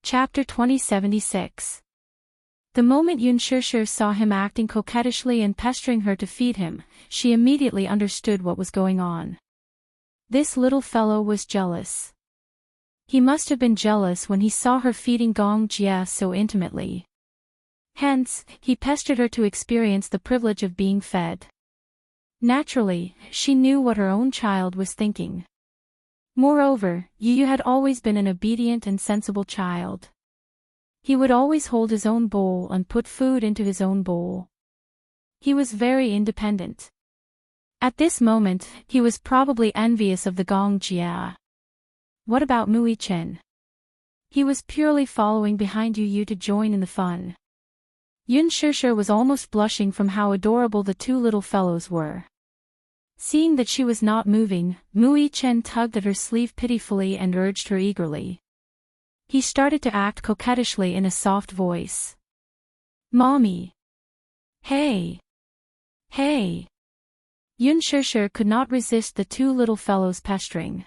Chapter 2076. The moment Yun Shishir saw him acting coquettishly and pestering her to feed him, she immediately understood what was going on. This little fellow was jealous. He must have been jealous when he saw her feeding Gong Jia so intimately. Hence, he pestered her to experience the privilege of being fed. Naturally, she knew what her own child was thinking. Moreover, Yu had always been an obedient and sensible child. He would always hold his own bowl and put food into his own bowl. He was very independent. At this moment, he was probably envious of the Gong Jia. What about Mui Chen? He was purely following behind Yu to join in the fun. Yun Shishir was almost blushing from how adorable the two little fellows were. Seeing that she was not moving, Mui Chen tugged at her sleeve pitifully and urged her eagerly. He started to act coquettishly in a soft voice. "Mommy! Hey! Hey!" Yun Shishir could not resist the two little fellows pestering.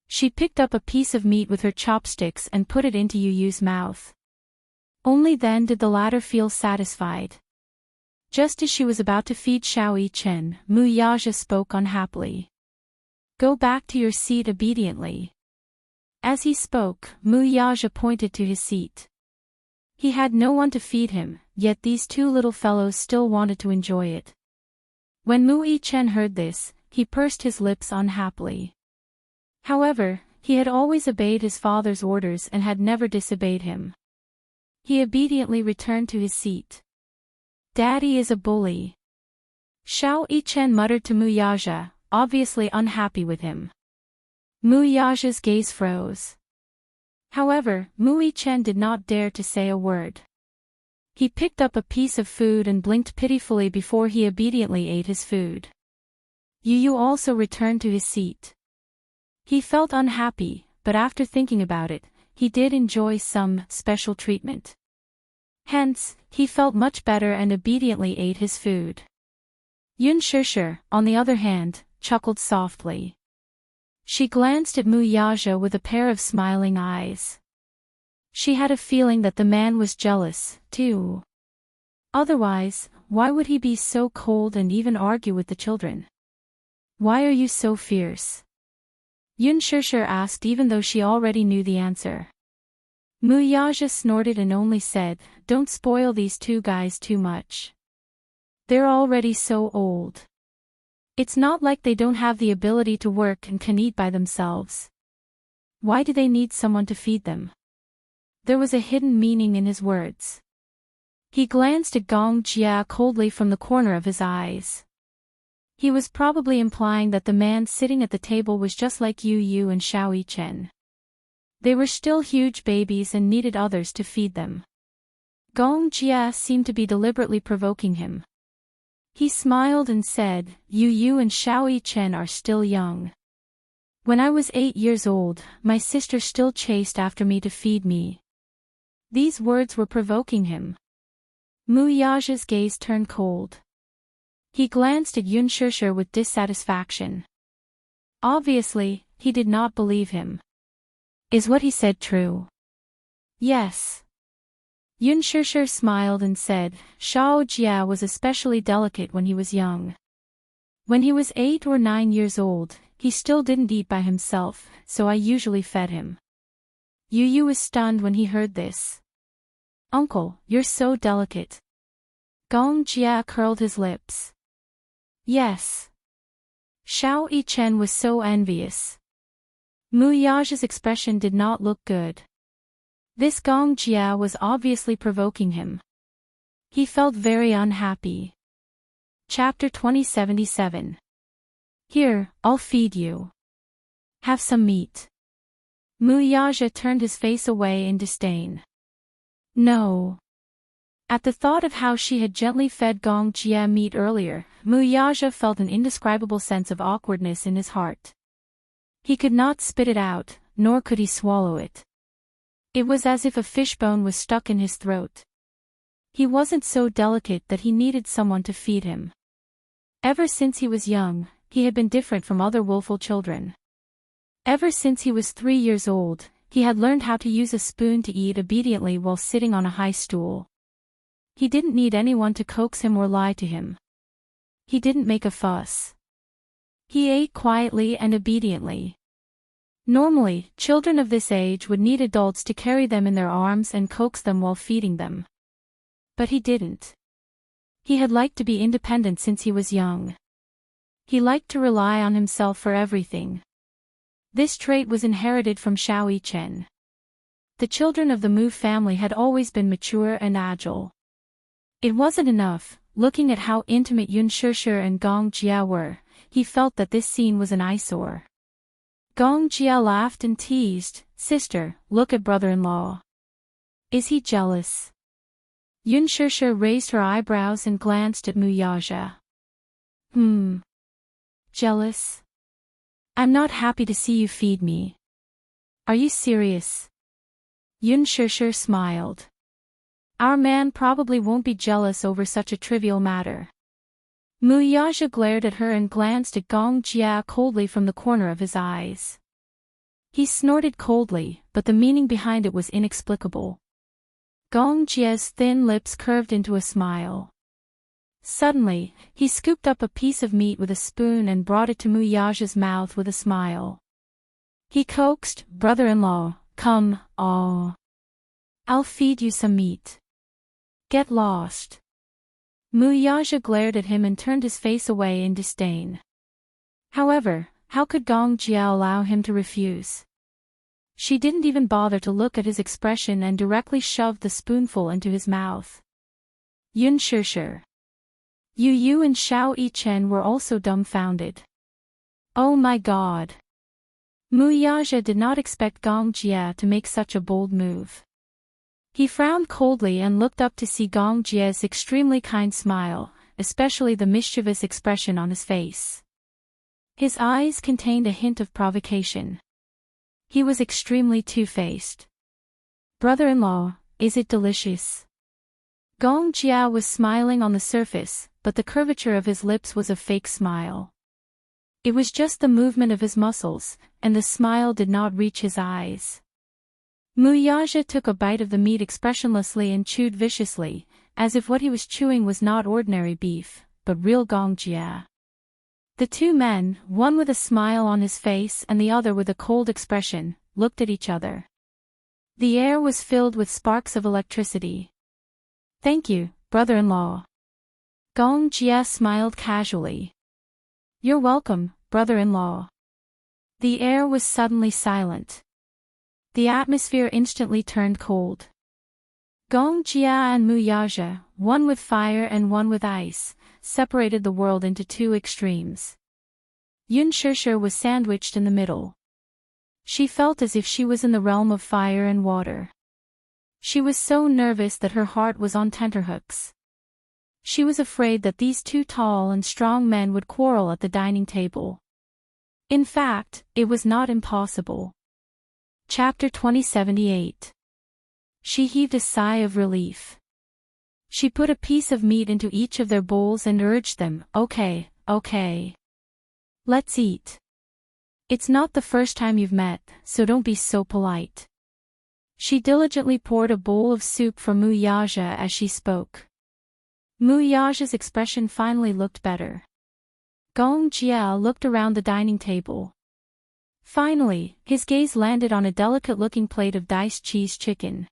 She picked up a piece of meat with her chopsticks and put it into Yu's mouth. Only then did the latter feel satisfied. Just as she was about to feed Xiao Chen, Mu Yaja spoke unhappily. "Go back to your seat obediently." As he spoke, Mu Yaja pointed to his seat. He had no one to feed him, yet these two little fellows still wanted to enjoy it. When Mu Chen heard this, he pursed his lips unhappily. However, he had always obeyed his father's orders and had never disobeyed him. He obediently returned to his seat. "Daddy is a bully," Xiao Chen muttered to Mu Yaja, obviously unhappy with him. Mu Yaja's gaze froze. However, Mu Chen did not dare to say a word. He picked up a piece of food and blinked pitifully before he obediently ate his food. Yu also returned to his seat. He felt unhappy, but after thinking about it, he did enjoy some special treatment. Hence, he felt much better and obediently ate his food. Yun Shishir, on the other hand, chuckled softly. She glanced at Mu Yaja with a pair of smiling eyes. She had a feeling that the man was jealous, too. Otherwise, why would he be so cold and even argue with the children? "Why are you so fierce?" Yun Shishir asked even though she already knew the answer. Mu Yaja snorted and only said, "Don't spoil these two guys too much. They're already so old. It's not like they don't have the ability to work and can eat by themselves. Why do they need someone to feed them?" There was a hidden meaning in his words. He glanced at Gong Jia coldly from the corner of his eyes. He was probably implying that the man sitting at the table was just like Yu and Xiao Chen. They were still huge babies and needed others to feed them. Gong Jia seemed to be deliberately provoking him. He smiled and said, "Yu and Xiao Chen are still young. When I was 8 years old, my sister still chased after me to feed me." These words were provoking him. Mu Yaja's gaze turned cold. He glanced at Yun Shishir with dissatisfaction. Obviously, he did not believe him. Is what he said true? Yes. Yun Shishir smiled and said, "Xiao Jia was especially delicate when he was young. When he was 8 or 9 years old, he still didn't eat by himself, so I usually fed him." Yu was stunned when he heard this. "Uncle, you're so delicate." Gong Jia curled his lips. Yes. Xiao Chen was so envious. Mu Yaja's expression did not look good. This Gong Jia was obviously provoking him. He felt very unhappy. Chapter 2077. "Here, I'll feed you. Have some meat." Mu Yaja turned his face away in disdain. "No." At the thought of how she had gently fed Gong Jia meat earlier, Mu Yaja felt an indescribable sense of awkwardness in his heart. He could not spit it out, nor could he swallow it. It was as if a fishbone was stuck in his throat. He wasn't so delicate that he needed someone to feed him. Ever since he was young, he had been different from other willful children. Ever since he was 3 years old, he had learned how to use a spoon to eat obediently while sitting on a high stool. He didn't need anyone to coax him or lie to him. He didn't make a fuss. He ate quietly and obediently. Normally, children of this age would need adults to carry them in their arms and coax them while feeding them. But he didn't. He had liked to be independent since he was young. He liked to rely on himself for everything. This trait was inherited from Xiao Yichen. The children of the Mu family had always been mature and agile. It wasn't enough. Looking at how intimate Yun Shishir and Gong Jia were, he felt that this scene was an eyesore. Gong Jia laughed and teased, "Sister, look at brother-in-law. Is he jealous?" Yun Shishir raised her eyebrows and glanced at Mu Yaja. Jealous? I'm not happy to see you feed me. Are you serious? Yun Shishir smiled. Our man probably won't be jealous over such a trivial matter. Mu Yaja glared at her and glanced at Gong Jia coldly from the corner of his eyes. He snorted coldly, but the meaning behind it was inexplicable. Gong Jia's thin lips curved into a smile. Suddenly, he scooped up a piece of meat with a spoon and brought it to Mu Yaja's mouth with a smile. He coaxed, "Brother-in-law, come, I'll feed you some meat. Get lost." Mu Yaja glared at him and turned his face away in disdain. However, how could Gong Jia allow him to refuse? She didn't even bother to look at his expression and directly shoved the spoonful into his mouth. Yun Shishir, Yu Yu and Xiao Yichen were also dumbfounded. Oh my god! Mu Yaja did not expect Gong Jia to make such a bold move. He frowned coldly and looked up to see Gong Jia's extremely kind smile, especially the mischievous expression on his face. His eyes contained a hint of provocation. He was extremely two-faced. Brother-in-law, is it delicious? Gong Jia was smiling on the surface, but the curvature of his lips was a fake smile. It was just the movement of his muscles, and the smile did not reach his eyes. Mu Yaja took a bite of the meat expressionlessly and chewed viciously, as if what he was chewing was not ordinary beef, but real Gong Jia. The two men, one with a smile on his face and the other with a cold expression, looked at each other. The air was filled with sparks of electricity. Thank you, brother-in-law. Gong Jia smiled casually. You're welcome, brother-in-law. The air was suddenly silent. The atmosphere instantly turned cold. Gong Jia and Mu Yaja, one with fire and one with ice, separated the world into two extremes. Yun Shishir was sandwiched in the middle. She felt as if she was in the realm of fire and water. She was so nervous that her heart was on tenterhooks. She was afraid that these two tall and strong men would quarrel at the dining table. In fact, it was not impossible. Chapter 2078. She heaved a sigh of relief. She put a piece of meat into each of their bowls and urged them, okay. Let's eat. It's not the first time you've met, so don't be so polite. She diligently poured a bowl of soup for Mu Yaja as she spoke. Mu Yaja's expression finally looked better. Gong Jia looked around the dining table. Finally, his gaze landed on a delicate-looking plate of diced cheese chicken.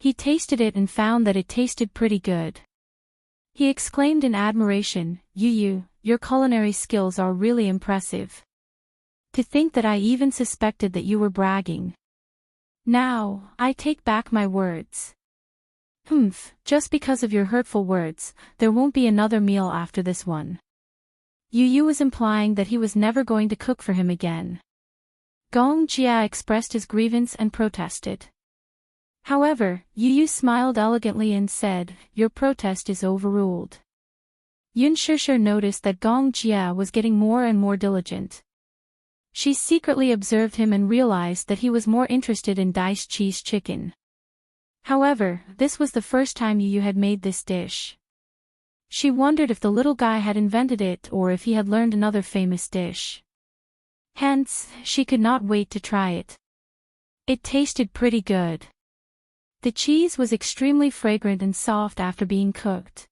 He tasted it and found that it tasted pretty good. He exclaimed in admiration, Yu, your culinary skills are really impressive. To think that I even suspected that you were bragging. Now, I take back my words. Just because of your hurtful words, there won't be another meal after this one. Yu was implying that he was never going to cook for him again. Gong Jia expressed his grievance and protested. However, Yu smiled elegantly and said, your protest is overruled. Yun Shishir noticed that Gong Jia was getting more and more diligent. She secretly observed him and realized that he was more interested in diced cheese chicken. However, this was the first time Yu had made this dish. She wondered if the little guy had invented it or if he had learned another famous dish. Hence, she could not wait to try it. It tasted pretty good. The cheese was extremely fragrant and soft after being cooked.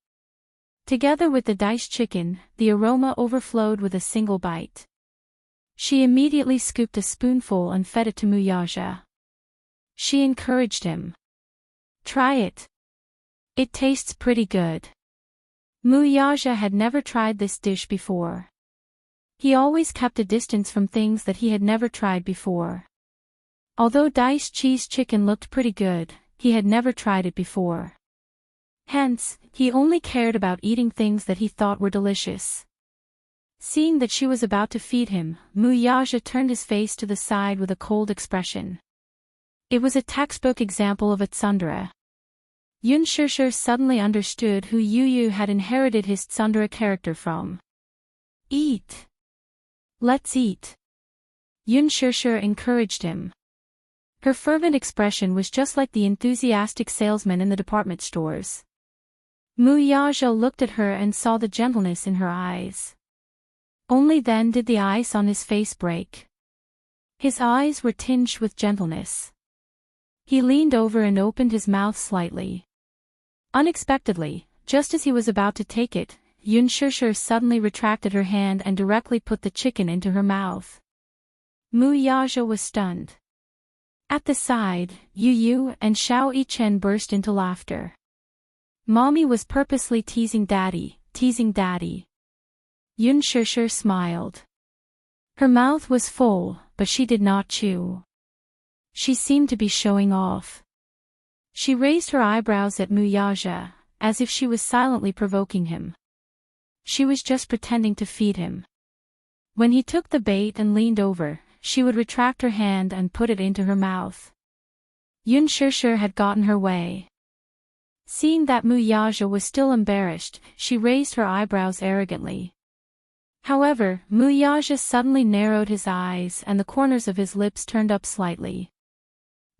Together with the diced chicken, the aroma overflowed with a single bite. She immediately scooped a spoonful and fed it to Muyaja. She encouraged him. Try it. It tastes pretty good. Muyaja had never tried this dish before. He always kept a distance from things that he had never tried before. Although diced cheese chicken looked pretty good, he had never tried it before. Hence, he only cared about eating things that he thought were delicious. Seeing that she was about to feed him, Muyaja turned his face to the side with a cold expression. It was a textbook example of a tsundere. Yun Shishir suddenly understood who Yu Yu had inherited his tsundere character from. Eat. Let's eat. Yun Shishir encouraged him. Her fervent expression was just like the enthusiastic salesman in the department stores. Muyaja looked at her and saw the gentleness in her eyes. Only then did the ice on his face break. His eyes were tinged with gentleness. He leaned over and opened his mouth slightly. Unexpectedly, just as he was about to take it, Yun Shishir suddenly retracted her hand and directly put the chicken into her mouth. Muyaja was stunned. At the side, Yu Yu and Xiao Yichen burst into laughter. Mommy was purposely teasing Daddy, teasing Daddy. Yun Shishir smiled. Her mouth was full, but she did not chew. She seemed to be showing off. She raised her eyebrows at Muyaja, as if she was silently provoking him. She was just pretending to feed him. When he took the bait and leaned over, she would retract her hand and put it into her mouth. Yun Shishir had gotten her way. Seeing that Muyaja was still embarrassed, she raised her eyebrows arrogantly. However, Muyaja suddenly narrowed his eyes and the corners of his lips turned up slightly.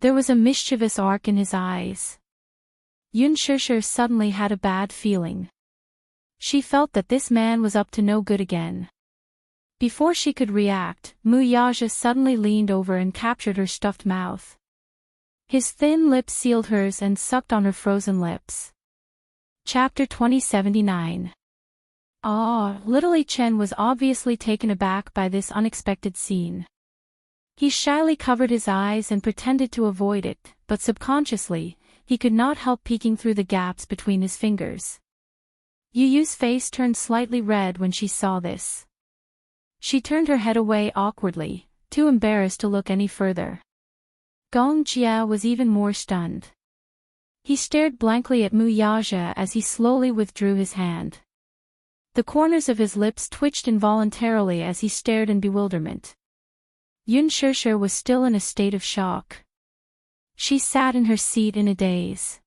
There was a mischievous arc in his eyes. Yun Shishir suddenly had a bad feeling. She felt that this man was up to no good again. Before she could react, Muyaja suddenly leaned over and captured her stuffed mouth. His thin lips sealed hers and sucked on her frozen lips. Chapter 2079. Little Yichen was obviously taken aback by this unexpected scene. He shyly covered his eyes and pretended to avoid it, but subconsciously, he could not help peeking through the gaps between his fingers. Yu Yu's face turned slightly red when she saw this. She turned her head away awkwardly, too embarrassed to look any further. Gong Jia was even more stunned. He stared blankly at Muyaja as he slowly withdrew his hand. The corners of his lips twitched involuntarily as he stared in bewilderment. Yun Shishir was still in a state of shock. She sat in her seat in a daze.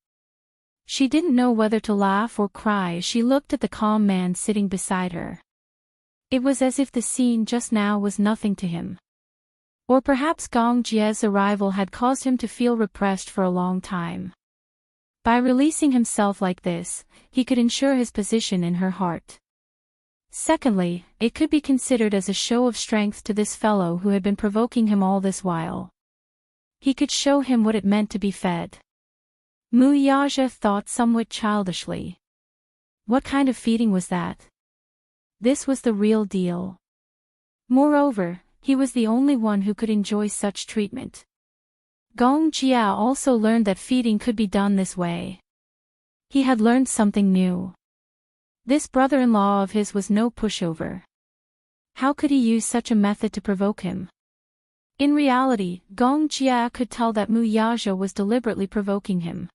She didn't know whether to laugh or cry as she looked at the calm man sitting beside her. It was as if the scene just now was nothing to him. Or perhaps Gong Jia's arrival had caused him to feel repressed for a long time. By releasing himself like this, he could ensure his position in her heart. Secondly, it could be considered as a show of strength to this fellow who had been provoking him all this while. He could show him what it meant to be fed. Muyaja thought somewhat childishly. What kind of feeding was that? This was the real deal. Moreover, he was the only one who could enjoy such treatment. Gong Jia also learned that feeding could be done this way. He had learned something new. This brother-in-law of his was no pushover. How could he use such a method to provoke him? In reality, Gong Jia could tell that Muyaja was deliberately provoking him.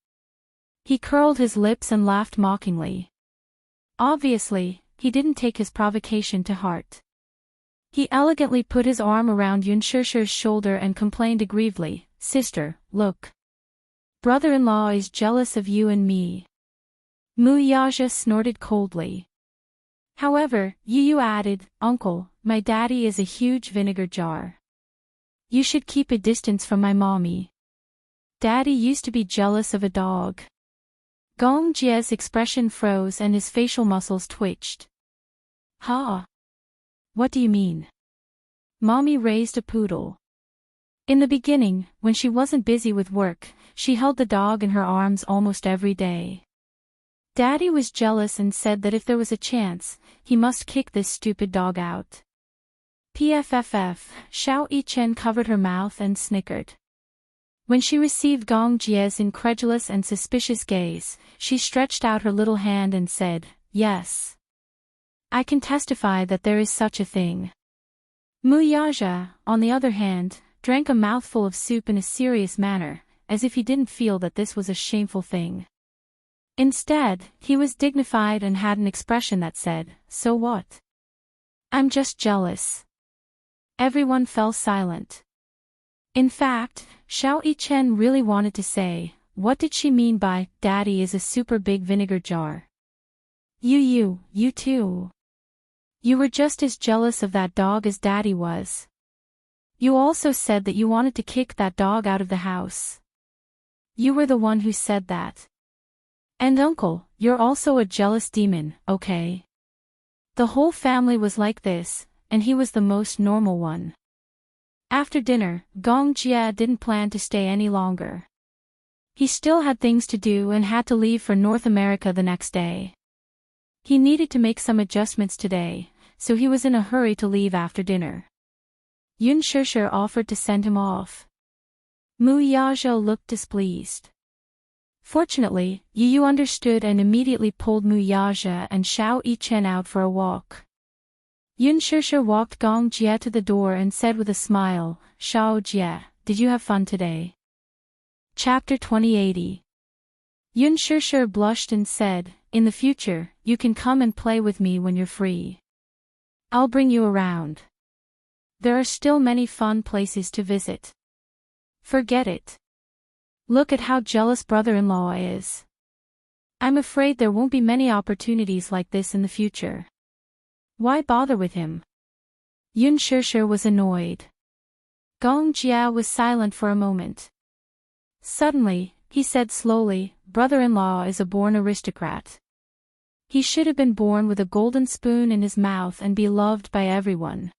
He curled his lips and laughed mockingly. Obviously, he didn't take his provocation to heart. He elegantly put his arm around Yun Shishir's shoulder and complained aggrievedly, "Sister, look. Brother-in-law is jealous of you and me." Muyaja snorted coldly. However, Yu Yu added, "Uncle, my daddy is a huge vinegar jar. You should keep a distance from my mommy. Daddy used to be jealous of a dog." Gong Jia's expression froze and his facial muscles twitched. "Ha! What do you mean?" "Mommy raised a poodle." In the beginning, when she wasn't busy with work, she held the dog in her arms almost every day. Daddy was jealous and said that if there was a chance, he must kick this stupid dog out. Pfff, Xiao Yichen covered her mouth and snickered. When she received Gong Jie's incredulous and suspicious gaze, she stretched out her little hand and said, "Yes. I can testify that there is such a thing." Mu Yaja, on the other hand, drank a mouthful of soup in a serious manner, as if he didn't feel that this was a shameful thing. Instead, he was dignified and had an expression that said, "So what? I'm just jealous." Everyone fell silent. In fact, Xiao Yichen really wanted to say, what did she mean by, "Daddy is a super big vinegar jar"? You too. You were just as jealous of that dog as Daddy was. You also said that you wanted to kick that dog out of the house. You were the one who said that. And Uncle, you're also a jealous demon, okay? The whole family was like this, and he was the most normal one. After dinner, Gong Jia didn't plan to stay any longer. He still had things to do and had to leave for North America the next day. He needed to make some adjustments today, so he was in a hurry to leave after dinner. Yun Shishir offered to send him off. Mu Yazhou looked displeased. Fortunately, Yu understood and immediately pulled Mu Yazhou and Xiao Yichen out for a walk. Yun Shishir walked Gong Jie to the door and said with a smile, "Xiao Jie, did you have fun today?" Chapter 2080. Yun Shishir blushed and said, "In the future, you can come and play with me when you're free. I'll bring you around. There are still many fun places to visit." "Forget it. Look at how jealous brother-in-law is. I'm afraid there won't be many opportunities like this in the future. Why bother with him?" Yun Shishir was annoyed. Gong Jia was silent for a moment. Suddenly, he said slowly, "Brother-in-law is a born aristocrat. He should have been born with a golden spoon in his mouth and be loved by everyone."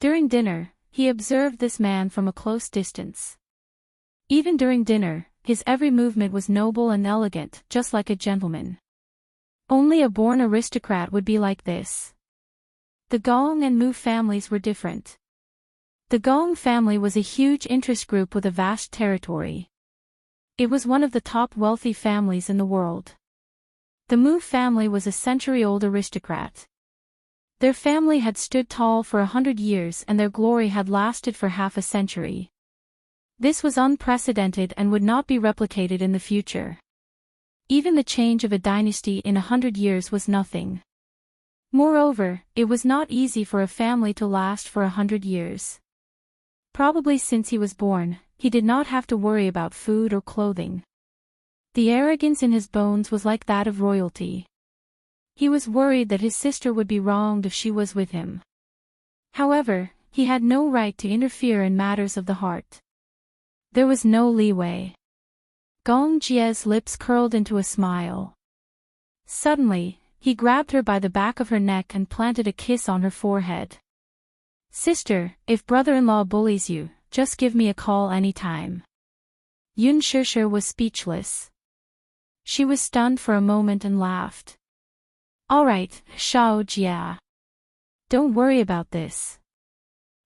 During dinner, he observed this man from a close distance. Even during dinner, his every movement was noble and elegant, just like a gentleman. Only a born aristocrat would be like this. The Gong and Mu families were different. The Gong family was a huge interest group with a vast territory. It was one of the top wealthy families in the world. The Mu family was a century-old aristocrat. Their family had stood tall for 100 years and their glory had lasted for half a century. This was unprecedented and would not be replicated in the future. Even the change of a dynasty in 100 years was nothing. Moreover, it was not easy for a family to last for 100 years. Probably since he was born, he did not have to worry about food or clothing. The arrogance in his bones was like that of royalty. He was worried that his sister would be wronged if she was with him. However, he had no right to interfere in matters of the heart. There was no leeway. Gong Jie's lips curled into a smile. Suddenly, he grabbed her by the back of her neck and planted a kiss on her forehead. "Sister, if brother-in-law bullies you, just give me a call anytime." Yun Shishir was speechless. She was stunned for a moment and laughed. "All right, Xiao Jia. Don't worry about this."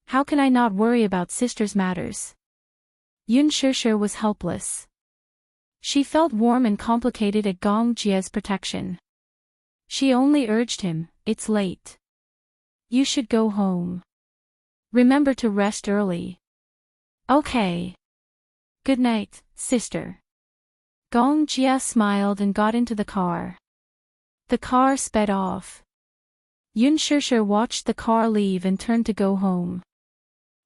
"How can I not worry about sister's matters?" Yun Shishir was helpless. She felt warm and complicated at Gong Jie's protection. She only urged him, "It's late. You should go home. Remember to rest early." "Okay. Good night, sister." Gong Jia smiled and got into the car. The car sped off. Yun Shishir watched the car leave and turned to go home.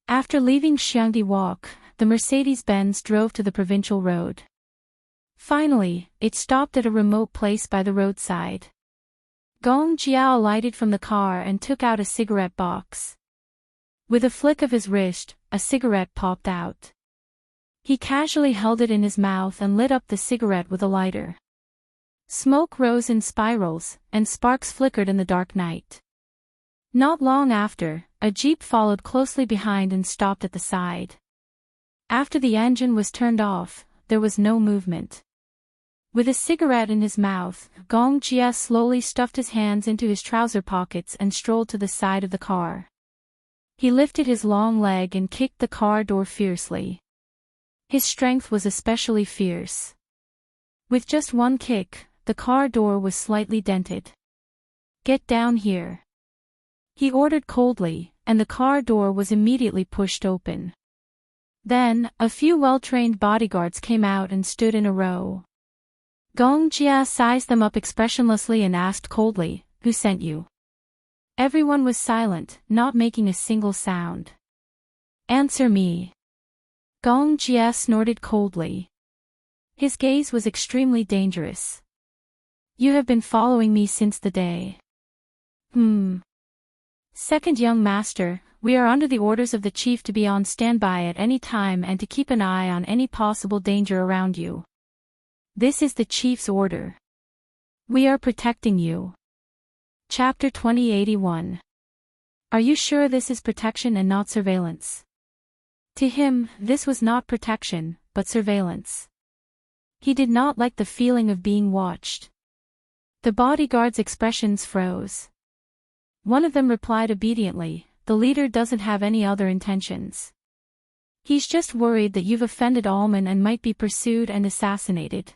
After leaving Xiangdi Walk, the Mercedes-Benz drove to the provincial road. Finally, it stopped at a remote place by the roadside. Gong Jia alighted from the car and took out a cigarette box. With a flick of his wrist, a cigarette popped out. He casually held it in his mouth and lit up the cigarette with a lighter. Smoke rose in spirals, and sparks flickered in the dark night. Not long after, a jeep followed closely behind and stopped at the side. After the engine was turned off, there was no movement. With a cigarette in his mouth, Gong Jia slowly stuffed his hands into his trouser pockets and strolled to the side of the car. He lifted his long leg and kicked the car door fiercely. His strength was especially fierce. With just one kick, the car door was slightly dented. "Get down here," he ordered coldly, and the car door was immediately pushed open. Then, a few well-trained bodyguards came out and stood in a row. Gong Jia sized them up expressionlessly and asked coldly, "Who sent you?" Everyone was silent, not making a single sound. "Answer me." Gong Jia snorted coldly. His gaze was extremely dangerous. "You have been following me since the day." Second young master, we are under the orders of the chief to be on standby at any time and to keep an eye on any possible danger around you. This is the chief's order. We are protecting you. Chapter 2081. Are you sure this is protection and not surveillance? To him, this was not protection, but surveillance. He did not like the feeling of being watched. The bodyguards' expressions froze. One of them replied obediently, "The leader doesn't have any other intentions. He's just worried that you've offended Alman and might be pursued and assassinated.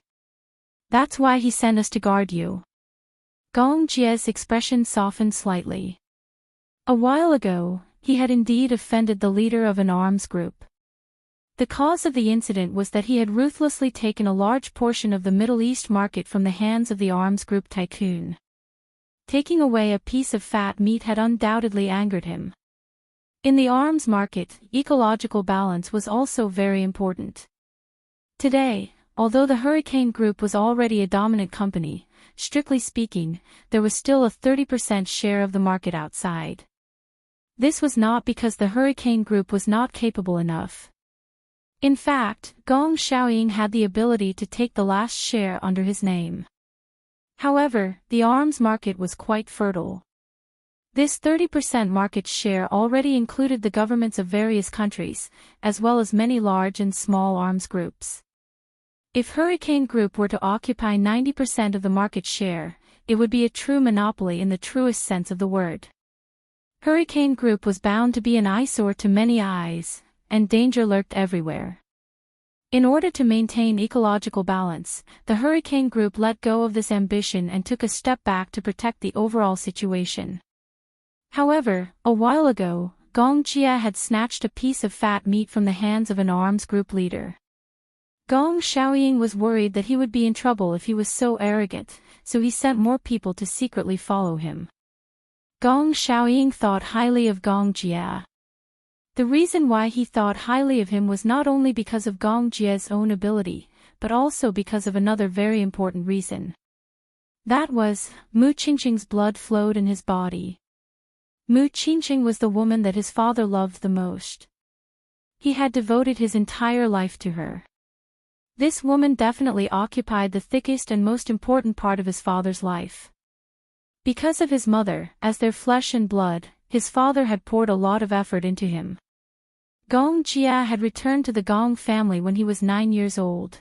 That's why he sent us to guard you." Gong Jia's expression softened slightly. A while ago, he had indeed offended the leader of an arms group. The cause of the incident was that he had ruthlessly taken a large portion of the Middle East market from the hands of the arms group tycoon. Taking away a piece of fat meat had undoubtedly angered him. In the arms market, ecological balance was also very important. Today, although the Hurricane Group was already a dominant company, strictly speaking, there was still a 30% share of the market outside. This was not because the Hurricane Group was not capable enough. In fact, Gong Xiaoying had the ability to take the last share under his name. However, the arms market was quite fertile. This 30% market share already included the governments of various countries, as well as many large and small arms groups. If Hurricane Group were to occupy 90% of the market share, it would be a true monopoly in the truest sense of the word. Hurricane Group was bound to be an eyesore to many eyes, and danger lurked everywhere. In order to maintain ecological balance, the Hurricane Group let go of this ambition and took a step back to protect the overall situation. However, a while ago, Gong Jia had snatched a piece of fat meat from the hands of an arms group leader. Gong Xiaoying was worried that he would be in trouble if he was so arrogant, so he sent more people to secretly follow him. Gong Xiaoying thought highly of Gong Jia. The reason why he thought highly of him was not only because of Gong Jia's own ability, but also because of another very important reason. That was, Mu Qingqing's blood flowed in his body. Mu Qingqing was the woman that his father loved the most. He had devoted his entire life to her. This woman definitely occupied the thickest and most important part of his father's life. Because of his mother, as their flesh and blood, his father had poured a lot of effort into him. Gong Jia had returned to the Gong family when he was 9 years old.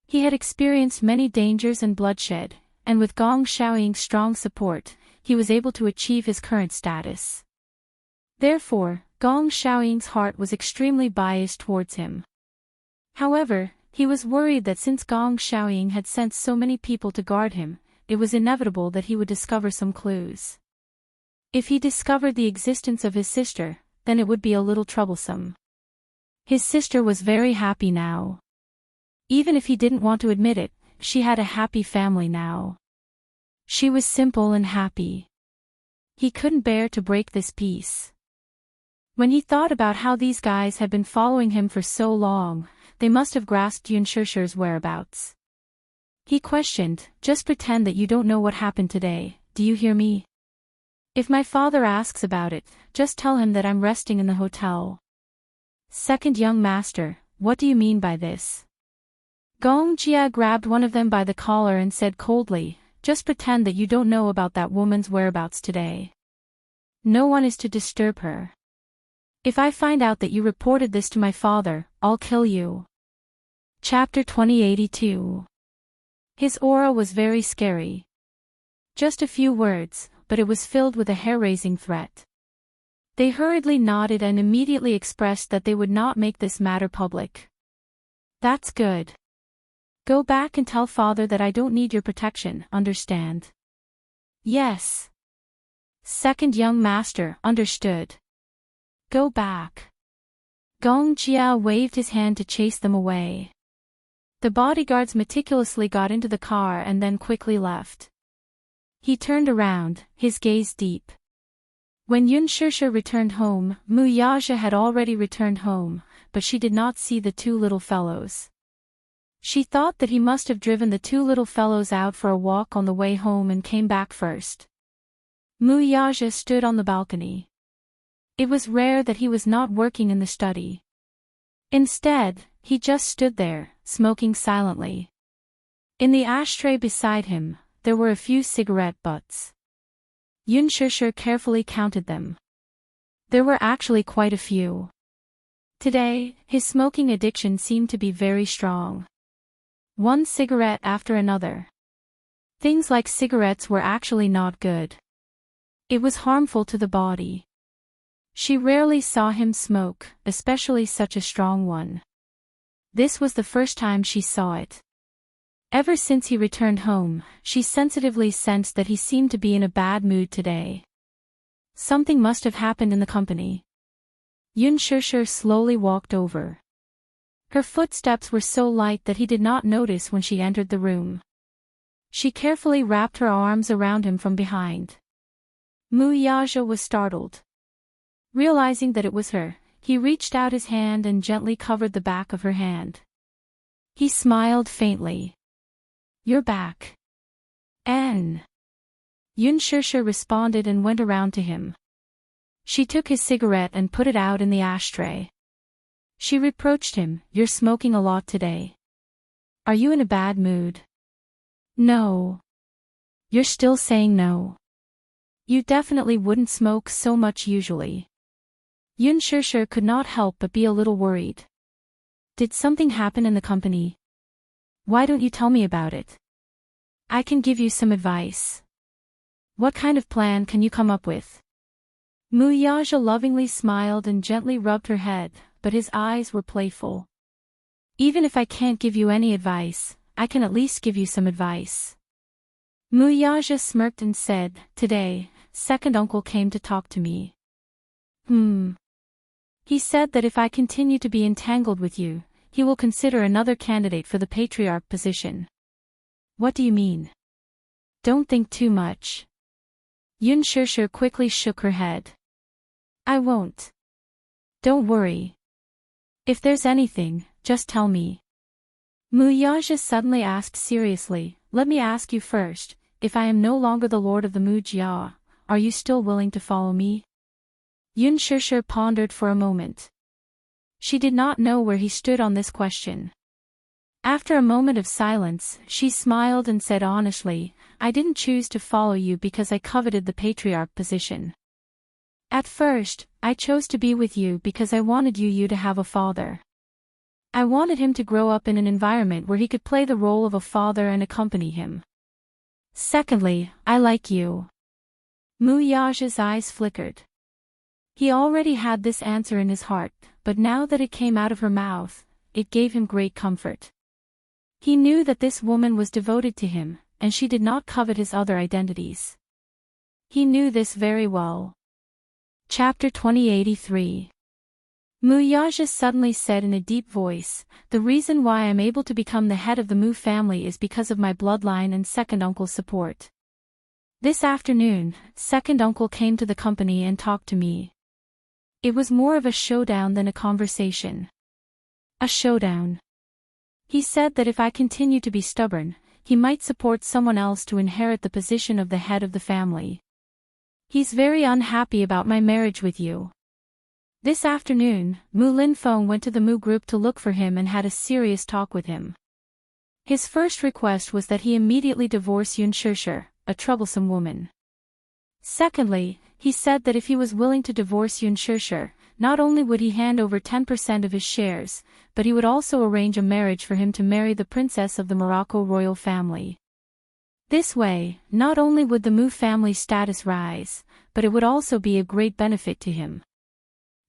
He had experienced many dangers and bloodshed, and with Gong Xiaoying's strong support, he was able to achieve his current status. Therefore, Gong Xiaoying's heart was extremely biased towards him. However, he was worried that since Gong Xiaoying had sent so many people to guard him, it was inevitable that he would discover some clues. If he discovered the existence of his sister, then it would be a little troublesome. His sister was very happy now. Even if he didn't want to admit it, she had a happy family now. She was simple and happy. He couldn't bear to break this peace. When he thought about how these guys had been following him for so long, they must have grasped Yun Shishir's whereabouts. He questioned, "Just pretend that you don't know what happened today, do you hear me? If my father asks about it, just tell him that I'm resting in the hotel." Second young master, what do you mean by this? Gong Jia grabbed one of them by the collar and said coldly, "Just pretend that you don't know about that woman's whereabouts today. No one is to disturb her. If I find out that you reported this to my father, I'll kill you. Chapter 2082. His aura was very scary. Just a few words, but it was filled with a hair-raising threat. They hurriedly nodded and immediately expressed that they would not make this matter public. That's good. Go back and tell father that I don't need your protection, understand? Yes. Second young master, understood. Go back. Gong Jia waved his hand to chase them away. The bodyguards meticulously got into the car and then quickly left. He turned around, his gaze deep. When Yun Shushu returned home, Mu Yaja had already returned home, but she did not see the two little fellows. She thought that he must have driven the two little fellows out for a walk on the way home and came back first. Mu Yaja stood on the balcony. It was rare that he was not working in the study. Instead, he just stood there, smoking silently. In the ashtray beside him, there were a few cigarette butts. Yun Shushu carefully counted them. There were actually quite a few. Today, his smoking addiction seemed to be very strong. One cigarette after another. Things like cigarettes were actually not good. It was harmful to the body. She rarely saw him smoke, especially such a strong one. This was the first time she saw it. Ever since he returned home, she sensitively sensed that he seemed to be in a bad mood today. Something must have happened in the company. Yun Shushu slowly walked over. Her footsteps were so light that he did not notice when she entered the room. She carefully wrapped her arms around him from behind. Mu Yaja was startled. Realizing that it was her, he reached out his hand and gently covered the back of her hand. He smiled faintly. You're back. Yun Shushu responded and went around to him. She took his cigarette and put it out in the ashtray. She reproached him, you're smoking a lot today. Are you in a bad mood? No. You're still saying no. You definitely wouldn't smoke so much usually. Yun Shushu could not help but be a little worried. Did something happen in the company? Why don't you tell me about it? I can give you some advice. What kind of plan can you come up with? Mu Yaja lovingly smiled and gently rubbed her head, but his eyes were playful. Even if I can't give you any advice, I can at least give you some advice. Mu Yaja smirked and said, today, second uncle came to talk to me. He said that if I continue to be entangled with you, he will consider another candidate for the patriarch position. What do you mean? Don't think too much. Yun Shushu quickly shook her head. I won't. Don't worry. If there's anything, just tell me. Mu Yaja suddenly asked seriously, let me ask you first, if I am no longer the lord of the Mu Jia, are you still willing to follow me? Yun Shushu pondered for a moment. She did not know where he stood on this question. After a moment of silence, she smiled and said honestly, I didn't choose to follow you because I coveted the patriarch position. At first, I chose to be with you because I wanted you to have a father. I wanted him to grow up in an environment where he could play the role of a father and accompany him. Secondly, I like you. Mu Yaja's eyes flickered. He already had this answer in his heart, but now that it came out of her mouth, it gave him great comfort. He knew that this woman was devoted to him, and she did not covet his other identities. He knew this very well. Chapter 2083. Mu Yaja suddenly said in a deep voice, the reason why I'm able to become the head of the Mu family is because of my bloodline and second uncle's support. This afternoon, second uncle came to the company and talked to me. It was more of a showdown than a conversation. A showdown. He said that if I continue to be stubborn, he might support someone else to inherit the position of the head of the family. He's very unhappy about my marriage with you. This afternoon, Mu Linfeng went to the Mu group to look for him and had a serious talk with him. His first request was that he immediately divorce Yun Shushu, a troublesome woman. Secondly, he said that if he was willing to divorce Yun Shushu, not only would he hand over 10% of his shares, but he would also arrange a marriage for him to marry the princess of the Morocco royal family. This way, not only would the Mu family's status rise, but it would also be a great benefit to him.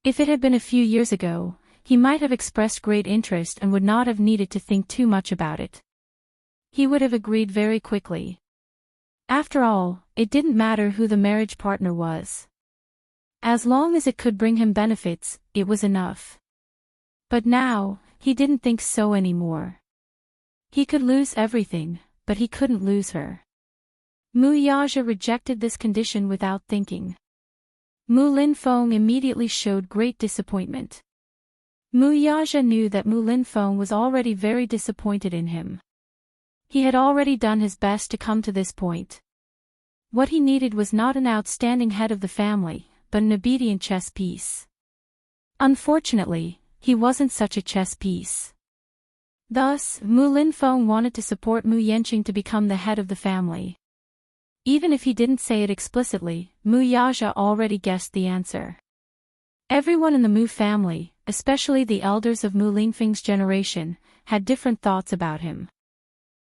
If it had been a few years ago, he might have expressed great interest and would not have needed to think too much about it. He would have agreed very quickly. After all, it didn't matter who the marriage partner was. As long as it could bring him benefits, it was enough. But now, he didn't think so anymore. He could lose everything, but he couldn't lose her. Mu Yaja rejected this condition without thinking. Mu Linfeng immediately showed great disappointment. Mu Yaja knew that Mu Linfeng was already very disappointed in him. He had already done his best to come to this point. What he needed was not an outstanding head of the family, but an obedient chess piece. Unfortunately, he wasn't such a chess piece. Thus, Mu Linfeng wanted to support Mu Yanqing to become the head of the family. Even if he didn't say it explicitly, Mu Yaja already guessed the answer. Everyone in the Mu family, especially the elders of Mu Linfeng's generation, had different thoughts about him.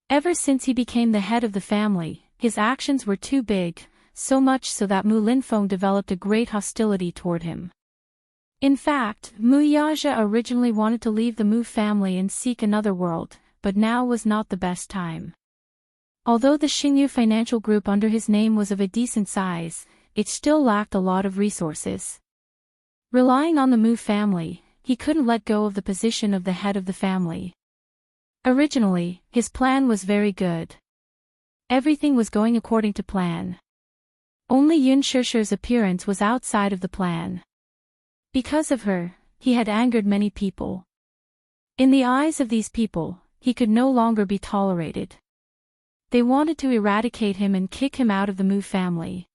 Ever since he became the head of the family, his actions were too big, so much so that Mu Linfeng developed a great hostility toward him. In fact, Mu Yaja originally wanted to leave the Mu family and seek another world, but now was not the best time. Although the Xingyu financial group under his name was of a decent size, it still lacked a lot of resources. Relying on the Mu family, he couldn't let go of the position of the head of the family. Originally, his plan was very good. Everything was going according to plan. Only Yun Shusher's appearance was outside of the plan. Because of her, he had angered many people. In the eyes of these people, he could no longer be tolerated. They wanted to eradicate him and kick him out of the Mu family.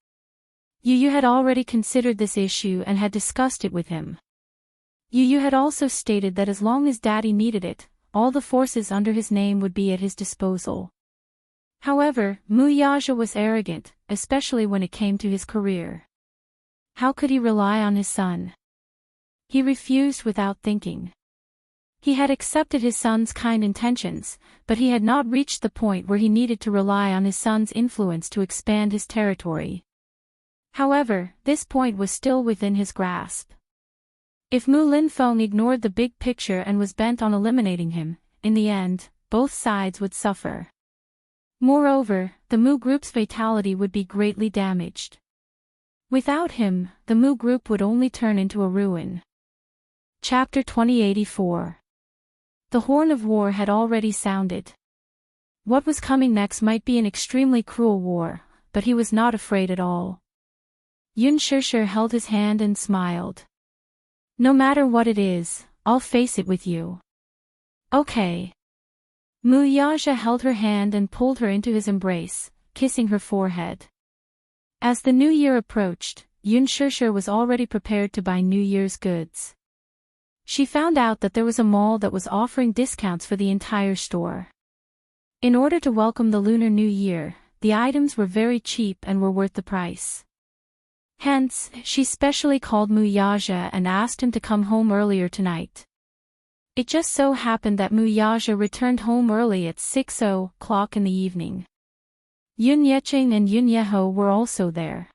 Yu Yu had already considered this issue and had discussed it with him. Yu Yu had also stated that as long as Daddy needed it, all the forces under his name would be at his disposal. However, Mu Yaja was arrogant, especially when it came to his career. How could he rely on his son? He refused without thinking. He had accepted his son's kind intentions, but he had not reached the point where he needed to rely on his son's influence to expand his territory. However, this point was still within his grasp. If Mu Linfeng ignored the big picture and was bent on eliminating him, in the end, both sides would suffer. Moreover, the Mu group's vitality would be greatly damaged. Without him, the Mu group would only turn into a ruin. Chapter 2084. The horn of war had already sounded. What was coming next might be an extremely cruel war, but he was not afraid at all. Yun Shusher held his hand and smiled. No matter what it is, I'll face it with you. Okay. Mu Yaja held her hand and pulled her into his embrace, kissing her forehead. As the new year approached, Yun Shusher was already prepared to buy New Year's goods. She found out that there was a mall that was offering discounts for the entire store. In order to welcome the Lunar New Year, the items were very cheap and were worth the price. Hence, she specially called Mu Yaja and asked him to come home earlier tonight. It just so happened that Mu Yaja returned home early at 6:00 in the evening. Yun Yeqing and Yun Yeho were also there.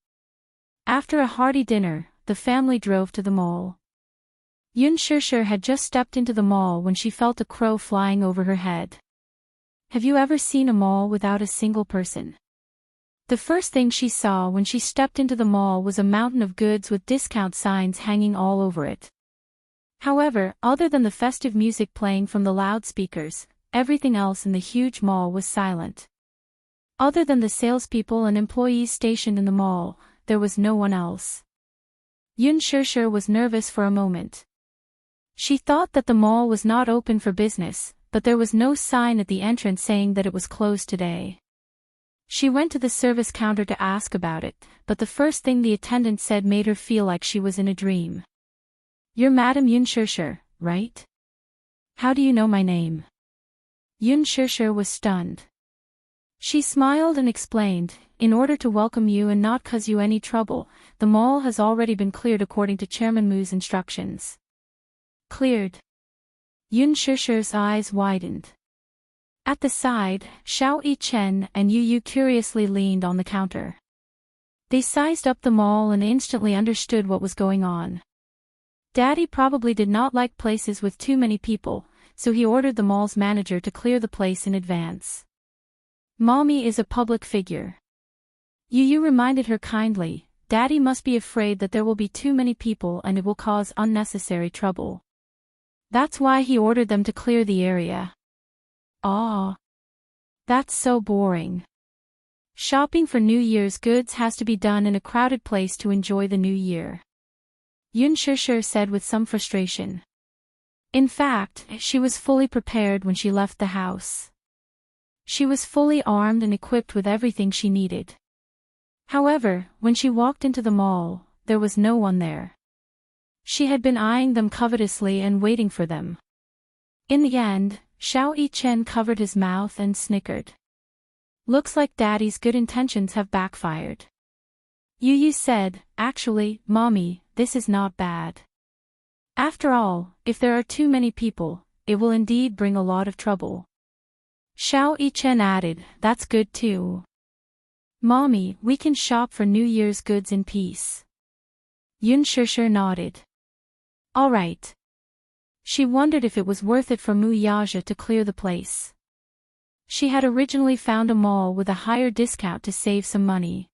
After a hearty dinner, the family drove to the mall. Yun Shusher had just stepped into the mall when she felt a crow flying over her head. Have you ever seen a mall without a single person? The first thing she saw when she stepped into the mall was a mountain of goods with discount signs hanging all over it. However, other than the festive music playing from the loudspeakers, everything else in the huge mall was silent. Other than the salespeople and employees stationed in the mall, there was no one else. Yun Shusher was nervous for a moment. She thought that the mall was not open for business, but there was no sign at the entrance saying that it was closed today. She went to the service counter to ask about it, but the first thing the attendant said made her feel like she was in a dream. You're Madam Yun Shusher, right? How do you know my name? Yun Shusher was stunned. She smiled and explained, in order to welcome you and not cause you any trouble, the mall has already been cleared according to Chairman Mu's instructions. Cleared. Yun Shusher's eyes widened. At the side, Xiao Yichen and Yu Yu curiously leaned on the counter. They sized up the mall and instantly understood what was going on. Daddy probably did not like places with too many people, so he ordered the mall's manager to clear the place in advance. Mommy is a public figure. Yu Yu reminded her kindly, Daddy must be afraid that there will be too many people and it will cause unnecessary trouble. That's why he ordered them to clear the area. Ah. That's so boring. Shopping for New Year's goods has to be done in a crowded place to enjoy the new year. Yun Shusher said with some frustration. In fact, she was fully prepared when she left the house. She was fully armed and equipped with everything she needed. However, when she walked into the mall, there was no one there. She had been eyeing them covetously and waiting for them. In the end, Xiao Yichen covered his mouth and snickered. Looks like Daddy's good intentions have backfired. Yu Yu said, actually, Mommy, this is not bad. After all, if there are too many people, it will indeed bring a lot of trouble. Xiao Yichen added, that's good too. Mommy, we can shop for New Year's goods in peace. Yun Shusher nodded. All right. She wondered if it was worth it for Mu Yaja to clear the place. She had originally found a mall with a higher discount to save some money.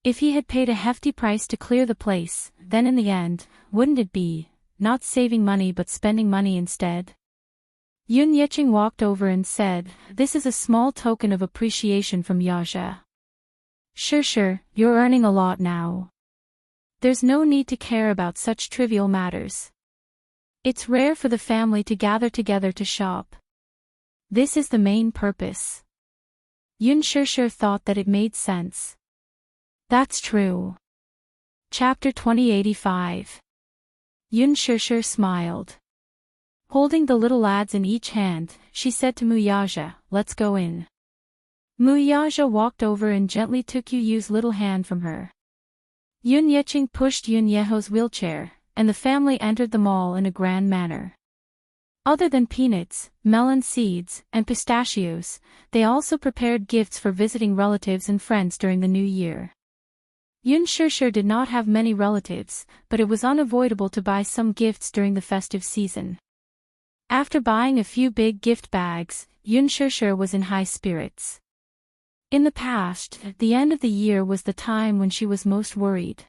If he had paid a hefty price to clear the place, then in the end, wouldn't it be, not saving money but spending money instead? Yun Yicheng walked over and said, this is a small token of appreciation from Yaja. Sure, you're earning a lot now. There's no need to care about such trivial matters. It's rare for the family to gather together to shop. This is the main purpose. Yun Shusher thought that it made sense. That's true. Chapter 2085. Yun Shusher smiled. Holding the little lads in each hand, she said to Muyaja, let's go in. Muyaja walked over and gently took Yu Yu's little hand from her. Yun Yicheng pushed Yun Yeho's wheelchair, and the family entered the mall in a grand manner. Other than peanuts, melon seeds, and pistachios, they also prepared gifts for visiting relatives and friends during the new year. Yun Shusher did not have many relatives, but it was unavoidable to buy some gifts during the festive season. After buying a few big gift bags, Yun Shusher was in high spirits. In the past, the end of the year was the time when she was most worried.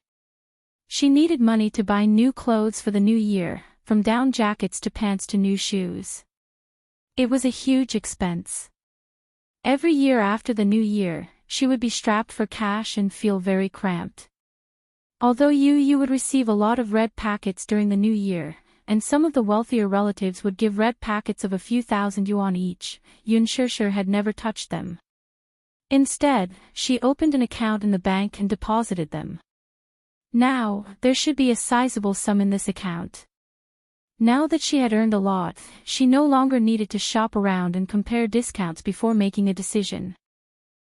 She needed money to buy new clothes for the new year, from down jackets to pants to new shoes. It was a huge expense. Every year after the new year, she would be strapped for cash and feel very cramped. Although Yu would receive a lot of red packets during the new year, and some of the wealthier relatives would give red packets of a few thousand yuan each, Yun Shusher had never touched them. Instead, she opened an account in the bank and deposited them. Now, there should be a sizable sum in this account. Now that she had earned a lot, she no longer needed to shop around and compare discounts before making a decision.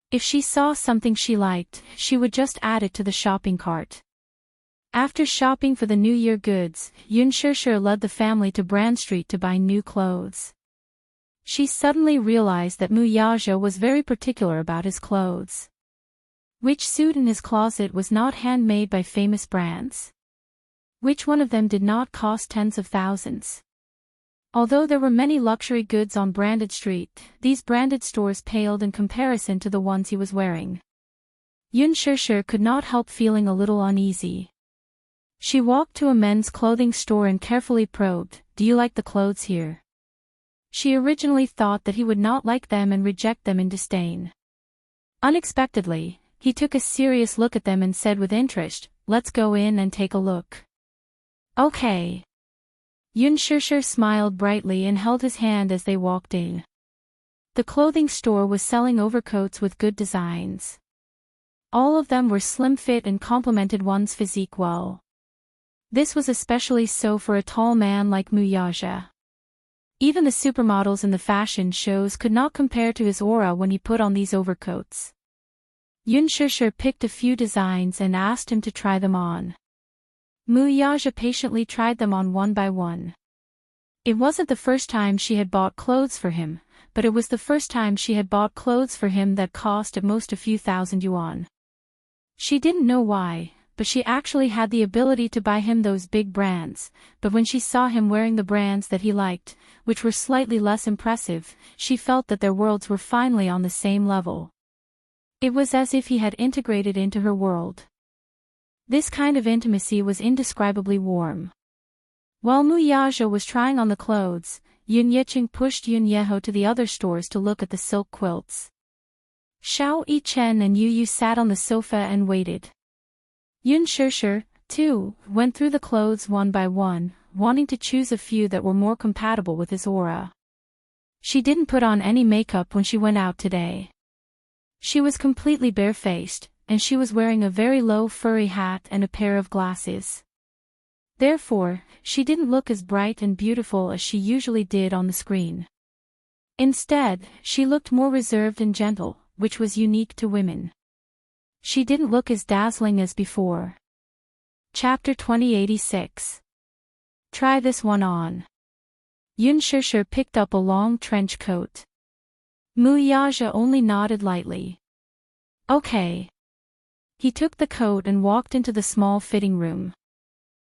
If she saw something she liked, she would just add it to the shopping cart. After shopping for the New Year goods, Yun Shusher led the family to Brand Street to buy new clothes. She suddenly realized that Mu Yaja was very particular about his clothes. Which suit in his closet was not handmade by famous brands? Which one of them did not cost tens of thousands? Although there were many luxury goods on Branded Street, these branded stores paled in comparison to the ones he was wearing. Yun Shusher could not help feeling a little uneasy. She walked to a men's clothing store and carefully probed, "Do you like the clothes here?" She originally thought that he would not like them and reject them in disdain. Unexpectedly, he took a serious look at them and said with interest, "Let's go in and take a look." Okay. Yun Shusher smiled brightly and held his hand as they walked in. The clothing store was selling overcoats with good designs. All of them were slim fit and complemented one's physique well. This was especially so for a tall man like Muyaja. Even the supermodels in the fashion shows could not compare to his aura when he put on these overcoats. Yun Shishir picked a few designs and asked him to try them on. Mu Yaja patiently tried them on one by one. It wasn't the first time she had bought clothes for him, but it was the first time she had bought clothes for him that cost at most a few thousand yuan. She didn't know why, but she actually had the ability to buy him those big brands, but when she saw him wearing the brands that he liked, which were slightly less impressive, she felt that their worlds were finally on the same level. It was as if he had integrated into her world. This kind of intimacy was indescribably warm. While Mu Yaja was trying on the clothes, Yun Yicheng pushed Yun Yeho to the other stores to look at the silk quilts. Xiao Yichen and Yu Yu sat on the sofa and waited. Yun Shishir, too, went through the clothes one by one, wanting to choose a few that were more compatible with his aura. She didn't put on any makeup when she went out today. She was completely barefaced, and she was wearing a very low furry hat and a pair of glasses. Therefore, she didn't look as bright and beautiful as she usually did on the screen. Instead, she looked more reserved and gentle, which was unique to women. She didn't look as dazzling as before. Chapter 2086. Try this one on. Yun Shishir picked up a long trench coat. Mu Yaja only nodded lightly. Okay. He took the coat and walked into the small fitting room.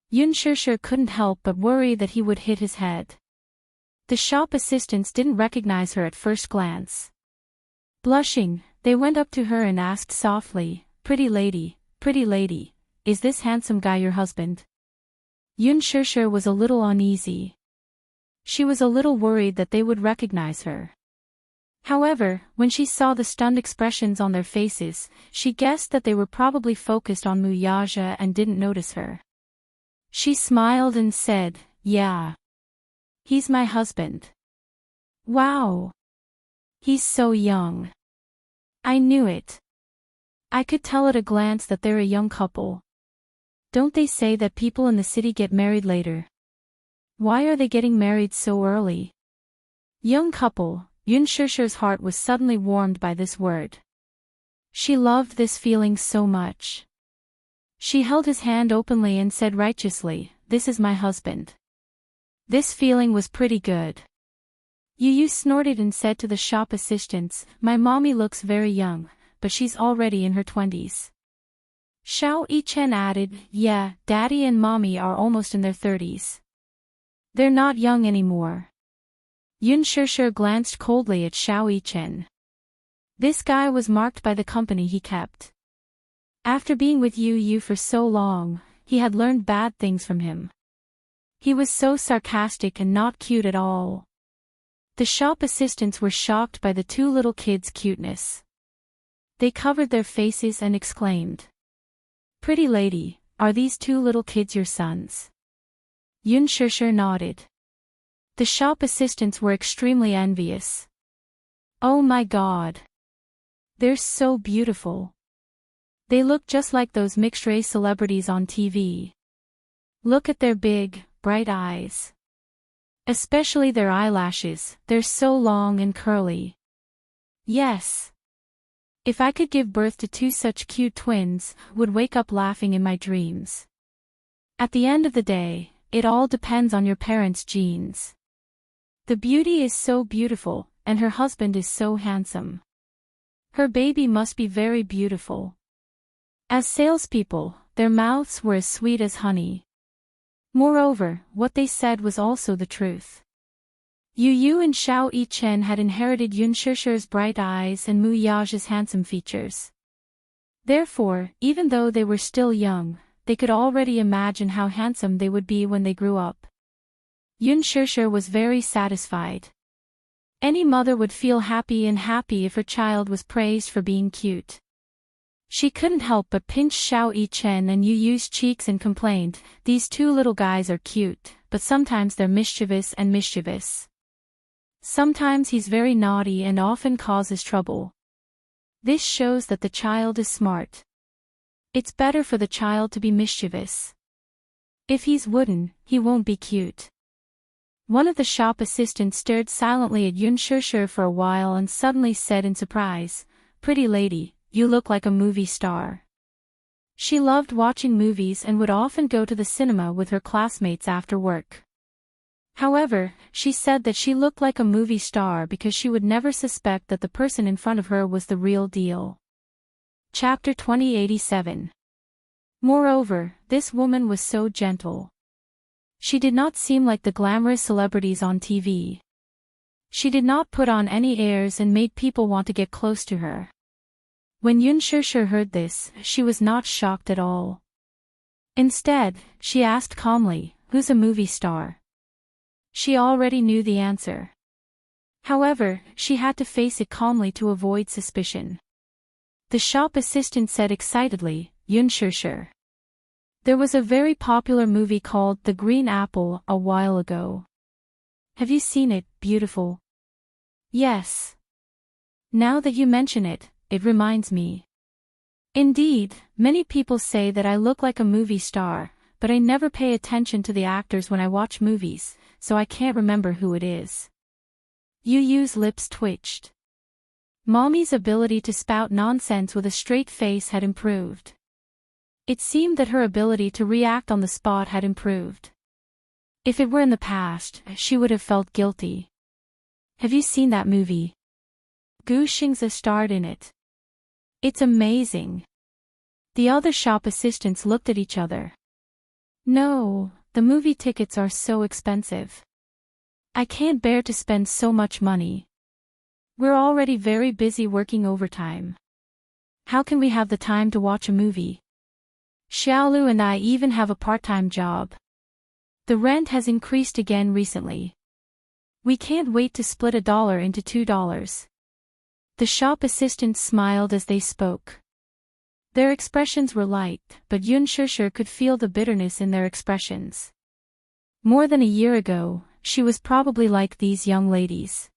Yun Shishir couldn't help but worry that he would hit his head. The shop assistants didn't recognize her at first glance. Blushing, they went up to her and asked softly, pretty lady, is this handsome guy your husband?" Yun Shishir was a little uneasy. She was a little worried that they would recognize her. However, when she saw the stunned expressions on their faces, she guessed that they were probably focused on Mu Yaja and didn't notice her. She smiled and said, "Yeah. He's my husband." "Wow. He's so young. I knew it. I could tell at a glance that they're a young couple. Don't they say that people in the city get married later? Why are they getting married so early?" Young couple. Yun Shishir's heart was suddenly warmed by this word. She loved this feeling so much. She held his hand openly and said righteously, "This is my husband." This feeling was pretty good. Yu Yu snorted and said to the shop assistants, "My mommy looks very young, but she's already in her 20s. Xiao Yichen added, "Yeah, daddy and mommy are almost in their 30s. They're not young anymore." Yun Shishir glanced coldly at Xiao Yichen. This guy was marked by the company he kept. After being with Yu Yu for so long, he had learned bad things from him. He was so sarcastic and not cute at all. The shop assistants were shocked by the two little kids' cuteness. They covered their faces and exclaimed, "Pretty lady, are these two little kids your sons?" Yun Shishir nodded. The shop assistants were extremely envious. "Oh my God. They're so beautiful. They look just like those mixed-race celebrities on TV. Look at their big, bright eyes. Especially their eyelashes, they're so long and curly. Yes. If I could give birth to two such cute twins, would wake up laughing in my dreams. At the end of the day, it all depends on your parents' genes. The beauty is so beautiful, and her husband is so handsome. Her baby must be very beautiful." As salespeople, their mouths were as sweet as honey. Moreover, what they said was also the truth. Yu Yu and Xiao Yichen had inherited Yun Shishir's bright eyes and Mu Yaja's handsome features. Therefore, even though they were still young, they could already imagine how handsome they would be when they grew up. Yun Shishir was very satisfied. Any mother would feel happy if her child was praised for being cute. She couldn't help but pinch Xiao Yichen and Yu Yu's cheeks and complained, "These two little guys are cute, but sometimes they're mischievous. Sometimes he's very naughty and often causes trouble. This shows that the child is smart. It's better for the child to be mischievous. If he's wooden, he won't be cute." One of the shop assistants stared silently at Yun Shishir for a while and suddenly said in surprise, "Pretty lady, you look like a movie star." She loved watching movies and would often go to the cinema with her classmates after work. However, she said that she looked like a movie star because she would never suspect that the person in front of her was the real deal. Chapter 2087. Moreover, this woman was so gentle. She did not seem like the glamorous celebrities on TV. She did not put on any airs and made people want to get close to her. When Yun Shishir heard this, she was not shocked at all. Instead, she asked calmly, "Who's a movie star?" She already knew the answer. However, she had to face it calmly to avoid suspicion. The shop assistant said excitedly, "Yun Shishir. There was a very popular movie called The Green Apple a while ago. Have you seen it, beautiful?" "Yes. Now that you mention it, it reminds me. Indeed, many people say that I look like a movie star, but I never pay attention to the actors when I watch movies, so I can't remember who it is." Yu Yu's lips twitched. Mommy's ability to spout nonsense with a straight face had improved. It seemed that her ability to react on the spot had improved. If it were in the past, she would have felt guilty. "Have you seen that movie? Gu Xingzi starred in it. It's amazing." The other shop assistants looked at each other. "No, the movie tickets are so expensive. I can't bear to spend so much money. We're already very busy working overtime. How can we have the time to watch a movie? Xiaolu and I even have a part-time job. The rent has increased again recently. We can't wait to split $1 into $2. The shop assistants smiled as they spoke. Their expressions were light, but Yun Shishir could feel the bitterness in their expressions. More than a year ago, she was probably like these young ladies.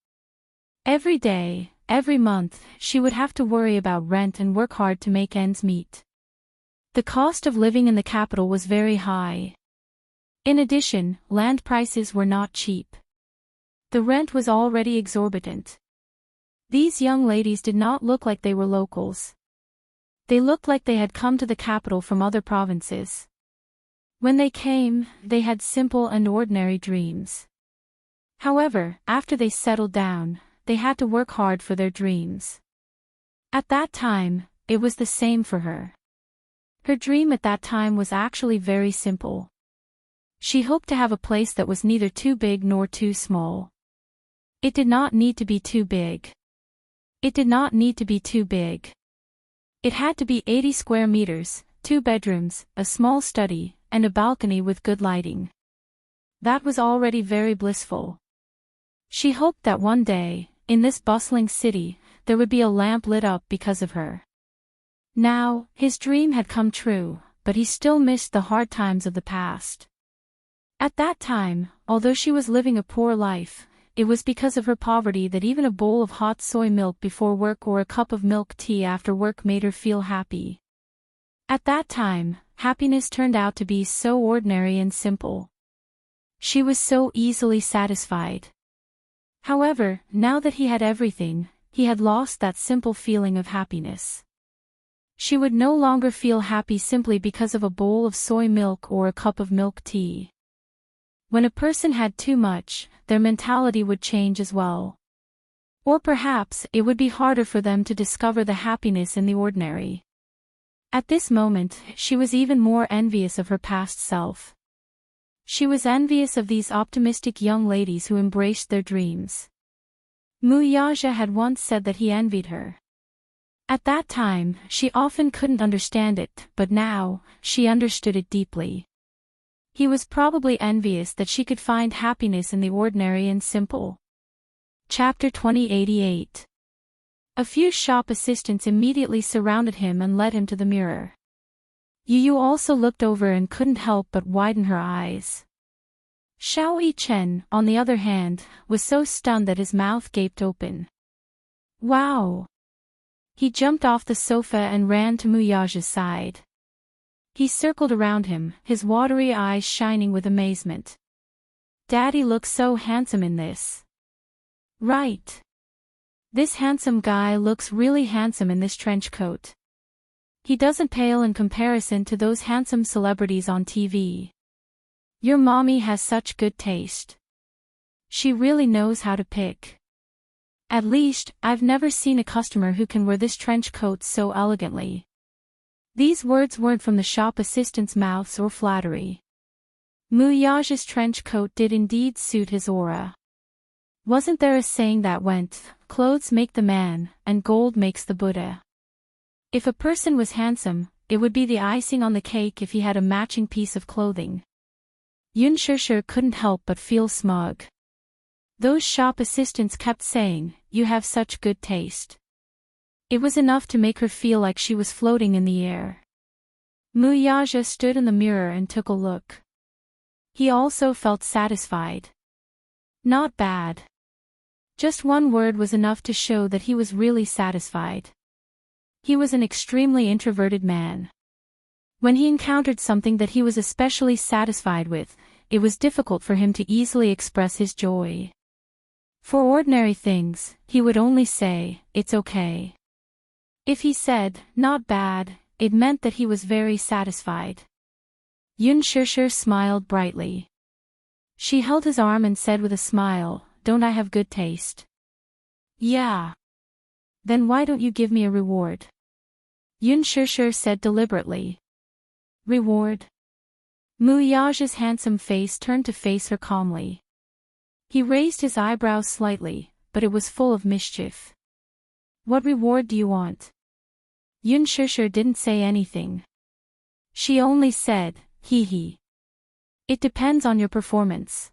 Every day, every month, she would have to worry about rent and work hard to make ends meet. The cost of living in the capital was very high. In addition, land prices were not cheap. The rent was already exorbitant. These young ladies did not look like they were locals. They looked like they had come to the capital from other provinces. When they came, they had simple and ordinary dreams. However, after they settled down, they had to work hard for their dreams. At that time, it was the same for her. Her dream at that time was actually very simple. She hoped to have a place that was neither too big nor too small. It did not need to be too big. It did not need to be too big. It had to be 80 square meters, 2 bedrooms, a small study, and a balcony with good lighting. That was already very blissful. She hoped that one day, in this bustling city, there would be a lamp lit up because of her. Now, his dream had come true, but he still missed the hard times of the past. At that time, although she was living a poor life, it was because of her poverty that even a bowl of hot soy milk before work or a cup of milk tea after work made her feel happy. At that time, happiness turned out to be so ordinary and simple. She was so easily satisfied. However, now that he had everything, he had lost that simple feeling of happiness. She would no longer feel happy simply because of a bowl of soy milk or a cup of milk tea. When a person had too much, their mentality would change as well. Or perhaps it would be harder for them to discover the happiness in the ordinary. At this moment, she was even more envious of her past self. She was envious of these optimistic young ladies who embraced their dreams. Mu Yaja had once said that he envied her. At that time, she often couldn't understand it, but now, she understood it deeply. He was probably envious that she could find happiness in the ordinary and simple. Chapter 2088. A few shop assistants immediately surrounded him and led him to the mirror. Yu Yu also looked over and couldn't help but widen her eyes. Xiao Yichen, on the other hand, was so stunned that his mouth gaped open. Wow! He jumped off the sofa and ran to Muyaja's side. He circled around him, his watery eyes shining with amazement. Daddy looks so handsome in this. Right. This handsome guy looks really handsome in this trench coat. He doesn't pale in comparison to those handsome celebrities on TV. Your mommy has such good taste. She really knows how to pick. At least, I've never seen a customer who can wear this trench coat so elegantly. These words weren't from the shop assistant's mouths or flattery. Muyage's trench coat did indeed suit his aura. Wasn't there a saying that went, clothes make the man, and gold makes the Buddha? If a person was handsome, it would be the icing on the cake if he had a matching piece of clothing. Yun Shishir couldn't help but feel smug. Those shop assistants kept saying, "You have such good taste." It was enough to make her feel like she was floating in the air. Muyage stood in the mirror and took a look. He also felt satisfied. Not bad. Just one word was enough to show that he was really satisfied. He was an extremely introverted man. When he encountered something that he was especially satisfied with, it was difficult for him to easily express his joy. For ordinary things, he would only say, "It's okay." If he said, "Not bad," it meant that he was very satisfied. Yun Shishir smiled brightly. She held his arm and said with a smile, "Don't I have good taste?" "Yeah." "Then why don't you give me a reward?" Yun Shishir said deliberately. "Reward?" Muyage's handsome face turned to face her calmly. He raised his eyebrows slightly, but it was full of mischief. "What reward do you want?" Yun Shishir didn't say anything. She only said, "Hee hee. It depends on your performance."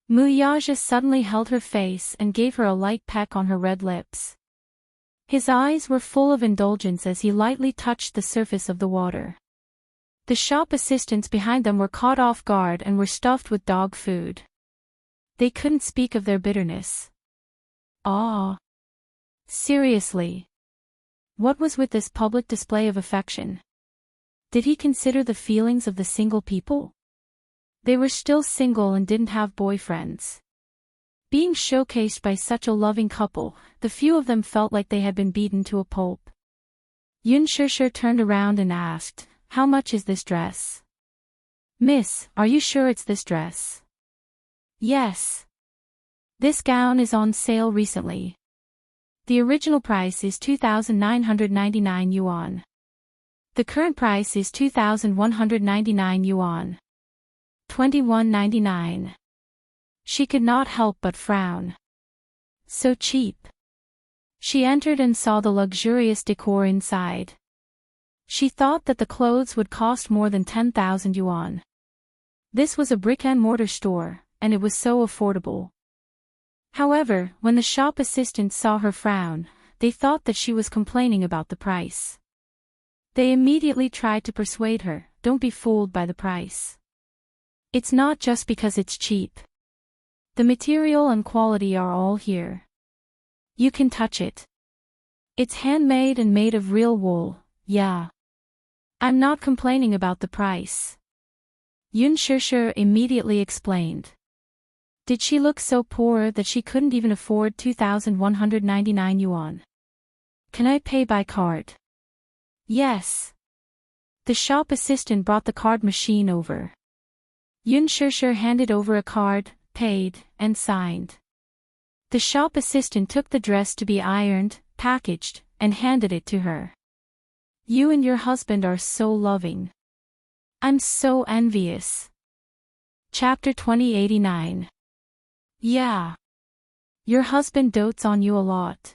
Muyage suddenly held her face and gave her a light peck on her red lips. His eyes were full of indulgence as he lightly touched the surface of the water. The shop assistants behind them were caught off guard and were stuffed with dog food. They couldn't speak of their bitterness. Ah. Seriously. What was with this public display of affection? Did he consider the feelings of the single people? They were still single and didn't have boyfriends. Being showcased by such a loving couple, the few of them felt like they had been beaten to a pulp. Yun Shishir turned around and asked, "How much is this dress?" "Miss, are you sure it's this dress?" "Yes. This gown is on sale recently. The original price is 2,999 yuan. The current price is 2,199 yuan. 21.99. She could not help but frown. So cheap. She entered and saw the luxurious decor inside. She thought that the clothes would cost more than 10,000 yuan. This was a brick-and-mortar store, and it was so affordable. However, when the shop assistants saw her frown, they thought that she was complaining about the price. They immediately tried to persuade her, "Don't be fooled by the price. It's not just because it's cheap. The material and quality are all here. You can touch it. It's handmade and made of real wool, yeah. I'm not complaining about the price." Yun Shishir immediately explained. Did she look so poor that she couldn't even afford 2,199 yuan? "Can I pay by card?" "Yes." The shop assistant brought the card machine over. Yun Shishir handed over a card, paid, and signed. The shop assistant took the dress to be ironed, packaged, and handed it to her. "You and your husband are so loving. I'm so envious." Chapter 2089. Yeah. Your husband dotes on you a lot.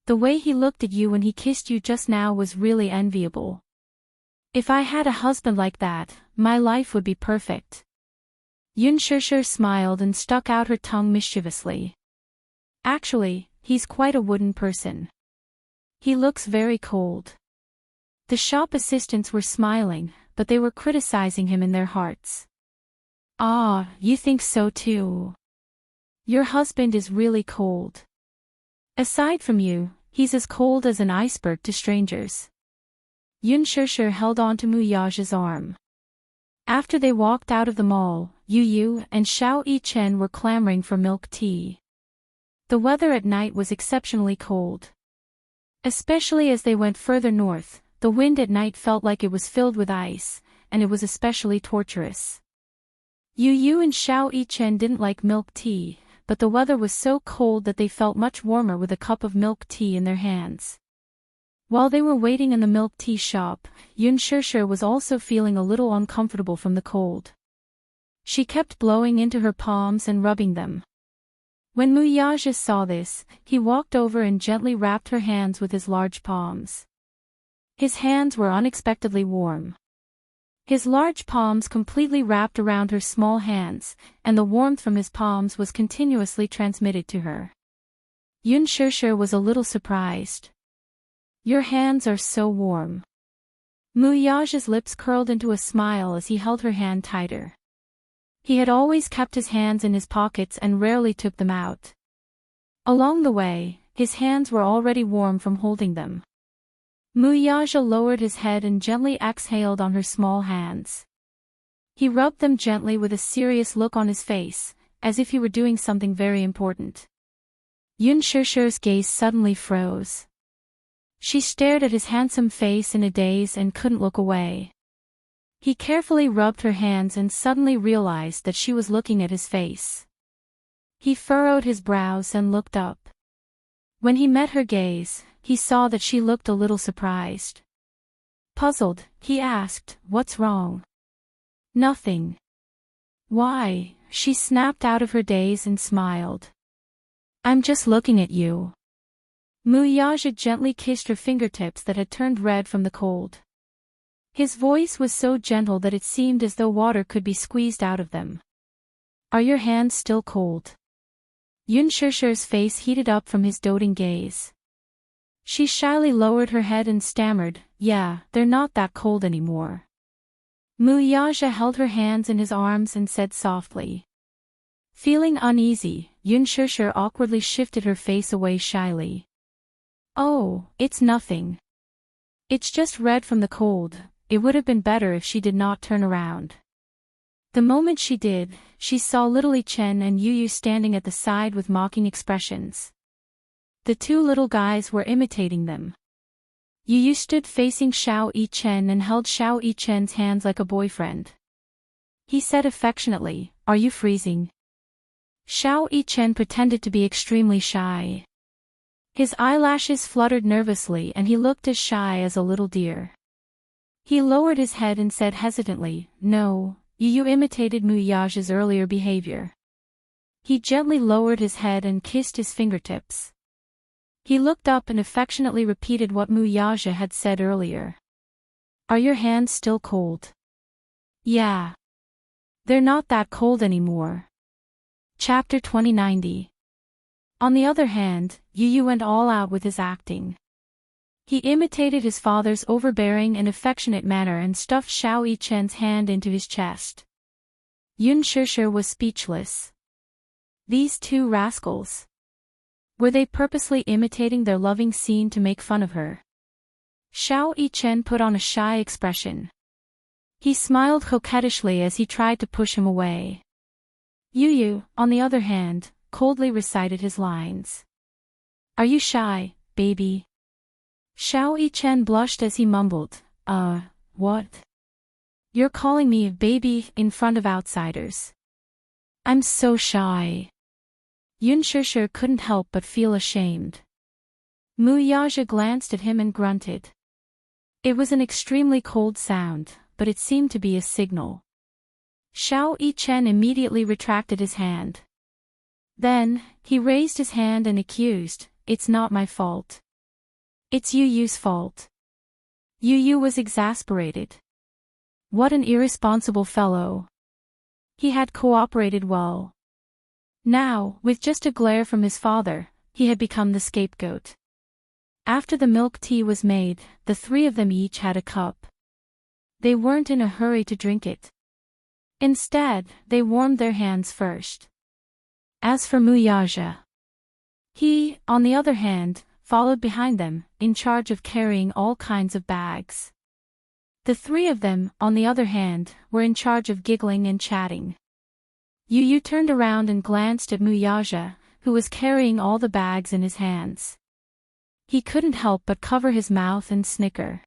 The way he looked at you when he kissed you just now was really enviable. If I had a husband like that, my life would be perfect. Yun Shishir smiled and stuck out her tongue mischievously. Actually, he's quite a wooden person. He looks very cold. The shop assistants were smiling, but they were criticizing him in their hearts. Ah, you think so too. Your husband is really cold. Aside from you, he's as cold as an iceberg to strangers. Yun Shishir held on to Muyage's arm. After they walked out of the mall, Yu Yu, and Xiao Yichen were clamoring for milk tea. The weather at night was exceptionally cold. Especially as they went further north, the wind at night felt like it was filled with ice, and it was especially torturous. Yu Yu and Xiao Yichen didn't like milk tea, but the weather was so cold that they felt much warmer with a cup of milk tea in their hands. While they were waiting in the milk tea shop, Yun Shishir was also feeling a little uncomfortable from the cold. She kept blowing into her palms and rubbing them. When Muyaja saw this, he walked over and gently wrapped her hands with his large palms. His hands were unexpectedly warm. His large palms completely wrapped around her small hands, and the warmth from his palms was continuously transmitted to her. Yun Shishir was a little surprised. "Your hands are so warm." Muyaja's lips curled into a smile as he held her hand tighter. He had always kept his hands in his pockets and rarely took them out. Along the way, his hands were already warm from holding them. Muyaja lowered his head and gently exhaled on her small hands. He rubbed them gently with a serious look on his face, as if he were doing something very important. Yun Shishir's gaze suddenly froze. She stared at his handsome face in a daze and couldn't look away. He carefully rubbed her hands and suddenly realized that she was looking at his face. He furrowed his brows and looked up. When he met her gaze, he saw that she looked a little surprised. Puzzled, he asked, "What's wrong?" "Nothing." "Why?" She snapped out of her daze and smiled. "I'm just looking at you." Muyaja gently kissed her fingertips that had turned red from the cold. His voice was so gentle that it seemed as though water could be squeezed out of them. "Are your hands still cold?" Yun Shishir's face heated up from his doting gaze. She shyly lowered her head and stammered, "Yeah, they're not that cold anymore." Muyaja held her hands in his arms and said softly. Feeling uneasy, Yun Shishir awkwardly shifted her face away shyly. "Oh, it's nothing. It's just red from the cold." It would have been better if she did not turn around. The moment she did, she saw little Yichen and Yu Yu standing at the side with mocking expressions. The two little guys were imitating them. Yu Yu stood facing Xiao Yichen and held Xiao Yichen's hands like a boyfriend. He said affectionately, "Are you freezing?" Xiao Yichen pretended to be extremely shy. His eyelashes fluttered nervously and he looked as shy as a little deer. He lowered his head and said hesitantly, "No." Yu Yu imitated Muyaja's earlier behavior. He gently lowered his head and kissed his fingertips. He looked up and affectionately repeated what Muyaja had said earlier. "Are your hands still cold?" "Yeah. They're not that cold anymore." Chapter 2090. On the other hand, Yu Yu went all out with his acting. He imitated his father's overbearing and affectionate manner and stuffed Xiao Yichen's hand into his chest. Yun Shishir was speechless. These two rascals. Were they purposely imitating their loving scene to make fun of her? Xiao Yichen put on a shy expression. He smiled coquettishly as he tried to push him away. Yu Yu, on the other hand, coldly recited his lines. "Are you shy, baby?" Xiao Yichen blushed as he mumbled, What? You're calling me a baby in front of outsiders. I'm so shy." Yun Shishir couldn't help but feel ashamed. Muyaja glanced at him and grunted. It was an extremely cold sound, but it seemed to be a signal. Xiao Yichen immediately retracted his hand. Then, he raised his hand and accused, "It's not my fault. It's Yu Yu's fault." Yu Yu was exasperated. What an irresponsible fellow. He had cooperated well. Now, with just a glare from his father, he had become the scapegoat. After the milk tea was made, the three of them each had a cup. They weren't in a hurry to drink it. Instead, they warmed their hands first. As for Muyaja, he, on the other hand, followed behind them, in charge of carrying all kinds of bags. The three of them, on the other hand, were in charge of giggling and chatting. Yu Yu turned around and glanced at Muyaja, who was carrying all the bags in his hands. He couldn't help but cover his mouth and snicker.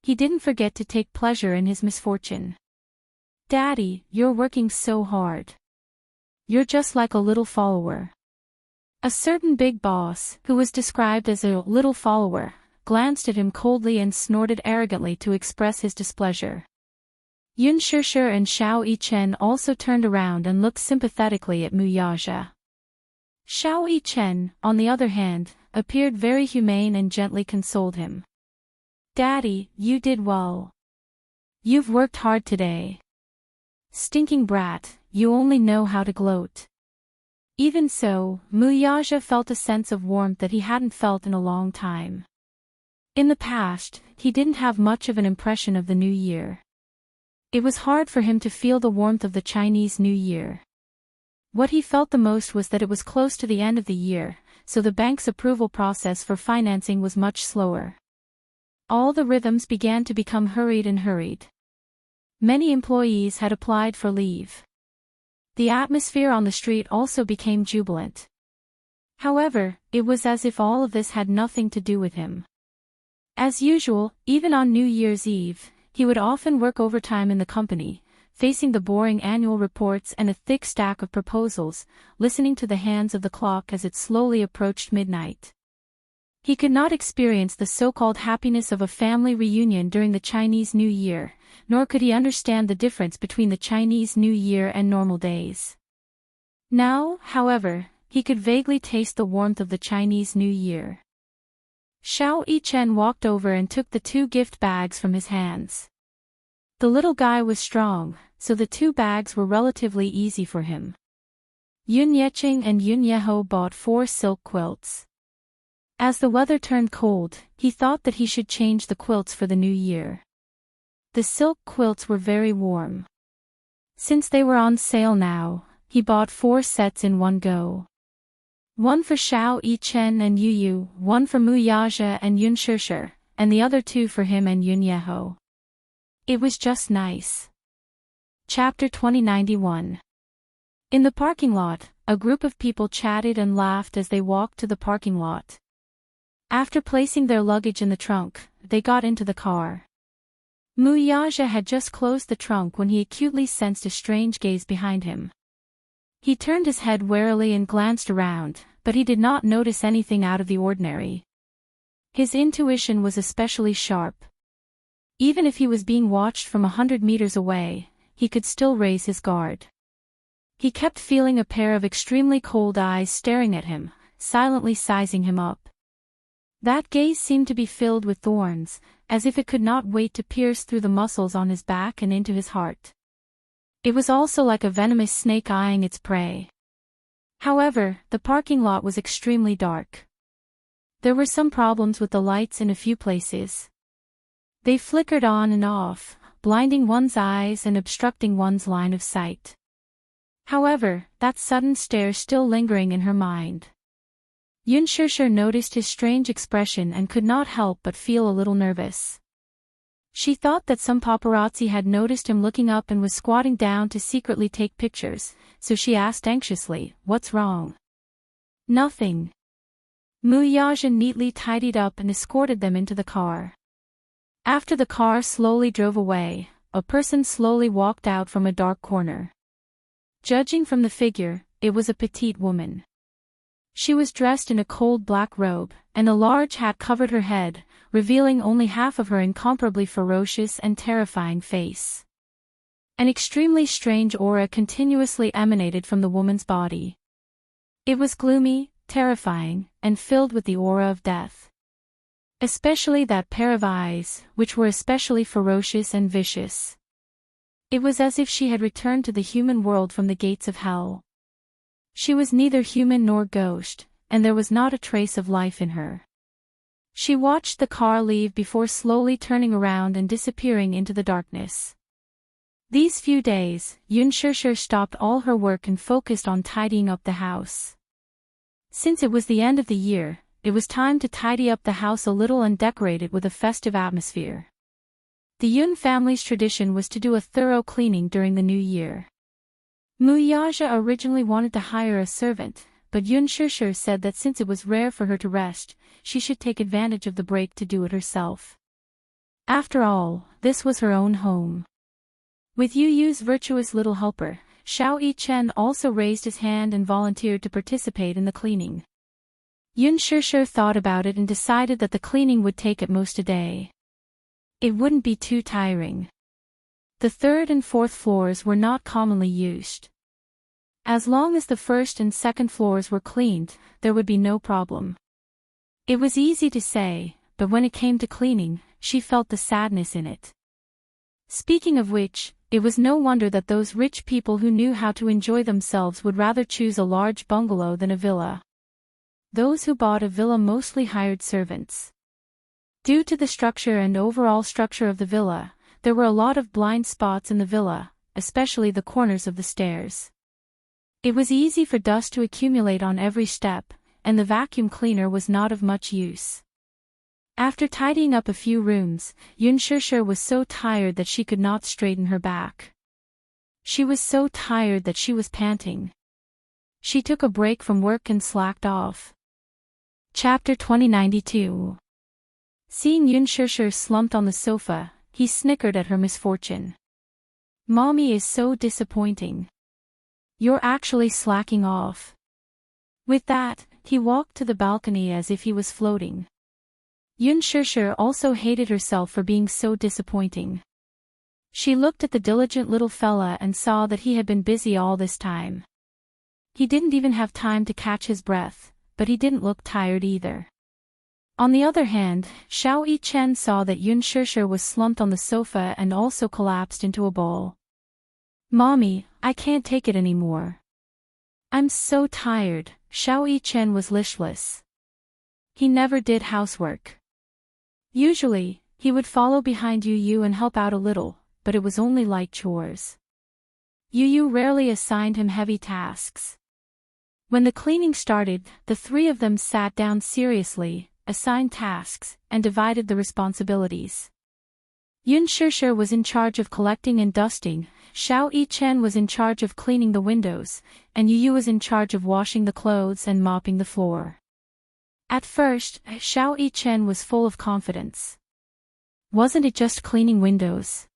He didn't forget to take pleasure in his misfortune. Daddy, you're working so hard. You're just like a little follower. A certain big boss, who was described as a little follower, glanced at him coldly and snorted arrogantly to express his displeasure. Yun Shishir and Xiao Yichen also turned around and looked sympathetically at Muyaja. Xiao Yichen, on the other hand, appeared very humane and gently consoled him. Daddy, you did well. You've worked hard today. Stinking brat, you only know how to gloat. Even so, Muyaja felt a sense of warmth that he hadn't felt in a long time. In the past, he didn't have much of an impression of the new year. It was hard for him to feel the warmth of the Chinese New Year. What he felt the most was that it was close to the end of the year, so the bank's approval process for financing was much slower. All the rhythms began to become hurried. Many employees had applied for leave. The atmosphere on the street also became jubilant. However, it was as if all of this had nothing to do with him. As usual, even on New Year's Eve, he would often work overtime in the company, facing the boring annual reports and a thick stack of proposals, listening to the hands of the clock as it slowly approached midnight. He could not experience the so-called happiness of a family reunion during the Chinese New Year, nor could he understand the difference between the Chinese New Year and normal days. Now, however, he could vaguely taste the warmth of the Chinese New Year. Xiao Yichen walked over and took the 2 gift bags from his hands. The little guy was strong, so the 2 bags were relatively easy for him. Yun Yeqing and Yun Yeho bought 4 silk quilts. As the weather turned cold, he thought that he should change the quilts for the new year. The silk quilts were very warm. Since they were on sale now, he bought 4 sets in one go. One for Xiao Yichen and Yu Yu, one for Muyaja and Yun Shishir, and the other 2 for him and Yun Yeho. It was just nice. Chapter 2091. In the parking lot, a group of people chatted and laughed as they walked to the parking lot. After placing their luggage in the trunk, they got into the car. Muyaja had just closed the trunk when he acutely sensed a strange gaze behind him. He turned his head warily and glanced around, but he did not notice anything out of the ordinary. His intuition was especially sharp. Even if he was being watched from 100 meters away, he could still raise his guard. He kept feeling a pair of extremely cold eyes staring at him, silently sizing him up. That gaze seemed to be filled with thorns, as if it could not wait to pierce through the muscles on his back and into his heart. It was also like a venomous snake eyeing its prey. However, the parking lot was extremely dark. There were some problems with the lights in a few places. They flickered on and off, blinding one's eyes and obstructing one's line of sight. However, that sudden stare still lingering in her mind. Yun Shishir noticed his strange expression and could not help but feel a little nervous. She thought that some paparazzi had noticed him looking up and was squatting down to secretly take pictures, so she asked anxiously, "What's wrong?" "Nothing." Muyaja neatly tidied up and escorted them into the car. After the car slowly drove away, a person slowly walked out from a dark corner. Judging from the figure, it was a petite woman. She was dressed in a cold black robe, and a large hat covered her head, revealing only half of her incomparably ferocious and terrifying face. An extremely strange aura continuously emanated from the woman's body. It was gloomy, terrifying, and filled with the aura of death. Especially that pair of eyes, which were especially ferocious and vicious. It was as if she had returned to the human world from the gates of hell. She was neither human nor ghost, and there was not a trace of life in her. She watched the car leave before slowly turning around and disappearing into the darkness. These few days, Yun Shishir stopped all her work and focused on tidying up the house. Since it was the end of the year, it was time to tidy up the house a little and decorate it with a festive atmosphere. The Yun family's tradition was to do a thorough cleaning during the new year. Muyaja originally wanted to hire a servant, but Yun Shishir said that since it was rare for her to rest, she should take advantage of the break to do it herself. After all, this was her own home. With Yu Yu's virtuous little helper, Xiao Yichen also raised his hand and volunteered to participate in the cleaning. Yun Shishir thought about it and decided that the cleaning would take at most a day. It wouldn't be too tiring. The third and fourth floors were not commonly used. As long as the first and second floors were cleaned, there would be no problem. It was easy to say, but when it came to cleaning, she felt the sadness in it. Speaking of which, it was no wonder that those rich people who knew how to enjoy themselves would rather choose a large bungalow than a villa. Those who bought a villa mostly hired servants. Due to the structure and overall structure of the villa, there were a lot of blind spots in the villa, especially the corners of the stairs. It was easy for dust to accumulate on every step, and the vacuum cleaner was not of much use. After tidying up a few rooms, Yun Shishir was so tired that she could not straighten her back. She was so tired that she was panting. She took a break from work and slacked off. Chapter 2092. Seeing Yun Shishir slumped on the sofa, he snickered at her misfortune. "Mommy is so disappointing. You're actually slacking off." With that, he walked to the balcony as if he was floating. Yun Shishir also hated herself for being so disappointing. She looked at the diligent little fella and saw that he had been busy all this time. He didn't even have time to catch his breath, but he didn't look tired either. On the other hand, Xiao Yichen saw that Yun Shishir was slumped on the sofa and also collapsed into a ball. "Mommy, I can't take it anymore. I'm so tired." Xiao Yichen was listless. He never did housework. Usually, he would follow behind Yu Yu and help out a little, but it was only light chores. Yu Yu rarely assigned him heavy tasks. When the cleaning started, the three of them sat down seriously, assigned tasks, and divided the responsibilities. Yun Shishir was in charge of collecting and dusting, Xiao Yichen was in charge of cleaning the windows, and Yu Yu was in charge of washing the clothes and mopping the floor. At first, Xiao Yichen was full of confidence. Wasn't it just cleaning windows?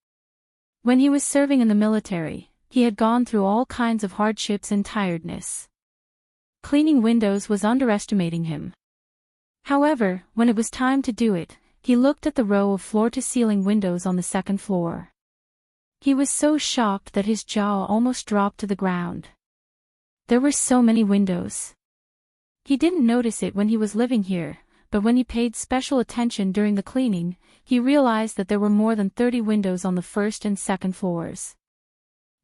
When he was serving in the military, he had gone through all kinds of hardships and tiredness. Cleaning windows was underestimating him. However, when it was time to do it, he looked at the row of floor-to-ceiling windows on the second floor. He was so shocked that his jaw almost dropped to the ground. There were so many windows. He didn't notice it when he was living here, but when he paid special attention during the cleaning, he realized that there were more than 30 windows on the first and second floors.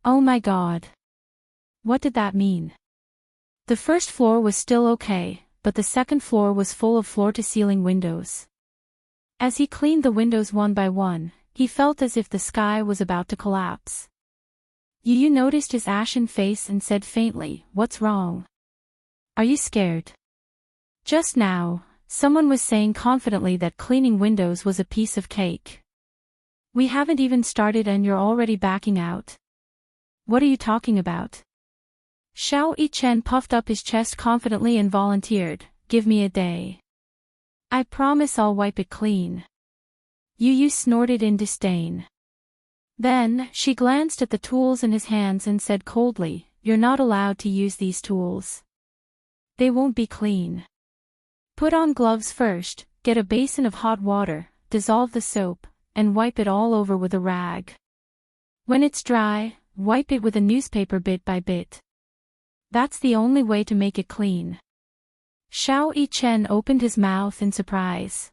Oh my God! What did that mean? The first floor was still okay, but the second floor was full of floor-to-ceiling windows. As he cleaned the windows one by one, he felt as if the sky was about to collapse. Yu Yu noticed his ashen face and said faintly, "What's wrong? Are you scared?" Just now, someone was saying confidently that cleaning windows was a piece of cake. "We haven't even started and you're already backing out. What are you talking about?" Xiao Yichen puffed up his chest confidently and volunteered, "Give me a day. I promise I'll wipe it clean." Yu Yu snorted in disdain. Then, she glanced at the tools in his hands and said coldly, "You're not allowed to use these tools. They won't be clean. Put on gloves first, get a basin of hot water, dissolve the soap, and wipe it all over with a rag. When it's dry, wipe it with a newspaper bit by bit. That's the only way to make it clean." Xiao Yichen opened his mouth in surprise.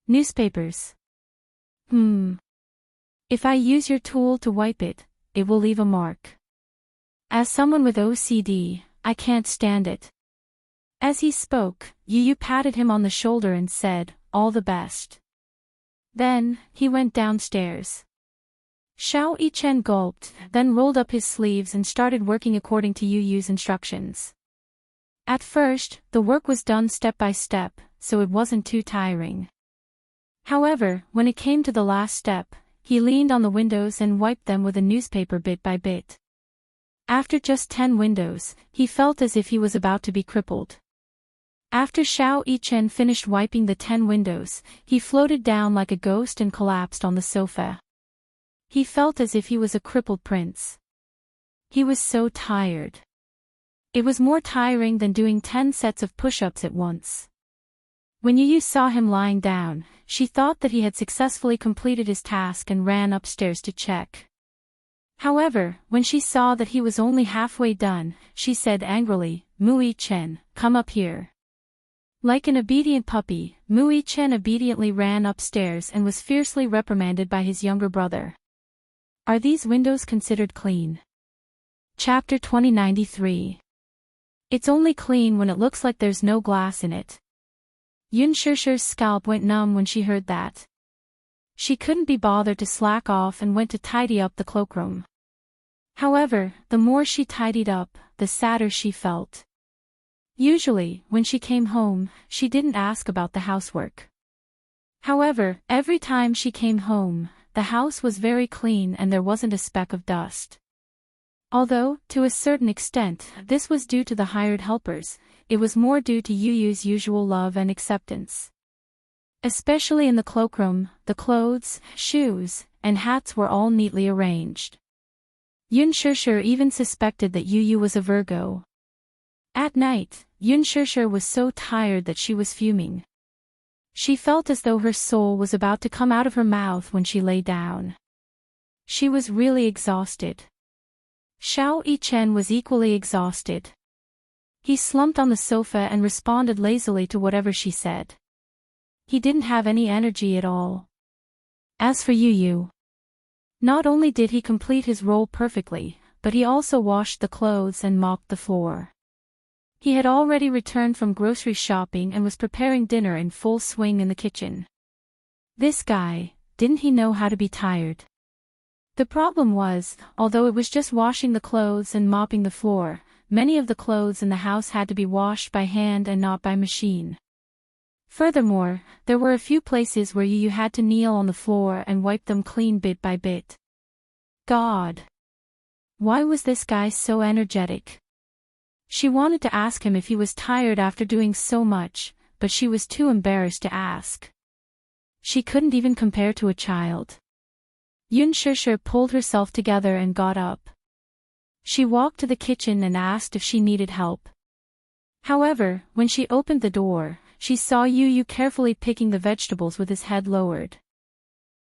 "Newspapers? If I use your tool to wipe it, it will leave a mark. As someone with OCD, I can't stand it." As he spoke, Yu Yu patted him on the shoulder and said, "All the best." Then, he went downstairs. Xiao Yichen gulped, then rolled up his sleeves and started working according to Yu Yu's instructions. At first, the work was done step by step, so it wasn't too tiring. However, when it came to the last step, he leaned on the windows and wiped them with a newspaper bit by bit. After just 10 windows, he felt as if he was about to be crippled. After Xiao Yichen finished wiping the 10 windows, he floated down like a ghost and collapsed on the sofa. He felt as if he was a crippled prince. He was so tired. It was more tiring than doing 10 sets of push-ups at once. When Yu saw him lying down, she thought that he had successfully completed his task and ran upstairs to check. However, when she saw that he was only halfway done, she said angrily, "Mu Yichen, come up here." Like an obedient puppy, Mu Yichen obediently ran upstairs and was fiercely reprimanded by his younger brother. Are these windows considered clean? Chapter 2093. It's only clean when it looks like there's no glass in it. Yun Shishir's scalp went numb when she heard that. She couldn't be bothered to slack off and went to tidy up the cloakroom. However, the more she tidied up, the sadder she felt. Usually, when she came home, she didn't ask about the housework. However, every time she came home, the house was very clean and there wasn't a speck of dust. Although, to a certain extent, this was due to the hired helpers, it was more due to Yu's usual love and acceptance. Especially in the cloakroom, the clothes, shoes, and hats were all neatly arranged. Yun Shishir even suspected that Yu was a Virgo. At night, Yun Shishir was so tired that she was fuming. She felt as though her soul was about to come out of her mouth when she lay down. She was really exhausted. Xiao Yichen was equally exhausted. He slumped on the sofa and responded lazily to whatever she said. He didn't have any energy at all. As for Yu, not only did he complete his role perfectly, but he also washed the clothes and mopped the floor. He had already returned from grocery shopping and was preparing dinner in full swing in the kitchen. This guy, didn't he know how to be tired? The problem was, although it was just washing the clothes and mopping the floor, many of the clothes in the house had to be washed by hand and not by machine. Furthermore, there were a few places where Yu had to kneel on the floor and wipe them clean bit by bit. God! Why was this guy so energetic? She wanted to ask him if he was tired after doing so much, but she was too embarrassed to ask. She couldn't even compare to a child. Yun Shishir pulled herself together and got up. She walked to the kitchen and asked if she needed help. However, when she opened the door, she saw Yu carefully picking the vegetables with his head lowered.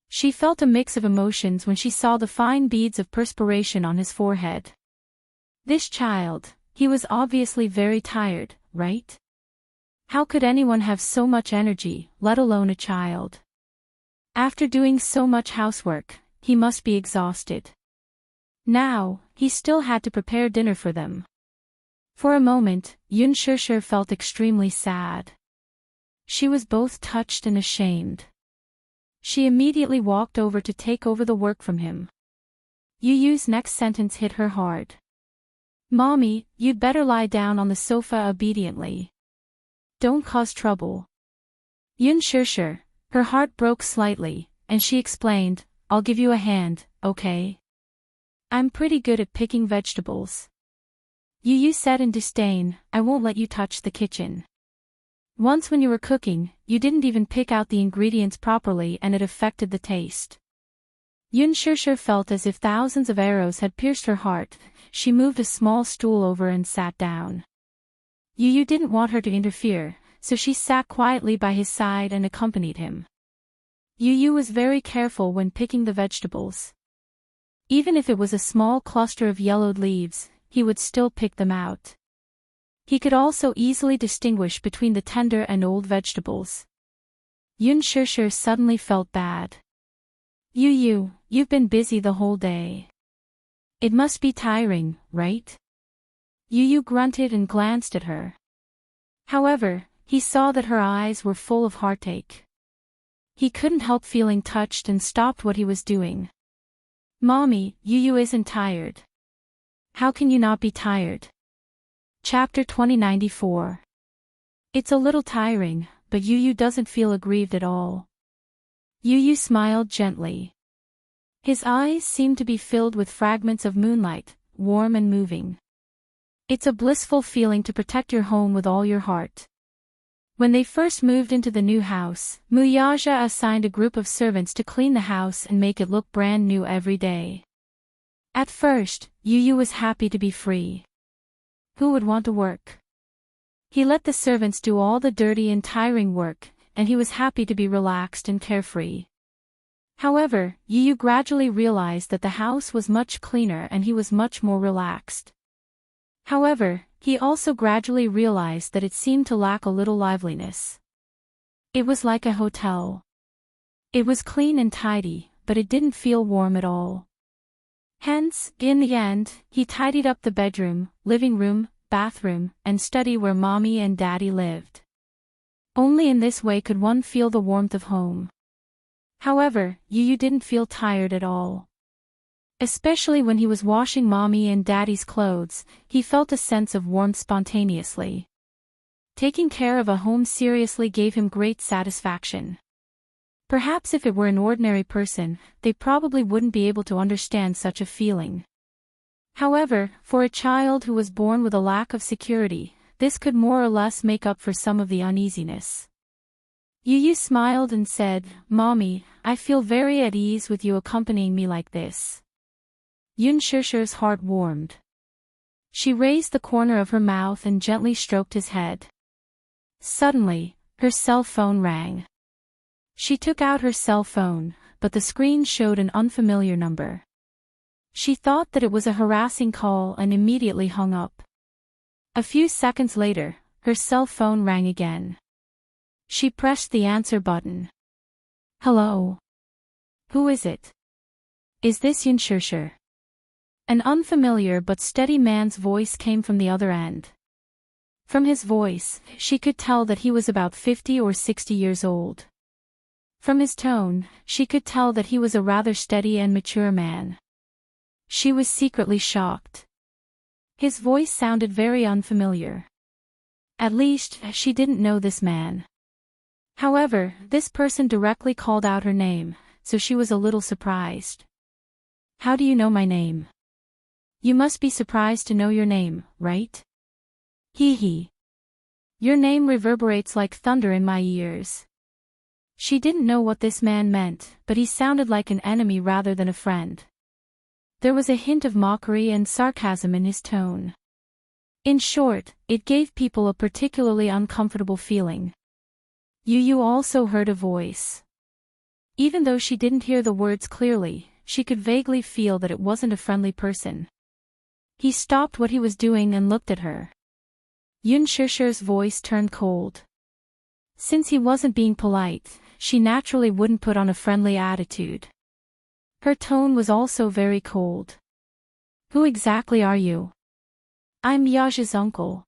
She felt a mix of emotions when she saw the fine beads of perspiration on his forehead. This child, he was obviously very tired, right? How could anyone have so much energy, let alone a child? After doing so much housework, he must be exhausted. Now, he still had to prepare dinner for them. For a moment, Yun Shishir felt extremely sad. She was both touched and ashamed. She immediately walked over to take over the work from him. Yu's next sentence hit her hard. "Mommy, you'd better lie down on the sofa obediently. Don't cause trouble." Yun Shishir, her heart broke slightly, and she explained, "I'll give you a hand, okay? I'm pretty good at picking vegetables." Yu said in disdain, "I won't let you touch the kitchen. Once when you were cooking, you didn't even pick out the ingredients properly and it affected the taste." Yun Shishir felt as if thousands of arrows had pierced her heart. She moved a small stool over and sat down. Yu didn't want her to interfere, so she sat quietly by his side and accompanied him. Yu was very careful when picking the vegetables. Even if it was a small cluster of yellowed leaves, he would still pick them out. He could also easily distinguish between the tender and old vegetables. Yun Shishir suddenly felt bad. You've been busy the whole day. It must be tiring, right?" Yu grunted and glanced at her. However, he saw that her eyes were full of heartache. He couldn't help feeling touched and stopped what he was doing. "Mommy, Yu isn't tired. How can you not be tired?" Chapter 2094. It's a little tiring, but Yu doesn't feel aggrieved at all. Yu smiled gently. His eyes seemed to be filled with fragments of moonlight, warm and moving. It's a blissful feeling to protect your home with all your heart. When they first moved into the new house, Muyaja assigned a group of servants to clean the house and make it look brand new every day. At first, Yu was happy to be free. Who would want to work? He let the servants do all the dirty and tiring work, and he was happy to be relaxed and carefree. However, Yu gradually realized that the house was much cleaner and he was much more relaxed. However, he also gradually realized that it seemed to lack a little liveliness. It was like a hotel. It was clean and tidy, but it didn't feel warm at all. Hence, in the end, he tidied up the bedroom, living room, bathroom, and study where mommy and daddy lived. Only in this way could one feel the warmth of home. However, Yu didn't feel tired at all. Especially when he was washing mommy and daddy's clothes, he felt a sense of warmth spontaneously. Taking care of a home seriously gave him great satisfaction. Perhaps if it were an ordinary person, they probably wouldn't be able to understand such a feeling. However, for a child who was born with a lack of security, this could more or less make up for some of the uneasiness. Yu smiled and said, "Mommy, I feel very at ease with you accompanying me like this." Yun Shishir's heart warmed. She raised the corner of her mouth and gently stroked his head. Suddenly, her cell phone rang. She took out her cell phone, but the screen showed an unfamiliar number. She thought that it was a harassing call and immediately hung up. A few seconds later, her cell phone rang again. She pressed the answer button. "Hello? Who is it? Is this Yun Shishir?" An unfamiliar but steady man's voice came from the other end. From his voice, she could tell that he was about 50 or 60 years old. From his tone, she could tell that he was a rather steady and mature man. She was secretly shocked. His voice sounded very unfamiliar. At least, she didn't know this man. However, this person directly called out her name, so she was a little surprised. "How do you know my name? You must be surprised to know your name, right? Hee. Your name reverberates like thunder in my ears." She didn't know what this man meant, but he sounded like an enemy rather than a friend. There was a hint of mockery and sarcasm in his tone. In short, it gave people a particularly uncomfortable feeling. Yu also heard a voice. Even though she didn't hear the words clearly, she could vaguely feel that it wasn't a friendly person. He stopped what he was doing and looked at her. Yun Shishir's voice turned cold. Since he wasn't being polite, she naturally wouldn't put on a friendly attitude. Her tone was also very cold. "Who exactly are you?" "I'm Yaja's uncle.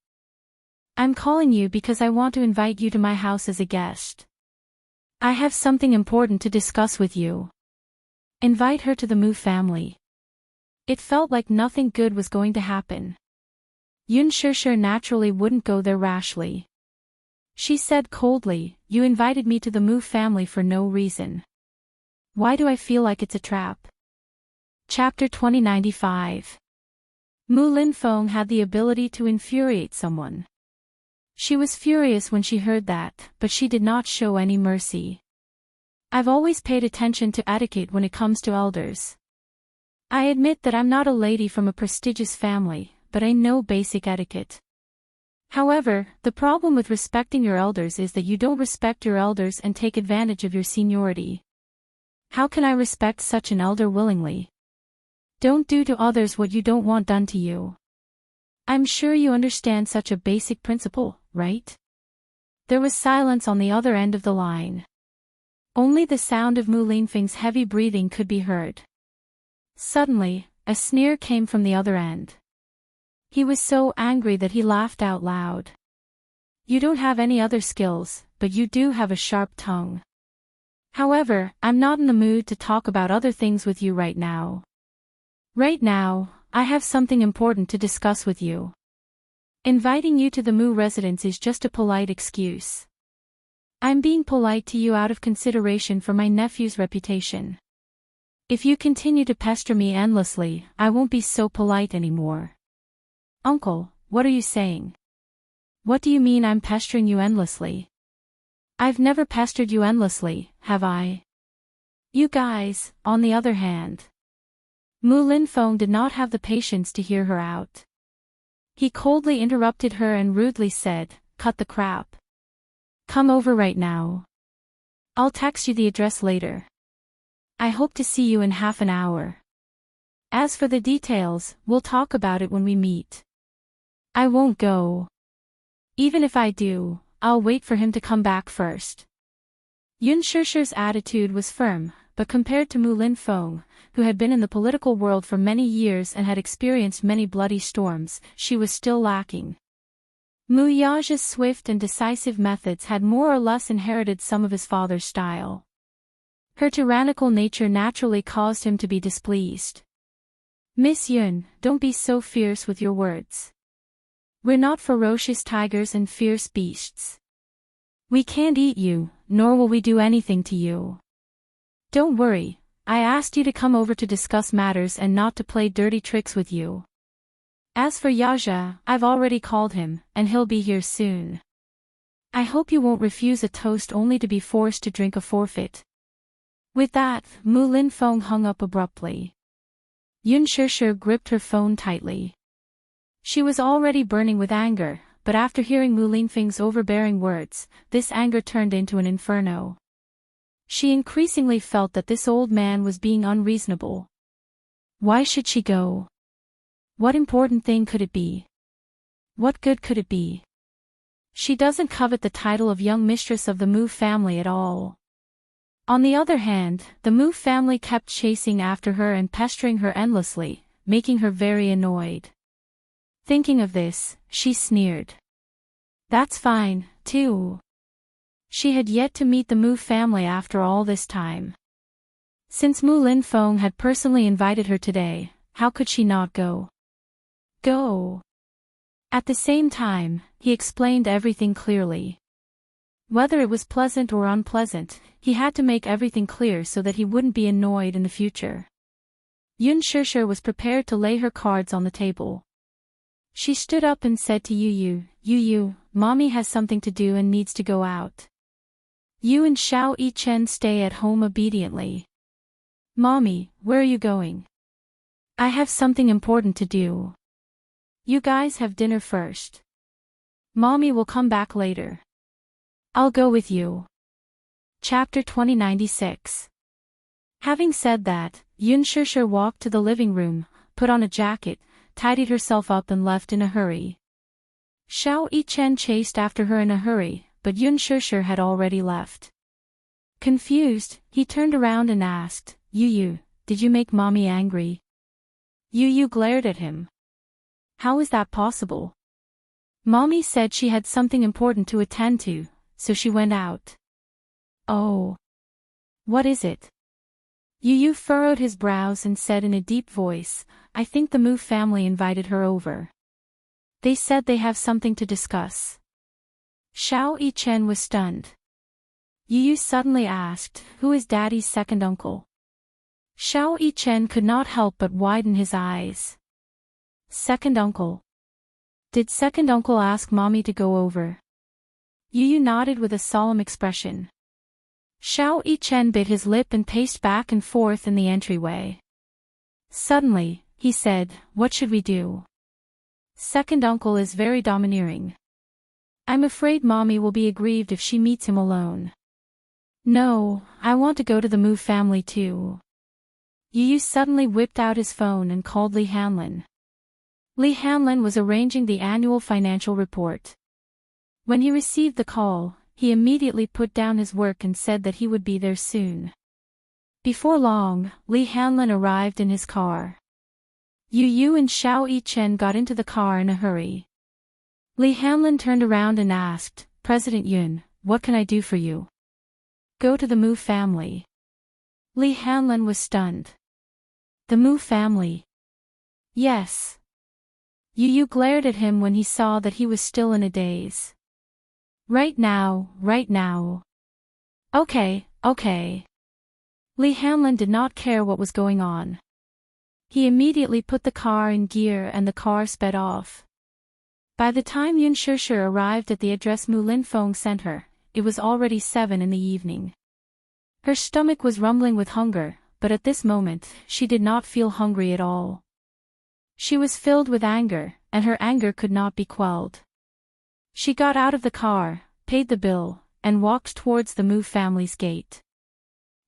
I'm calling you because I want to invite you to my house as a guest. I have something important to discuss with you. Invite her to the Mu family." It felt like nothing good was going to happen. Yun Shishir naturally wouldn't go there rashly. She said coldly, "You invited me to the Mu family for no reason. Why do I feel like it's a trap?" Chapter 2095. Mu Linfeng had the ability to infuriate someone. She was furious when she heard that, but she did not show any mercy. "I've always paid attention to etiquette when it comes to elders. I admit that I'm not a lady from a prestigious family, but I know basic etiquette. However, the problem with respecting your elders is that you don't respect your elders and take advantage of your seniority. How can I respect such an elder willingly? Don't do to others what you don't want done to you. I'm sure you understand such a basic principle, right?" There was silence on the other end of the line. Only the sound of Mu Linfeng's heavy breathing could be heard. Suddenly, a sneer came from the other end. He was so angry that he laughed out loud. "You don't have any other skills, but you do have a sharp tongue. However, I'm not in the mood to talk about other things with you right now. Right now, I have something important to discuss with you. Inviting you to the Mu residence is just a polite excuse. I'm being polite to you out of consideration for my nephew's reputation. If you continue to pester me endlessly, I won't be so polite anymore. Uncle, what are you saying? What do you mean I'm pestering you endlessly? I've never pestered you endlessly, have I? You guys, on the other hand. Mu Linfeng did not have the patience to hear her out. He coldly interrupted her and rudely said, "Cut the crap. Come over right now. I'll text you the address later. I hope to see you in half an hour. As for the details, we'll talk about it when we meet. I won't go. Even if I do, I'll wait for him to come back first." Yun Shishir's attitude was firm, but compared to Mu Linfeng, who had been in the political world for many years and had experienced many bloody storms, she was still lacking. Mu Yaja's swift and decisive methods had more or less inherited some of his father's style. Her tyrannical nature naturally caused him to be displeased. "Miss Yun, don't be so fierce with your words. We're not ferocious tigers and fierce beasts. We can't eat you, nor will we do anything to you. Don't worry, I asked you to come over to discuss matters and not to play dirty tricks with you. As for Yaja, I've already called him, and he'll be here soon. I hope you won't refuse a toast only to be forced to drink a forfeit." With that, Mu Linfeng hung up abruptly. Yun Shishir gripped her phone tightly. She was already burning with anger, but after hearing Mu Linfeng's overbearing words, this anger turned into an inferno. She increasingly felt that this old man was being unreasonable. Why should she go? What important thing could it be? What good could it be? She doesn't covet the title of young mistress of the Mu family at all. On the other hand, the Mu family kept chasing after her and pestering her endlessly, making her very annoyed. Thinking of this, she sneered. That's fine, too. She had yet to meet the Mu family after all this time. Since Mu Linfeng had personally invited her today, how could she not go? Go. At the same time, he explained everything clearly. Whether it was pleasant or unpleasant, he had to make everything clear so that he wouldn't be annoyed in the future. Yun Shishir was prepared to lay her cards on the table. She stood up and said to Yu, "Mommy has something to do and needs to go out. You and Xiao Yichen stay at home obediently." "Mommy, where are you going?" "I have something important to do. You guys have dinner first. Mommy will come back later. I'll go with you." Chapter 2096. Having said that, Yun Shishir walked to the living room, put on a jacket, tidied herself up and left in a hurry. Xiao Yichen chased after her in a hurry, but Yun Shishir had already left. Confused, he turned around and asked, Yu, did you make Mommy angry?" Yu glared at him. "How is that possible? Mommy said she had something important to attend to, so she went out." "Oh. What is it?" Yu furrowed his brows and said in a deep voice, "I think the Mu family invited her over. They said they have something to discuss." Xiao Yichen was stunned. Yu suddenly asked, "Who is Daddy's second uncle?" Xiao Yichen could not help but widen his eyes. "Second uncle? Did second uncle ask Mommy to go over?" Yu nodded with a solemn expression. Xiao Yichen bit his lip and paced back and forth in the entryway. Suddenly, he said, "What should we do? Second uncle is very domineering. I'm afraid Mommy will be aggrieved if she meets him alone." "No, I want to go to the Mu family too." Yu suddenly whipped out his phone and called Li Hanlin. Li Hanlin was arranging the annual financial report. When he received the call, he immediately put down his work and said that he would be there soon. Before long, Li Hanlin arrived in his car. Yu and Xiao Yichen got into the car in a hurry. Li Hanlin turned around and asked, "President Yun, what can I do for you?" "Go to the Mu family." Li Hanlin was stunned. "The Mu family?" "Yes." Yu glared at him when he saw that he was still in a daze. Right now. Okay. Lee Hanlon did not care what was going on. He immediately put the car in gear and the car sped off. By the time Yun Shishir arrived at the address Mu Linfeng sent her, it was already 7 in the evening. Her stomach was rumbling with hunger, but at this moment, she did not feel hungry at all. She was filled with anger, and her anger could not be quelled. She got out of the car, paid the bill, and walked towards the Mu family's gate.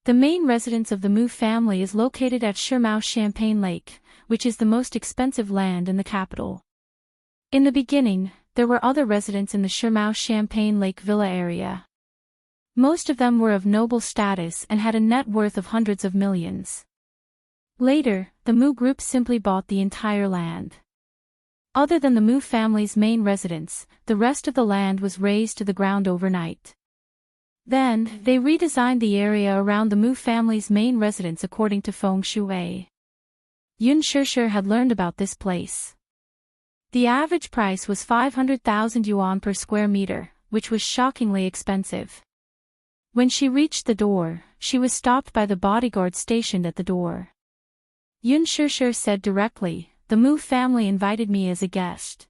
The main residence of the Mu family is located at Shimao Champagne Lake, which is the most expensive land in the capital. In the beginning, there were other residents in the Shimao Champagne Lake villa area. Most of them were of noble status and had a net worth of hundreds of millions. Later, the Mu group simply bought the entire land. Other than the Mu family's main residence, the rest of the land was razed to the ground overnight. Then, they redesigned the area around the Mu family's main residence according to feng shui. Yun Shishir had learned about this place. The average price was 500,000 yuan per square meter, which was shockingly expensive. When she reached the door, she was stopped by the bodyguard stationed at the door. Yun Shishir said directly, "The Mu family invited me as a guest.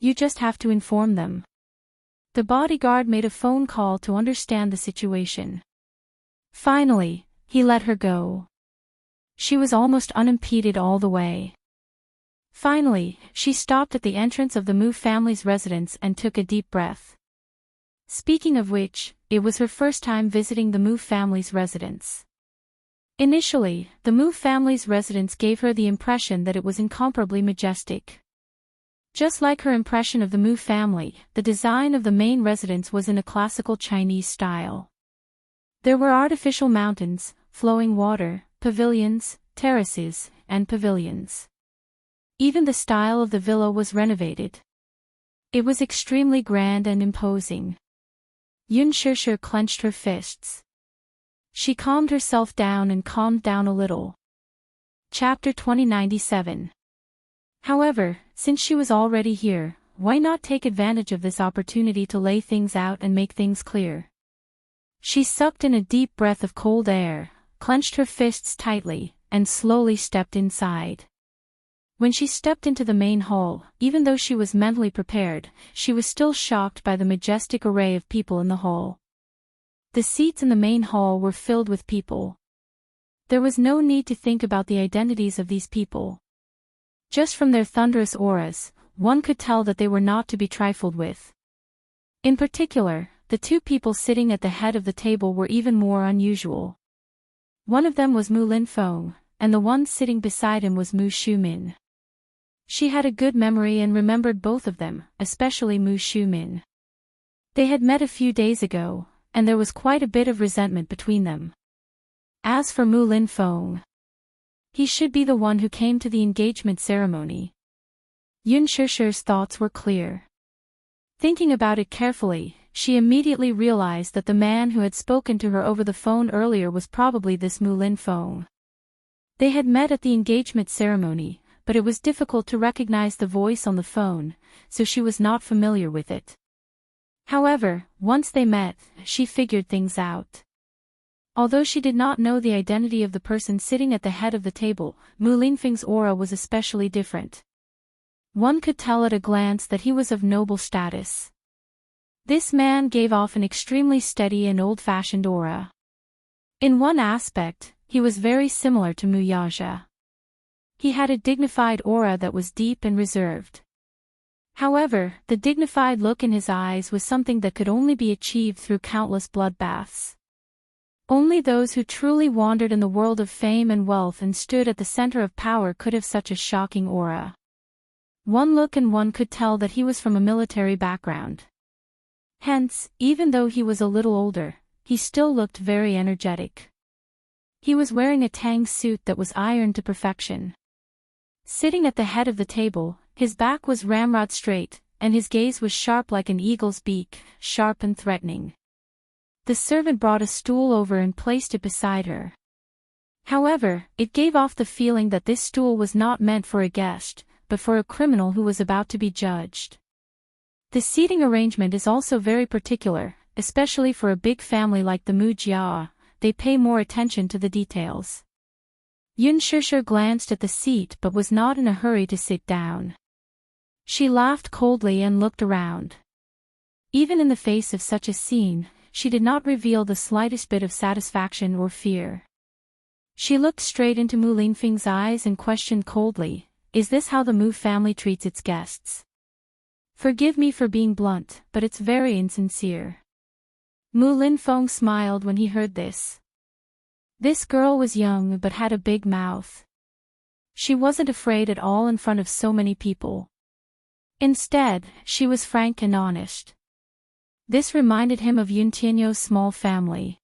You just have to inform them." The bodyguard made a phone call to understand the situation. Finally, he let her go. She was almost unimpeded all the way. Finally, she stopped at the entrance of the Mu family's residence and took a deep breath. Speaking of which, it was her first time visiting the Mu family's residence. Initially, the Mu family's residence gave her the impression that it was incomparably majestic. Just like her impression of the Mu family, the design of the main residence was in a classical Chinese style. There were artificial mountains, flowing water, pavilions, terraces, and pavilions. Even the style of the villa was renovated. It was extremely grand and imposing. Yun Shishir clenched her fists. She calmed herself down and calmed down a little. Chapter 2097. However, since she was already here, why not take advantage of this opportunity to lay things out and make things clear? She sucked in a deep breath of cold air, clenched her fists tightly, and slowly stepped inside. When she stepped into the main hall, even though she was mentally prepared, she was still shocked by the majestic array of people in the hall. The seats in the main hall were filled with people. There was no need to think about the identities of these people. Just from their thunderous auras, one could tell that they were not to be trifled with. In particular, the two people sitting at the head of the table were even more unusual. One of them was Mu Linfeng, and the one sitting beside him was Mu Shumin. She had a good memory and remembered both of them, especially Mu Shumin. They had met a few days ago, and there was quite a bit of resentment between them. As for Mu Linfeng, he should be the one who came to the engagement ceremony. Yun Shishir's thoughts were clear. Thinking about it carefully, she immediately realized that the man who had spoken to her over the phone earlier was probably this Mu Linfeng. They had met at the engagement ceremony, but it was difficult to recognize the voice on the phone, so she was not familiar with it. However, once they met, she figured things out. Although she did not know the identity of the person sitting at the head of the table, Mu Linfeng's aura was especially different. One could tell at a glance that he was of noble status. This man gave off an extremely steady and old-fashioned aura. In one aspect, he was very similar to Mu Yaja. He had a dignified aura that was deep and reserved. However, the dignified look in his eyes was something that could only be achieved through countless bloodbaths. Only those who truly wandered in the world of fame and wealth and stood at the center of power could have such a shocking aura. One look and one could tell that he was from a military background. Hence, even though he was a little older, he still looked very energetic. He was wearing a tang suit that was ironed to perfection. Sitting at the head of the table, his back was ramrod straight, and his gaze was sharp like an eagle's beak, sharp and threatening. The servant brought a stool over and placed it beside her. However, it gave off the feeling that this stool was not meant for a guest, but for a criminal who was about to be judged. The seating arrangement is also very particular, especially for a big family like the Mu Jia. they pay more attention to the details. Yun Shishir glanced at the seat but was not in a hurry to sit down. She laughed coldly and looked around. Even in the face of such a scene, she did not reveal the slightest bit of satisfaction or fear. She looked straight into Mu Linfeng's eyes and questioned coldly, "Is this how the Mu family treats its guests?" "Forgive me for being blunt, but it's very insincere." Mu Linfeng smiled when he heard this. This girl was young but had a big mouth. She wasn't afraid at all in front of so many people. Instead, she was frank and honest. This reminded him of Yun Tianyo's small family.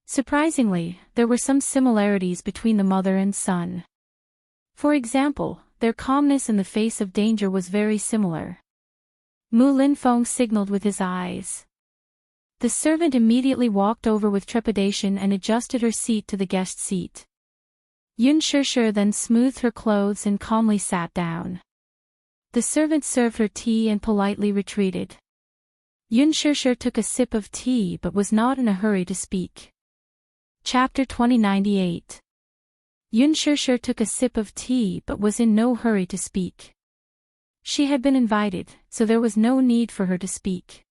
Surprisingly, there were some similarities between the mother and son. For example, their calmness in the face of danger was very similar. Mu Linfeng signaled with his eyes. The servant immediately walked over with trepidation and adjusted her seat to the guest seat. Yun Shishir then smoothed her clothes and calmly sat down. The servant served her tea and politely retreated. Yun Shishir took a sip of tea but was not in a hurry to speak. Chapter 2098. Yun Shishir took a sip of tea but was in no hurry to speak. She had been invited, so there was no need for her to speak.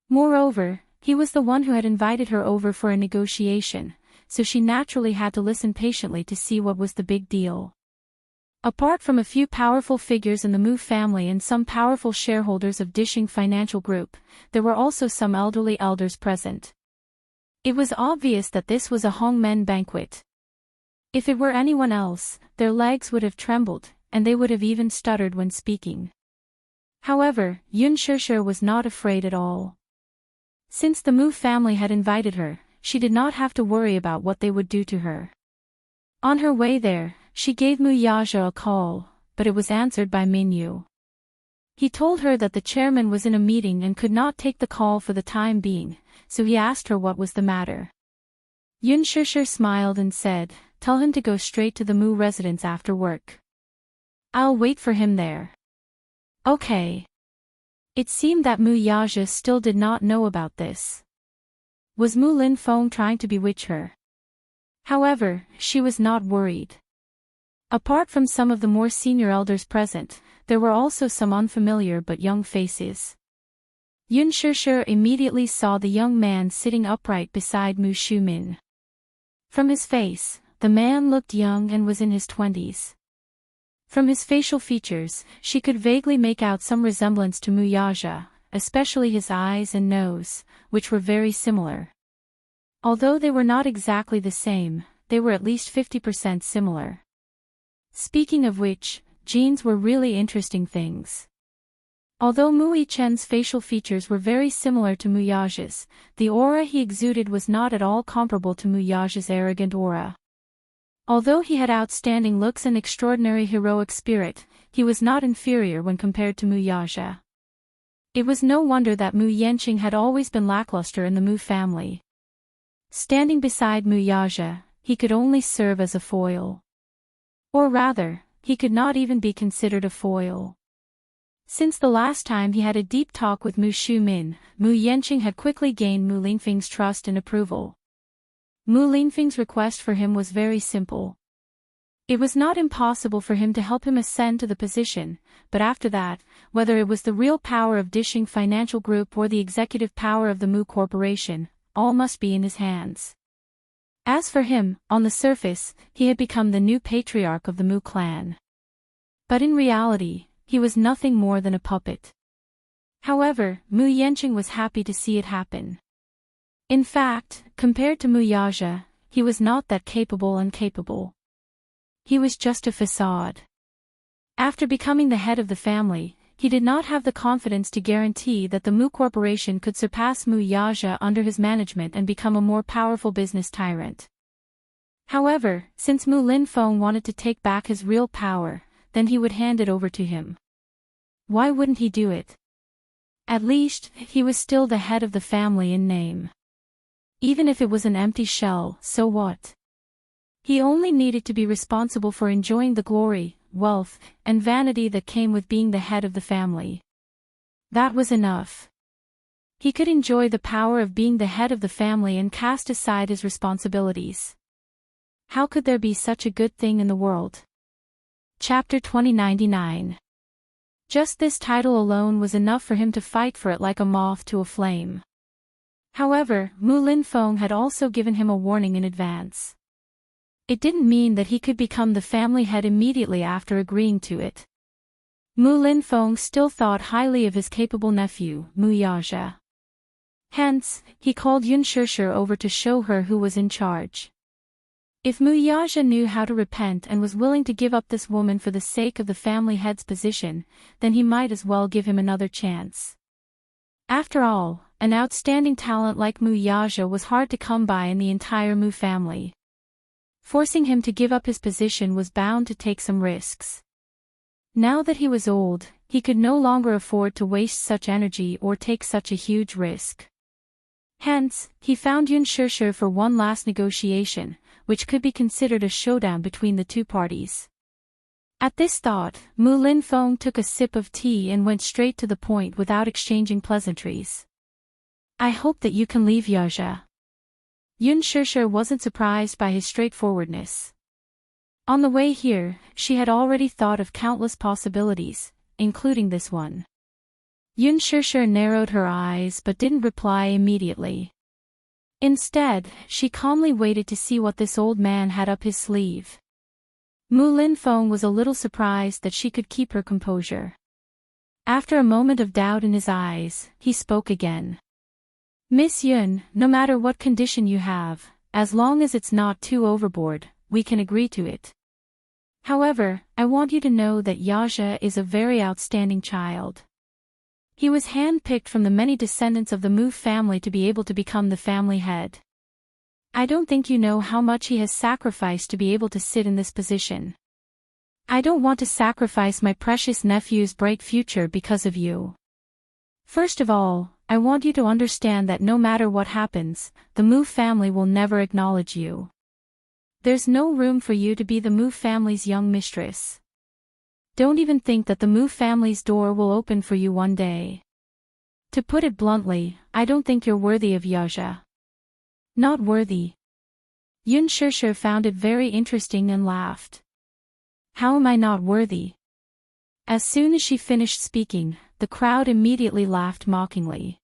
Moreover, he was the one who had invited her over for a negotiation, so she naturally had to listen patiently to see what was the big deal. Apart from a few powerful figures in the Mu family and some powerful shareholders of Dishing Financial Group, there were also some elderly elders present. It was obvious that this was a Hongmen banquet. If it were anyone else, their legs would have trembled, and they would have even stuttered when speaking. However, Yun Shishir was not afraid at all. Since the Mu family had invited her, she did not have to worry about what they would do to her. On her way there, she gave Mu Yaja a call, but it was answered by Minyu. He told her that the chairman was in a meeting and could not take the call for the time being, so he asked her what was the matter. Yun Shishir smiled and said, "Tell him to go straight to the Mu residence after work. I'll wait for him there." Okay. It seemed that Mu Yaja still did not know about this. Was Mu Linfeng trying to bewitch her? However, she was not worried. Apart from some of the more senior elders present, there were also some unfamiliar but young faces. Yun Shishir immediately saw the young man sitting upright beside Mu Shumin. From his face, the man looked young and was in his 20s. From his facial features, she could vaguely make out some resemblance to Mu Yaja, especially his eyes and nose, which were very similar. Although they were not exactly the same, they were at least 50% similar. Speaking of which, genes were really interesting things. Although Mu Yichen's facial features were very similar to Mu Yaja's, the aura he exuded was not at all comparable to Mu Yaja's arrogant aura. Although he had outstanding looks and extraordinary heroic spirit, he was not inferior when compared to Mu Yaja. It was no wonder that Mu Yanqing had always been lackluster in the Mu family. Standing beside Mu Yaja, he could only serve as a foil. Or rather, he could not even be considered a foil. Since the last time he had a deep talk with Mu Shumin, Mu Yanqing had quickly gained Mu Linfeng's trust and approval. Mu Linfeng's request for him was very simple. It was not impossible for him to help him ascend to the position, but after that, whether it was the real power of Dishing Financial Group or the executive power of the Mu Corporation, all must be in his hands. As for him, on the surface, he had become the new patriarch of the Mu clan. But in reality, he was nothing more than a puppet. However, Mu Yanqing was happy to see it happen. In fact, compared to Mu Yaja, he was not that capable. He was just a facade. After becoming the head of the family, he did not have the confidence to guarantee that the Mu Corporation could surpass Mu Yaja under his management and become a more powerful business tyrant. However, since Mu Linfeng wanted to take back his real power, then he would hand it over to him. Why wouldn't he do it? At least, he was still the head of the family in name. Even if it was an empty shell, so what? He only needed to be responsible for enjoying the glory, wealth, and vanity that came with being the head of the family. That was enough. He could enjoy the power of being the head of the family and cast aside his responsibilities. How could there be such a good thing in the world? Chapter 2099. Just this title alone was enough for him to fight for it like a moth to a flame. However, Mu Linfeng had also given him a warning in advance. It didn't mean that he could become the family head immediately after agreeing to it. Mu Linfeng still thought highly of his capable nephew, Mu Yaja. Hence, he called Yun Shishir over to show her who was in charge. If Mu Yaja knew how to repent and was willing to give up this woman for the sake of the family head's position, then he might as well give him another chance. After all, an outstanding talent like Mu Yaja was hard to come by in the entire Mu family. Forcing him to give up his position was bound to take some risks. Now that he was old, he could no longer afford to waste such energy or take such a huge risk. Hence, he found Yun Shishir for one last negotiation, which could be considered a showdown between the two parties. At this thought, Mu Linfeng took a sip of tea and went straight to the point without exchanging pleasantries. I hope that you can leave Yaja. Yun Shishir wasn't surprised by his straightforwardness. On the way here, she had already thought of countless possibilities, including this one. Yun Shishir narrowed her eyes but didn't reply immediately. Instead, she calmly waited to see what this old man had up his sleeve. Mu Linfeng was a little surprised that she could keep her composure. After a moment of doubt in his eyes, he spoke again. Miss Yun, no matter what condition you have, as long as it's not too overboard, we can agree to it. However, I want you to know that Yaja is a very outstanding child. He was hand-picked from the many descendants of the Mu family to be able to become the family head. I don't think you know how much he has sacrificed to be able to sit in this position. I don't want to sacrifice my precious nephew's bright future because of you. First of all, I want you to understand that no matter what happens, the Mu family will never acknowledge you. There's no room for you to be the Mu family's young mistress. Don't even think that the Mu family's door will open for you one day. To put it bluntly, I don't think you're worthy of Yaja. Not worthy. Yun Shishir found it very interesting and laughed. How am I not worthy? As soon as she finished speaking, the crowd immediately laughed mockingly.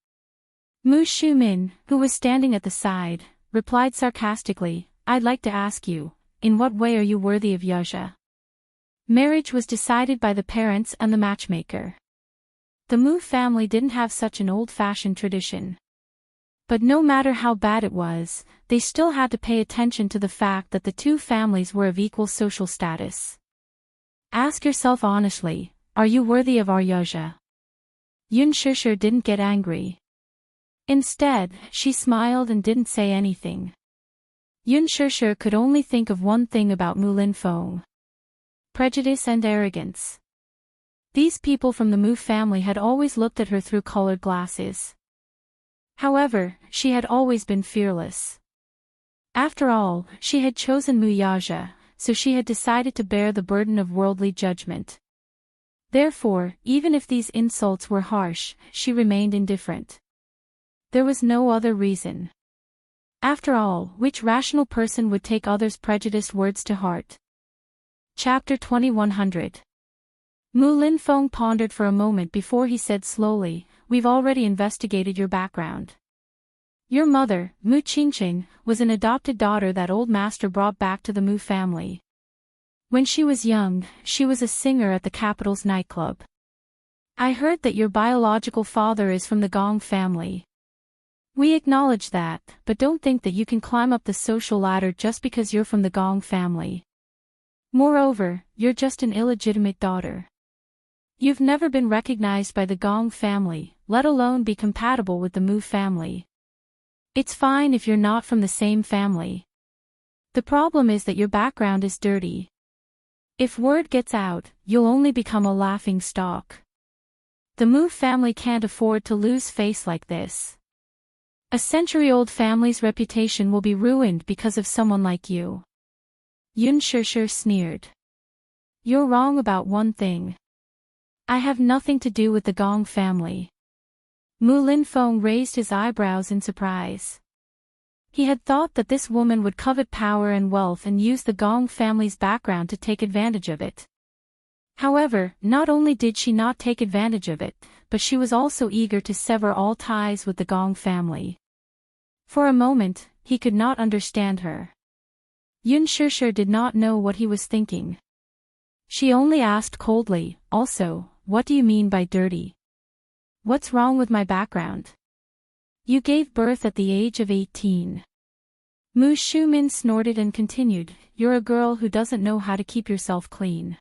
Mu Shumin, who was standing at the side, replied sarcastically, I'd like to ask you, in what way are you worthy of Yaja? Marriage was decided by the parents and the matchmaker. The Mu family didn't have such an old-fashioned tradition. But no matter how bad it was, they still had to pay attention to the fact that the two families were of equal social status. Ask yourself honestly, are you worthy of our Yaja? Yun Shishir didn't get angry. Instead, she smiled and didn't say anything. Yun Shishir could only think of one thing about Mu Linfeng. Prejudice and arrogance. These people from the Mu family had always looked at her through colored glasses. However, she had always been fearless. After all, she had chosen Mu Yaja, so she had decided to bear the burden of worldly judgment. Therefore, even if these insults were harsh, she remained indifferent. There was no other reason. After all, which rational person would take others' prejudiced words to heart? Chapter 2100. Mu Linfeng pondered for a moment before he said slowly, We've already investigated your background. Your mother, Mu Qingqing, was an adopted daughter that old master brought back to the Mu family. When she was young, she was a singer at the capital's nightclub. I heard that your biological father is from the Gong family. We acknowledge that, but don't think that you can climb up the social ladder just because you're from the Gong family. Moreover, you're just an illegitimate daughter. You've never been recognized by the Gong family, let alone be compatible with the Mu family. It's fine if you're not from the same family. The problem is that your background is dirty. If word gets out, you'll only become a laughing stock. The Mu family can't afford to lose face like this. A century-old family's reputation will be ruined because of someone like you. Yun Shishir sneered. You're wrong about one thing. I have nothing to do with the Gong family. Mu Linfeng raised his eyebrows in surprise. He had thought that this woman would covet power and wealth and use the Gong family's background to take advantage of it. However, not only did she not take advantage of it, but she was also eager to sever all ties with the Gong family. For a moment, he could not understand her. Yun Shishir did not know what he was thinking. She only asked coldly, also, what do you mean by dirty? What's wrong with my background? You gave birth at the age of 18. Mu Shumin snorted and continued, you're a girl who doesn't know how to keep yourself clean.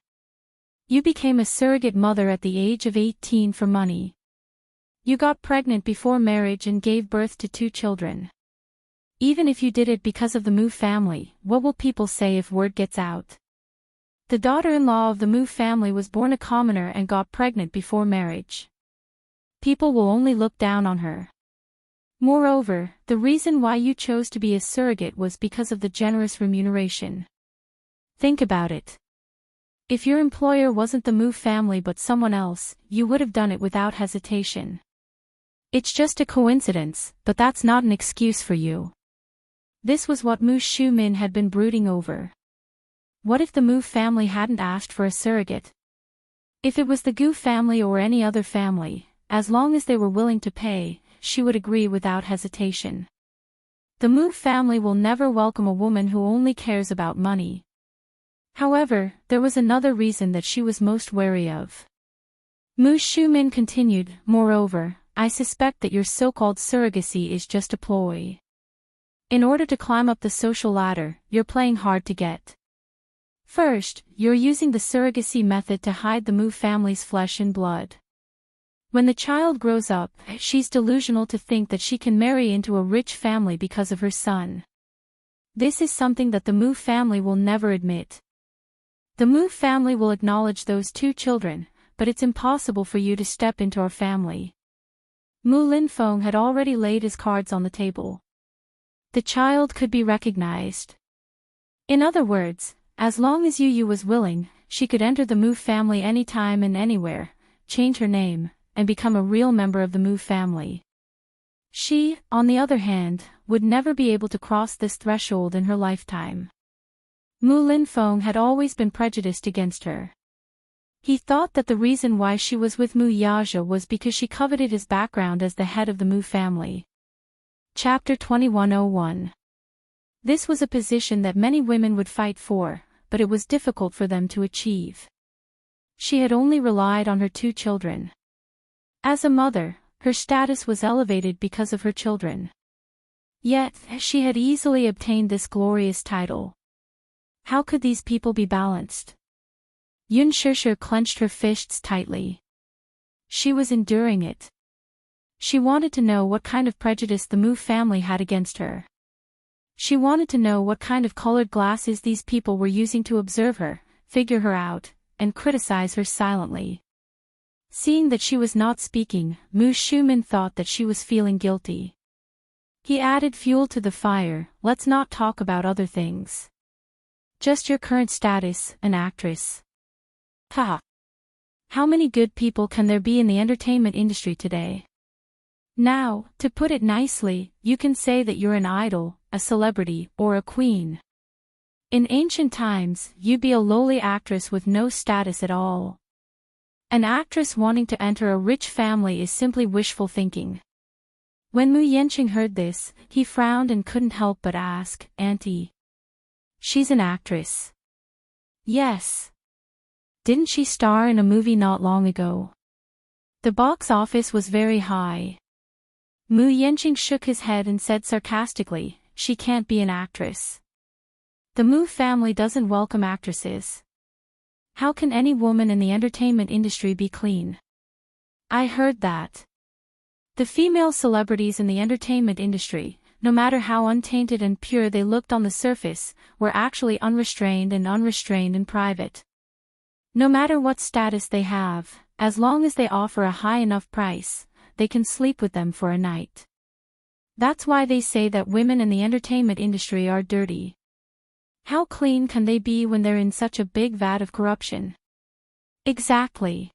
You became a surrogate mother at the age of 18 for money. You got pregnant before marriage and gave birth to 2 children. Even if you did it because of the Mu family, what will people say if word gets out? The daughter-in-law of the Mu family was born a commoner and got pregnant before marriage. People will only look down on her. Moreover, the reason why you chose to be a surrogate was because of the generous remuneration. Think about it. If your employer wasn't the Mu family but someone else, you would have done it without hesitation. It's just a coincidence, but that's not an excuse for you. This was what Mu Shumin had been brooding over. What if the Mu family hadn't asked for a surrogate? If it was the Gu family or any other family, as long as they were willing to pay, she would agree without hesitation. The Mu family will never welcome a woman who only cares about money. However, there was another reason that she was most wary of. Mu Shumin continued, moreover, I suspect that your so-called surrogacy is just a ploy. In order to climb up the social ladder, you're playing hard to get. First, you're using the surrogacy method to hide the Mu family's flesh and blood. When the child grows up, she's delusional to think that she can marry into a rich family because of her son. This is something that the Mu family will never admit. The Mu family will acknowledge those 2 children, but it's impossible for you to step into our family. Mu Linfeng had already laid his cards on the table. The child could be recognized. In other words, as long as Yu was willing, she could enter the Mu family anytime and anywhere, change her name, and become a real member of the Mu family. She, on the other hand, would never be able to cross this threshold in her lifetime. Mu Linfeng had always been prejudiced against her. He thought that the reason why she was with Mu Yaja was because she coveted his background as the head of the Mu family. Chapter 2101. This was a position that many women would fight for, but it was difficult for them to achieve. She had only relied on her 2 children. As a mother, her status was elevated because of her children. Yet, she had easily obtained this glorious title. How could these people be balanced? Yun Shishir clenched her fists tightly. She was enduring it. She wanted to know what kind of prejudice the Mu family had against her. She wanted to know what kind of colored glasses these people were using to observe her, figure her out, and criticize her silently. Seeing that she was not speaking, Mu Shumin thought that she was feeling guilty. He added fuel to the fire, let's not talk about other things. Just your current status, an actress. Haha. How many good people can there be in the entertainment industry today? Now, to put it nicely, you can say that you're an idol, a celebrity, or a queen. In ancient times, you'd be a lowly actress with no status at all. An actress wanting to enter a rich family is simply wishful thinking. When Mu Yanqing heard this, he frowned and couldn't help but ask, Auntie. She's an actress. Yes. Didn't she star in a movie not long ago? The box office was very high. Mu Yanqing shook his head and said sarcastically, she can't be an actress. The Mu family doesn't welcome actresses. How can any woman in the entertainment industry be clean? I heard that. The female celebrities in the entertainment industry, no matter how untainted and pure they looked on the surface, were actually unrestrained in private. No matter what status they have, as long as they offer a high enough price, they can sleep with them for a night. That's why they say that women in the entertainment industry are dirty. How clean can they be when they're in such a big vat of corruption? Exactly.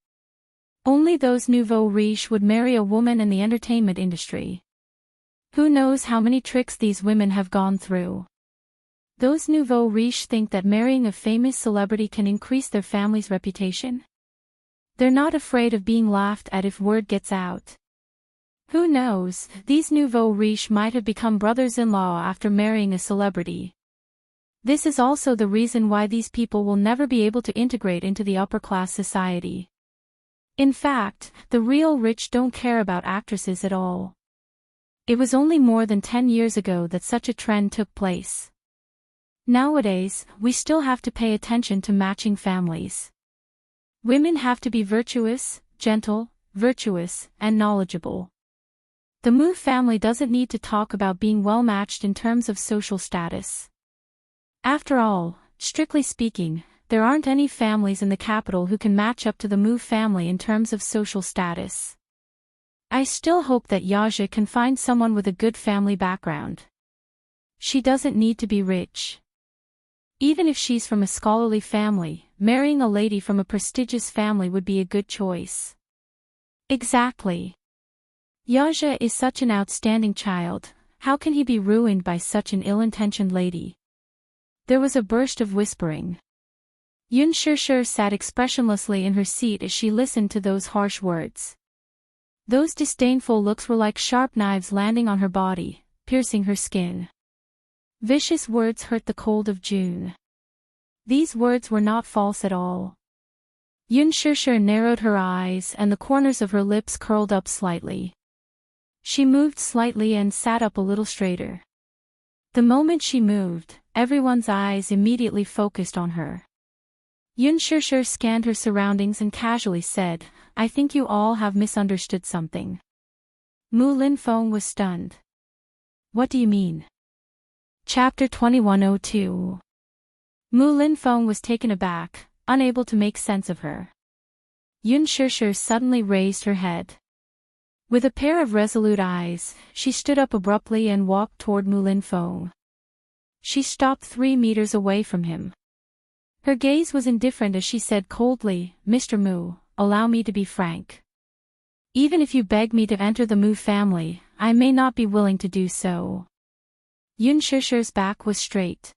Only those nouveau riches would marry a woman in the entertainment industry. Who knows how many tricks these women have gone through. Those nouveau riches think that marrying a famous celebrity can increase their family's reputation. They're not afraid of being laughed at if word gets out. Who knows, these nouveau riches might have become brothers-in-law after marrying a celebrity. This is also the reason why these people will never be able to integrate into the upper-class society. In fact, the real rich don't care about actresses at all. It was only more than 10 years ago that such a trend took place. Nowadays, we still have to pay attention to matching families. Women have to be virtuous, gentle, virtuous, and knowledgeable. The Mu family doesn't need to talk about being well matched in terms of social status. After all, strictly speaking, there aren't any families in the capital who can match up to the Mu family in terms of social status. I still hope that Yaja can find someone with a good family background. She doesn't need to be rich. Even if she's from a scholarly family, marrying a lady from a prestigious family would be a good choice. Exactly. Yaja is such an outstanding child, how can he be ruined by such an ill-intentioned lady? There was a burst of whispering. Yun Shishir sat expressionlessly in her seat as she listened to those harsh words. Those disdainful looks were like sharp knives landing on her body, piercing her skin. Vicious words hurt the cold of June. These words were not false at all. Yun Shishir narrowed her eyes and the corners of her lips curled up slightly. She moved slightly and sat up a little straighter. The moment she moved, everyone's eyes immediately focused on her. Yun Shishir scanned her surroundings and casually said, I think you all have misunderstood something. Mu Linfeng was stunned. What do you mean? Chapter 2102. Mu Linfeng was taken aback, unable to make sense of her. Yun Shishir suddenly raised her head. With a pair of resolute eyes, she stood up abruptly and walked toward Mu Linfeng. She stopped 3 meters away from him. Her gaze was indifferent as she said coldly, Mr. Mu, allow me to be frank. Even if you beg me to enter the Mu family, I may not be willing to do so. Yun Shishir's back was straight.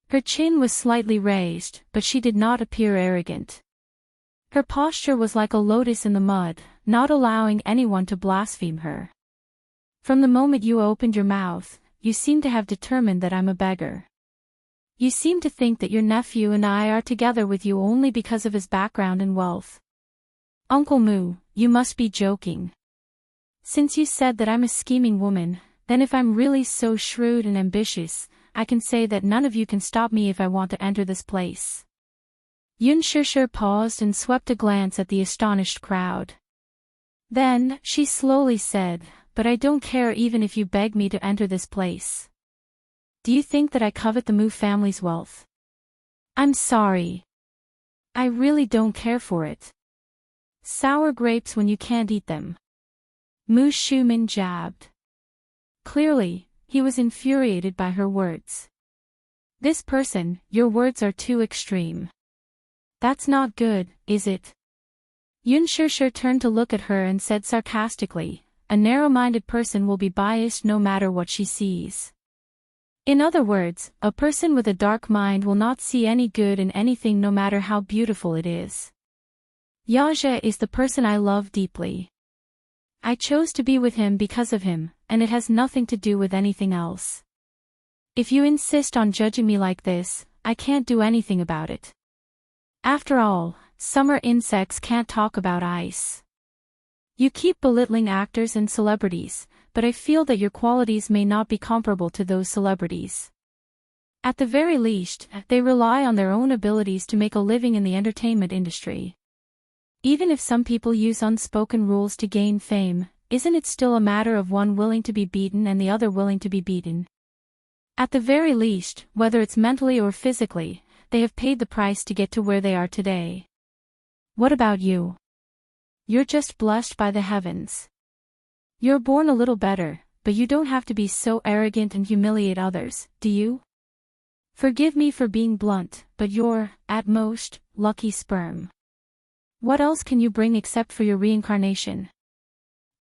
Her chin was slightly raised, but she did not appear arrogant. Her posture was like a lotus in the mud, not allowing anyone to blaspheme her. From the moment you opened your mouth, you seem to have determined that I'm a beggar. You seem to think that your nephew and I are together with you only because of his background and wealth. Uncle Mu, you must be joking. Since you said that I'm a scheming woman, then if I'm really so shrewd and ambitious, I can say that none of you can stop me if I want to enter this place. Yun Shishir paused and swept a glance at the astonished crowd. Then, she slowly said, but I don't care even if you beg me to enter this place. Do you think that I covet the Mu family's wealth? I'm sorry. I really don't care for it. Sour grapes when you can't eat them. Mu Shumin jabbed. Clearly, he was infuriated by her words. This person, your words are too extreme. That's not good, is it? Yun Shishir turned to look at her and said sarcastically, a narrow-minded person will be biased no matter what she sees. In other words, a person with a dark mind will not see any good in anything no matter how beautiful it is. Yaja is the person I love deeply. I chose to be with him because of him, and it has nothing to do with anything else. If you insist on judging me like this, I can't do anything about it. After all, summer insects can't talk about ice. You keep belittling actors and celebrities, but I feel that your qualities may not be comparable to those celebrities. At the very least, they rely on their own abilities to make a living in the entertainment industry. Even if some people use unspoken rules to gain fame, isn't it still a matter of one willing to be beaten and the other willing to be beaten? At the very least, whether it's mentally or physically, they have paid the price to get to where they are today. What about you? You're just blessed by the heavens. You're born a little better, but you don't have to be so arrogant and humiliate others, do you? Forgive me for being blunt, but you're, at most, lucky sperm. What else can you bring except for your reincarnation?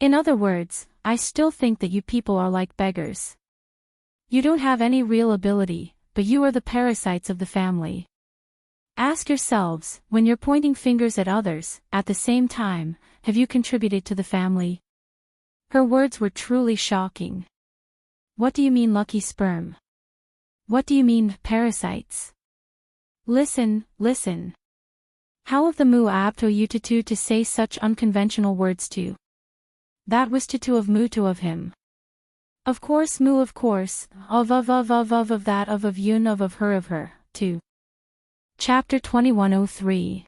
In other words, I still think that you people are like beggars. You don't have any real ability, but you are the parasites of the family. Ask yourselves, when you're pointing fingers at others, at the same time, have you contributed to the family? Her words were truly shocking. What do you mean lucky sperm? What do you mean parasites? Listen, listen. How of the mu apto utatu to say such unconventional words to? That was tutu of mutu of him. Of course mu of course, of that of yun of her, too. Chapter 2103.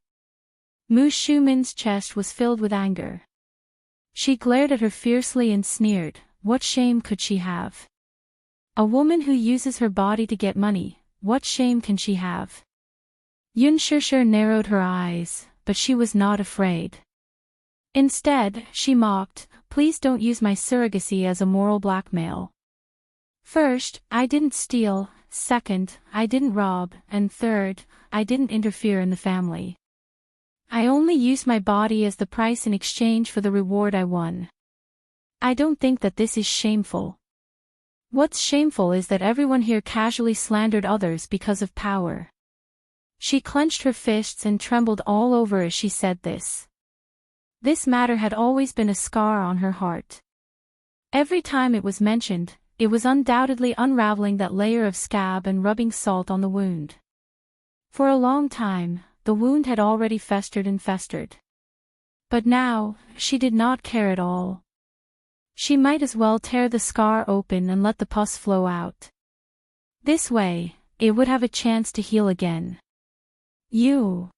Mu Shumin's chest was filled with anger. She glared at her fiercely and sneered, what shame could she have? A woman who uses her body to get money, what shame can she have? Yun Shishir narrowed her eyes, but she was not afraid. Instead, she mocked, please don't use my surrogacy as a moral blackmail. First, I didn't steal, second, I didn't rob, and third, I didn't interfere in the family. I only used my body as the price in exchange for the reward I won. I don't think that this is shameful. What's shameful is that everyone here casually slandered others because of power. She clenched her fists and trembled all over as she said this. This matter had always been a scar on her heart. Every time it was mentioned, it was undoubtedly unraveling that layer of scab and rubbing salt on the wound. For a long time, the wound had already festered and festered. But now, she did not care at all. She might as well tear the scar open and let the pus flow out. This way, it would have a chance to heal again. You.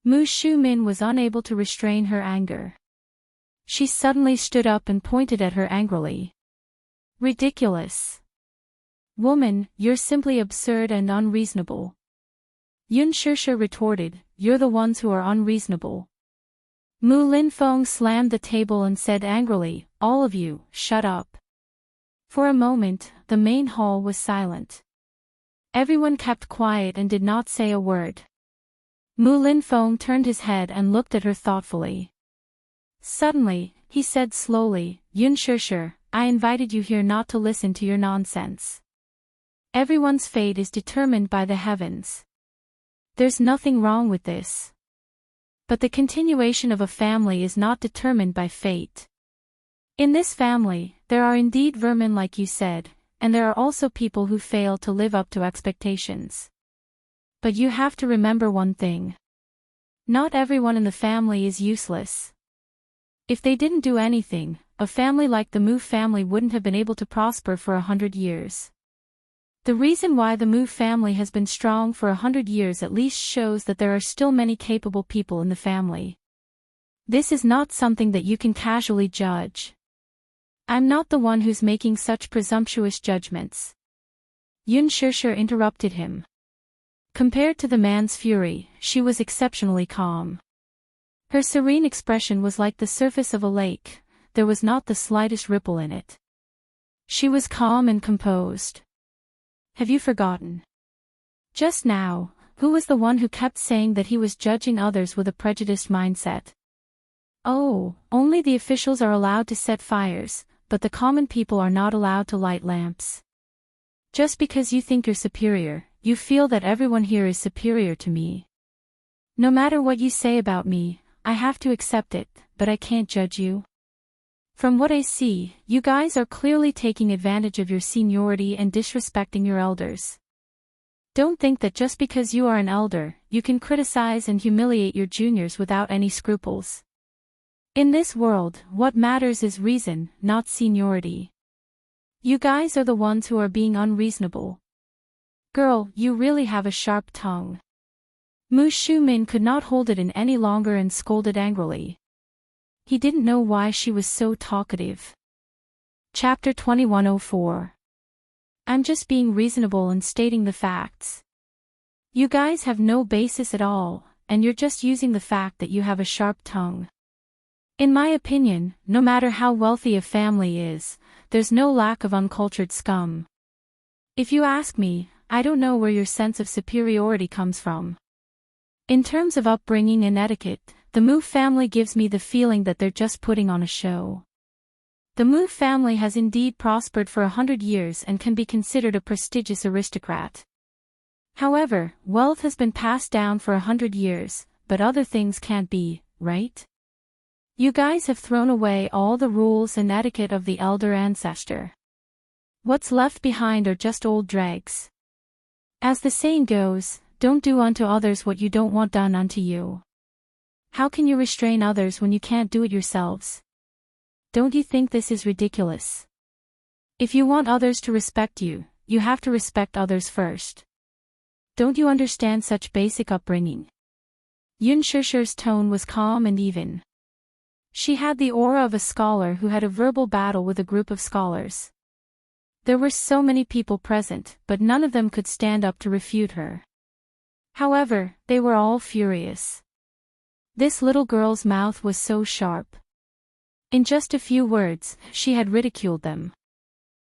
Mu Shumin was unable to restrain her anger. She suddenly stood up and pointed at her angrily. Ridiculous. Woman, you're simply absurd and unreasonable. Yun Shishir retorted, you're the ones who are unreasonable. Mu Linfeng slammed the table and said angrily, all of you, shut up. For a moment, the main hall was silent. Everyone kept quiet and did not say a word. Mu Linfeng turned his head and looked at her thoughtfully. Suddenly, he said slowly, Yun Shishir, I invited you here not to listen to your nonsense. Everyone's fate is determined by the heavens. There's nothing wrong with this. But the continuation of a family is not determined by fate. In this family, there are indeed vermin like you said, and there are also people who fail to live up to expectations. But you have to remember one thing. Not everyone in the family is useless. If they didn't do anything, a family like the Mu family wouldn't have been able to prosper for 100 years. The reason why the Mu family has been strong for 100 years at least shows that there are still many capable people in the family. This is not something that you can casually judge. I'm not the one who's making such presumptuous judgments. Yun Shishir interrupted him. Compared to the man's fury, she was exceptionally calm. Her serene expression was like the surface of a lake, there was not the slightest ripple in it. She was calm and composed. Have you forgotten? Just now, who was the one who kept saying that he was judging others with a prejudiced mindset? Oh, only the officials are allowed to set fires, but the common people are not allowed to light lamps. Just because you think you're superior, you feel that everyone here is superior to me. No matter what you say about me, I have to accept it, but I can't judge you. From what I see, you guys are clearly taking advantage of your seniority and disrespecting your elders. Don't think that just because you are an elder, you can criticize and humiliate your juniors without any scruples. In this world, what matters is reason, not seniority. You guys are the ones who are being unreasonable. Girl, you really have a sharp tongue. Mu Shumin could not hold it in any longer and scolded angrily. He didn't know why she was so talkative. Chapter 2104. I'm just being reasonable and stating the facts. You guys have no basis at all, and you're just using the fact that you have a sharp tongue. In my opinion, no matter how wealthy a family is, there's no lack of uncultured scum. If you ask me, I don't know where your sense of superiority comes from. In terms of upbringing and etiquette, The Mu family gives me the feeling that they're just putting on a show. The Mu family has indeed prospered for 100 years and can be considered a prestigious aristocrat. However, wealth has been passed down for 100 years, but other things can't be, right? You guys have thrown away all the rules and etiquette of the elder ancestor. What's left behind are just old dregs. As the saying goes, don't do unto others what you don't want done unto you. How can you restrain others when you can't do it yourselves? Don't you think this is ridiculous? If you want others to respect you, you have to respect others first. Don't you understand such basic upbringing? Yun Shishir's tone was calm and even. She had the aura of a scholar who had a verbal battle with a group of scholars. There were so many people present, but none of them could stand up to refute her. However, they were all furious. This little girl's mouth was so sharp. In just a few words, she had ridiculed them.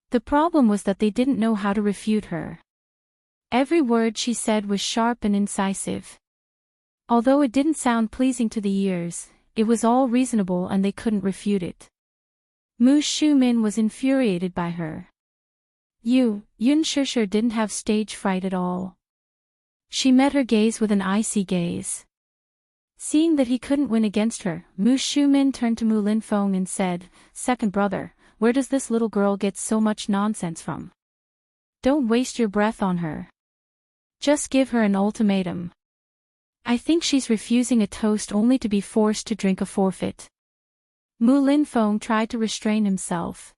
The problem was that they didn't know how to refute her. Every word she said was sharp and incisive. Although it didn't sound pleasing to the ears, it was all reasonable and they couldn't refute it. Mu Shumin was infuriated by her. Yun Shishir didn't have stage fright at all. She met her gaze with an icy gaze. Seeing that he couldn't win against her, Mu Shumin turned to Mu Linfeng and said, "Second brother, where does this little girl get so much nonsense from? Don't waste your breath on her. Just give her an ultimatum. I think she's refusing a toast only to be forced to drink a forfeit." Mu Linfeng tried to restrain himself.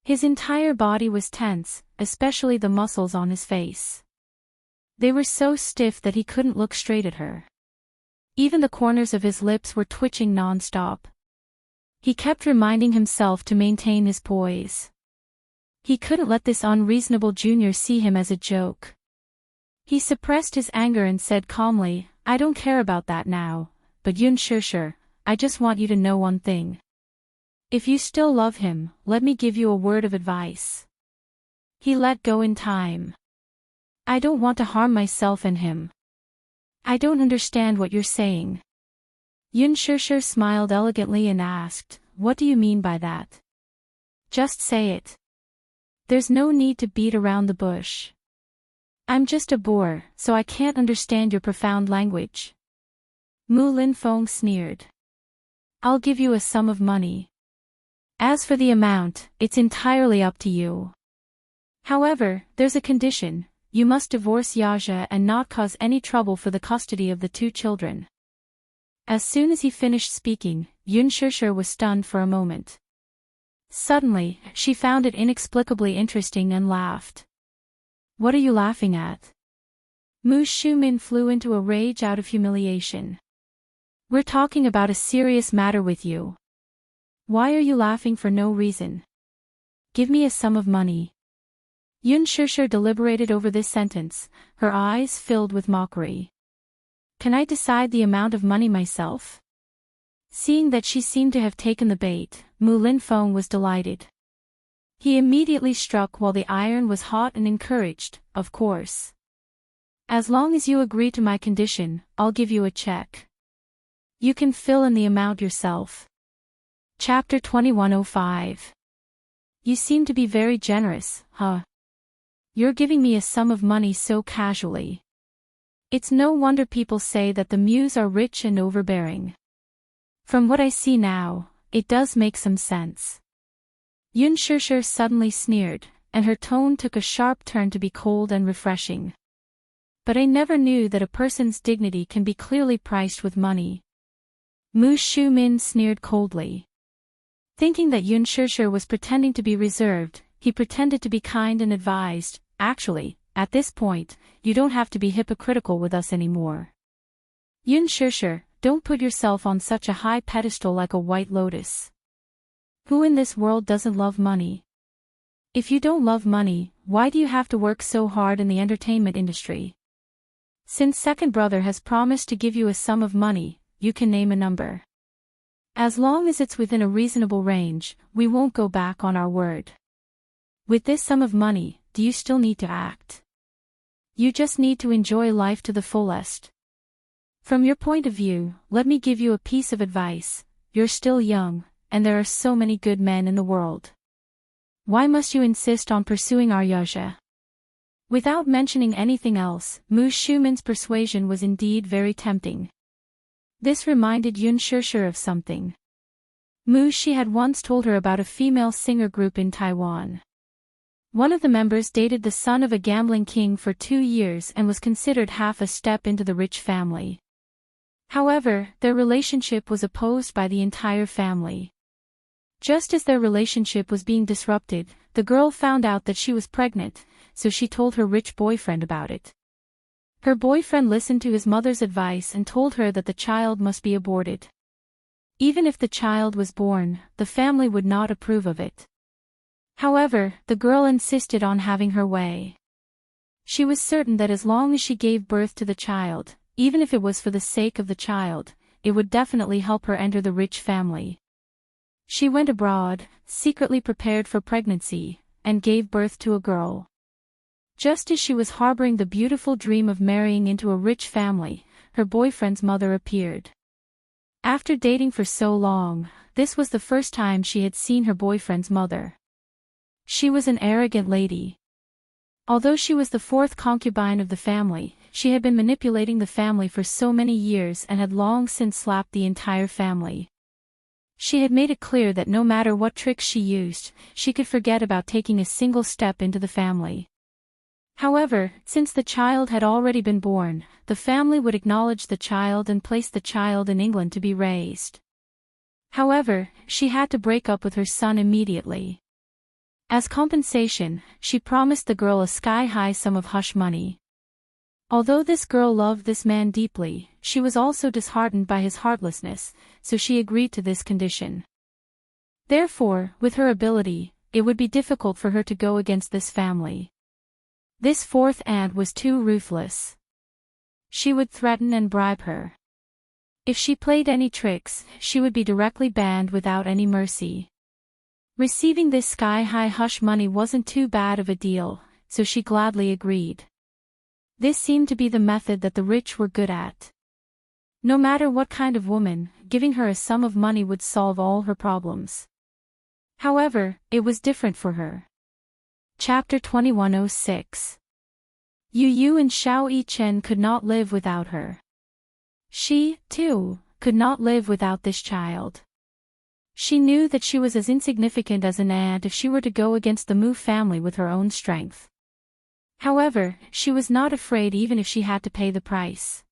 His entire body was tense, especially the muscles on his face. They were so stiff that he couldn't look straight at her. Even the corners of his lips were twitching non-stop. He kept reminding himself to maintain his poise. He couldn't let this unreasonable junior see him as a joke. He suppressed his anger and said calmly, "I don't care about that now, but Yun Shishir, I just want you to know one thing. If you still love him, let me give you a word of advice." He let go in time. "I don't want to harm myself and him." "I don't understand what you're saying." Yun Shishir smiled elegantly and asked, "What do you mean by that? Just say it. There's no need to beat around the bush. I'm just a boor, so I can't understand your profound language." Mu Linfeng sneered. "I'll give you a sum of money. As for the amount, it's entirely up to you. However, there's a condition. You must divorce Yaja and not cause any trouble for the custody of the two children." As soon as he finished speaking, Yun Shishir was stunned for a moment. Suddenly, she found it inexplicably interesting and laughed. "What are you laughing at?" Mu Shumin flew into a rage out of humiliation. "We're talking about a serious matter with you. Why are you laughing for no reason? Give me a sum of money." Yun Shishir deliberated over this sentence, her eyes filled with mockery. "Can I decide the amount of money myself?" Seeing that she seemed to have taken the bait, Mu Linfeng was delighted. He immediately struck while the iron was hot and encouraged, "Of course. As long as you agree to my condition, I'll give you a check. You can fill in the amount yourself." Chapter 2105. "You seem to be very generous, huh? You're giving me a sum of money so casually. It's no wonder people say that the Muse are rich and overbearing. From what I see now, it does make some sense." Yun Shishir suddenly sneered, and her tone took a sharp turn to be cold and refreshing. "But I never knew that a person's dignity can be clearly priced with money." Mu Shumin sneered coldly. Thinking that Yun Shishir was pretending to be reserved, he pretended to be kind and advised, "Actually, at this point, you don't have to be hypocritical with us anymore. Yun Shishir, don't put yourself on such a high pedestal like a white lotus. Who in this world doesn't love money? If you don't love money, why do you have to work so hard in the entertainment industry? Since second brother has promised to give you a sum of money, you can name a number. As long as it's within a reasonable range, we won't go back on our word. With this sum of money, do you still need to act? You just need to enjoy life to the fullest. From your point of view, let me give you a piece of advice. You're still young, and there are so many good men in the world. Why must you insist on pursuing Aryasha? Without mentioning anything else, Mu Shuman's persuasion was indeed very tempting. This reminded Yun Shishir of something. Mu Shi had once told her about a female singer group in Taiwan. One of the members dated the son of a gambling king for 2 years and was considered half a step into the rich family. However, their relationship was opposed by the entire family. Just as their relationship was being disrupted, the girl found out that she was pregnant, so she told her rich boyfriend about it. Her boyfriend listened to his mother's advice and told her that the child must be aborted. Even if the child was born, the family would not approve of it. However, the girl insisted on having her way. She was certain that as long as she gave birth to the child, even if it was for the sake of the child, it would definitely help her enter the rich family. She went abroad, secretly prepared for pregnancy, and gave birth to a girl. Just as she was harboring the beautiful dream of marrying into a rich family, her boyfriend's mother appeared. After dating for so long, this was the first time she had seen her boyfriend's mother. She was an arrogant lady. Although she was the 4th concubine of the family, she had been manipulating the family for so many years and had long since slapped the entire family. She had made it clear that no matter what tricks she used, she could forget about taking a single step into the family. However, since the child had already been born, the family would acknowledge the child and place the child in England to be raised. However, she had to break up with her son immediately. As compensation, she promised the girl a sky-high sum of hush money. Although this girl loved this man deeply, she was also disheartened by his heartlessness, so she agreed to this condition. Therefore, with her ability, it would be difficult for her to go against this family. This 4th aunt was too ruthless. She would threaten and bribe her. If she played any tricks, she would be directly banned without any mercy. Receiving this sky-high hush money wasn't too bad of a deal, so she gladly agreed. This seemed to be the method that the rich were good at. No matter what kind of woman, giving her a sum of money would solve all her problems. However, it was different for her. Chapter 2106. Yu Yu and Xiao Yichen could not live without her. She, too, could not live without this child. She knew that she was as insignificant as an ant if she were to go against the Mu family with her own strength. However, she was not afraid even if she had to pay the price.